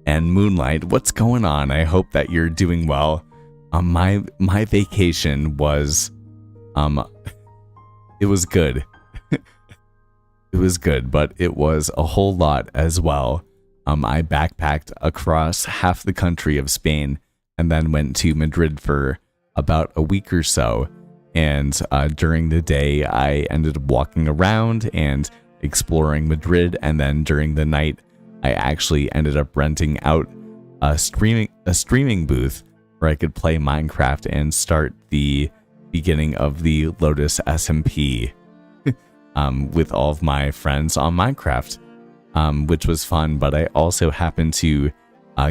And Moonlight, what's going on? I hope that you're doing well. My vacation was, it was good. It was good, but it was a whole lot as well. I backpacked across half the country of Spain and then went to Madrid for about a week or so. And during the day, I ended up walking around and exploring Madrid. And then during the night, I actually ended up renting out a streaming booth where I could play Minecraft and start the beginning of the Lotus SMP with all of my friends on Minecraft, which was fun. But I also happened to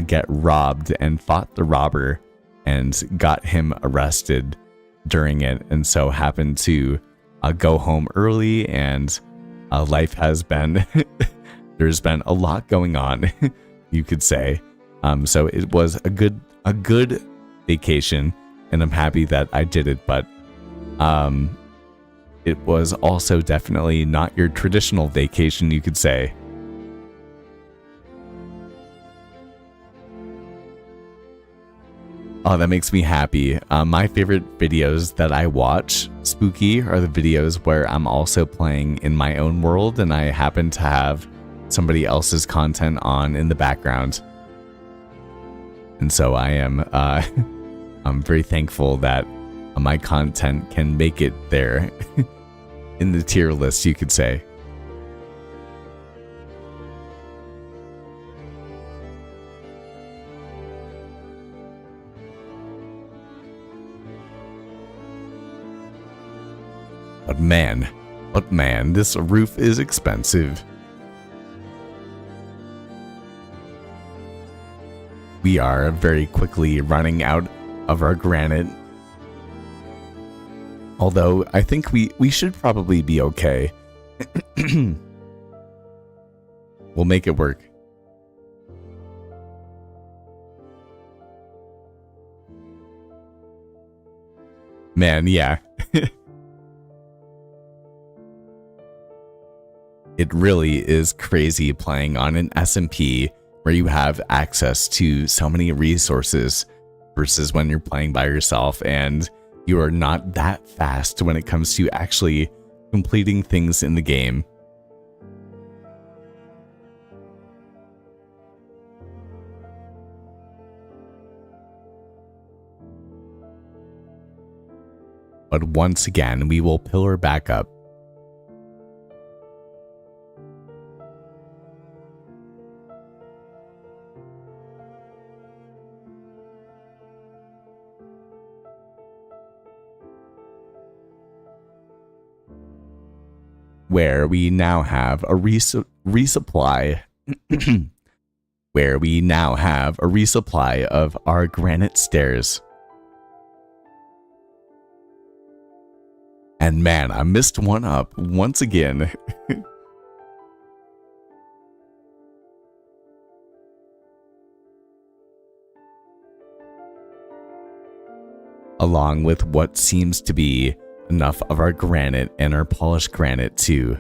get robbed and fought the robber and got him arrested during it, and so happened to go home early. And life has been there's been a lot going on, you could say. So it was a good vacation, and I'm happy that I did it, but it was also definitely not your traditional vacation, you could say. Oh, that makes me happy. My favorite videos that I watch, spooky, are the videos where I'm also playing in my own world and I happen to have somebody else's content on in the background. And so I am I'm very thankful that my content can make it there in the tier list, you could say. But man, this roof is expensive. We are very quickly running out of our granite. Although, I think we should probably be okay. We'll make it work. Man, yeah. It really is crazy playing on an SMP where you have access to so many resources versus when you're playing by yourself and you are not that fast when it comes to actually completing things in the game. But once again, we will pillar back up. Where we now have a resupply where we now have a resupply of our granite stairs. And man, I missed one up once again. Along with what seems to be enough of our granite and our polished granite too.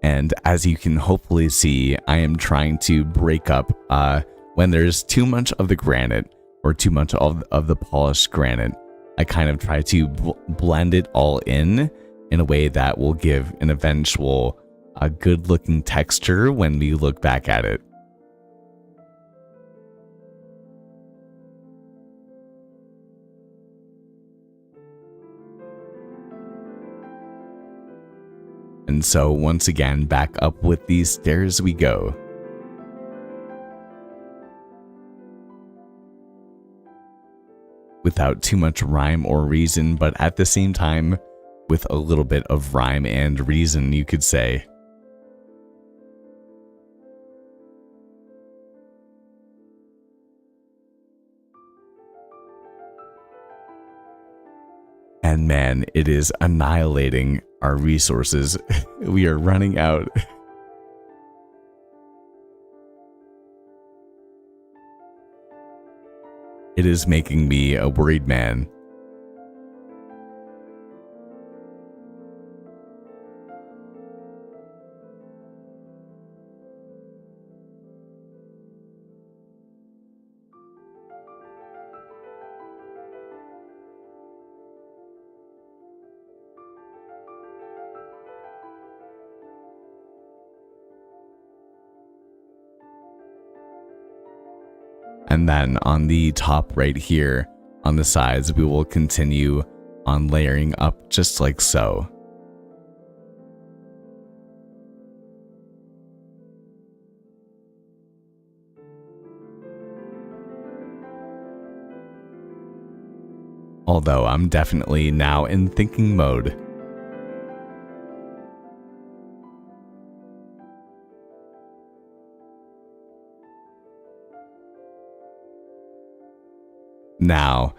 And as you can hopefully see, I am trying to break up when there's too much of the granite or too much of the polished granite. I kind of try to blend it all in a way that will give an eventual good looking texture when we look back at it. And so once again, back up with these stairs we go. Without too much rhyme or reason, but at the same time, with a little bit of rhyme and reason, you could say. And man, it is annihilating our resources. We are running out. It is making me a worried man. And then on the top right here, on the sides, we will continue on layering up just like so. Although I'm definitely now in thinking mode. Now,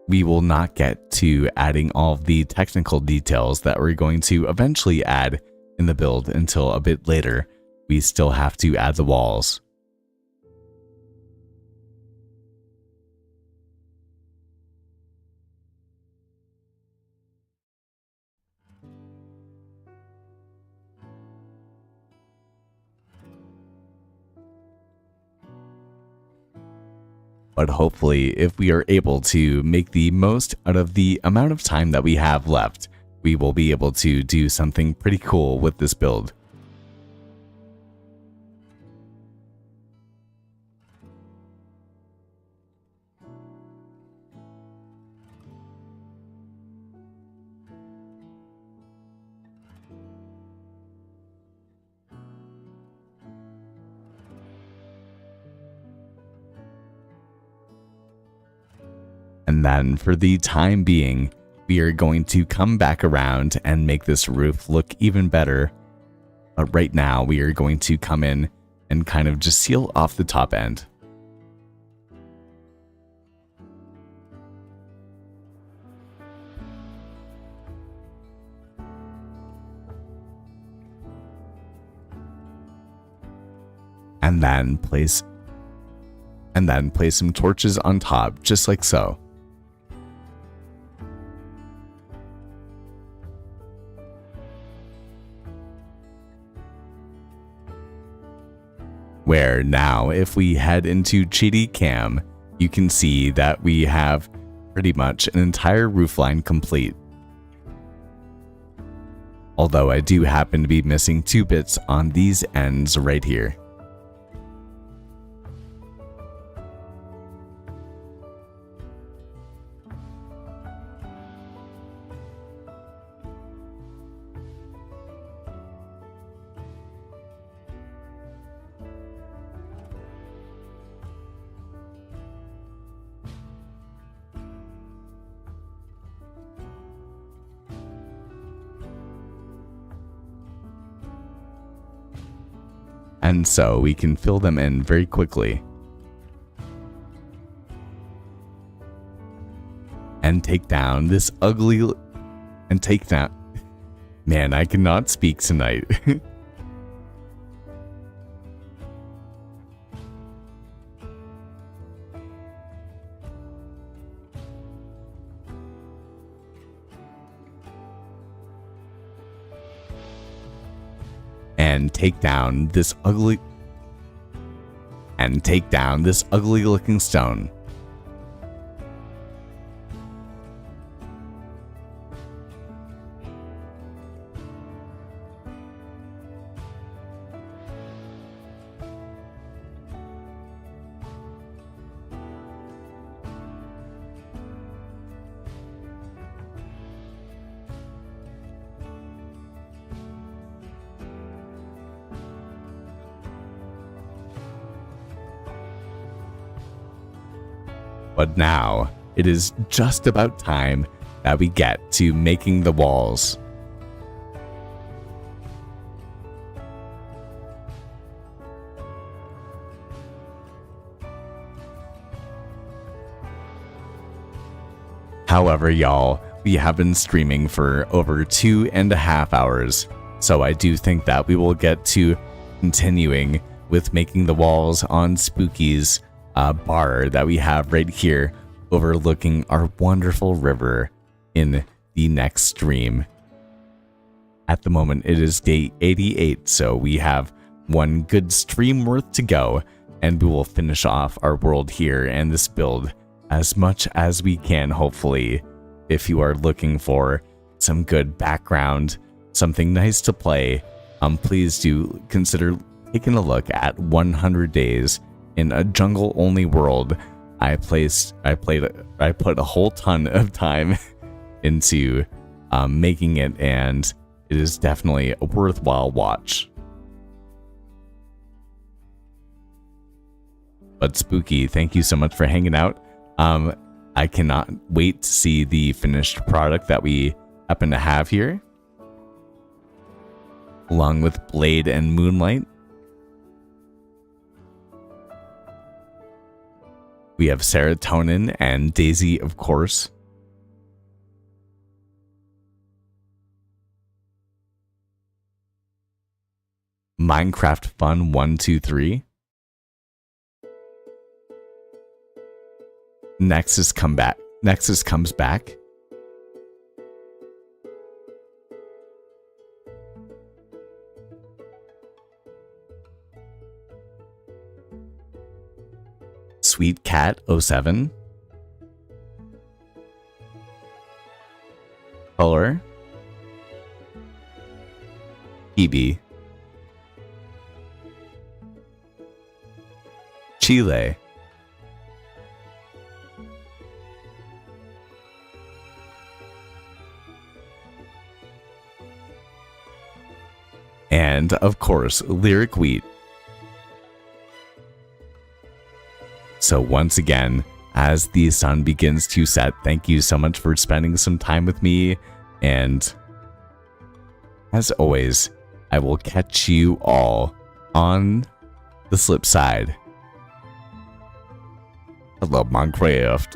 we will not get to adding all of the technical details that we're going to eventually add in the build until a bit later. We still have to add the walls. But hopefully, if we are able to make the most out of the amount of time that we have left, we will be able to do something pretty cool with this build. And then for the time being, we are going to come back around and make this roof look even better. But right now, we are going to come in and kind of just seal off the top end. And then place some torches on top, just like so. Where now, if we head into Cheaty Cam, you can see that we have pretty much an entire roofline complete. Although I do happen to be missing 2 bits on these ends right here. and so we can fill them in very quickly. And take down this ugly... And take down... Man, I cannot speak tonight. And take down this ugly... And take down this ugly looking stone. But now, it is just about time that we get to making the walls. However, y'all, we have been streaming for over 2.5 hours, so I do think that we will get to continuing with making the walls on Spooky's bar that we have right here overlooking our wonderful river in the next stream. At the moment it is day 88, so we have one good stream worth to go, and we will finish off our world here and this build as much as we can, hopefully. If you are looking for some good background, something nice to play, please do consider taking a look at 100 Days in a jungle-only world. I put a whole ton of time into making it, and it is definitely a worthwhile watch. But Spooky, thank you so much for hanging out. I cannot wait to see the finished product that we happen to have here, along with Blade and Moonlight. We have Serotonin and Daisy, of course. Minecraft Fun 123. Nexus comes back. Sweet Cat 07. Color. Hebe. Chile. And, of course, Lyric Wheat. So once again, as the sun begins to set, thank you so much for spending some time with me. And as always, I will catch you all on the flip side. I love Minecraft.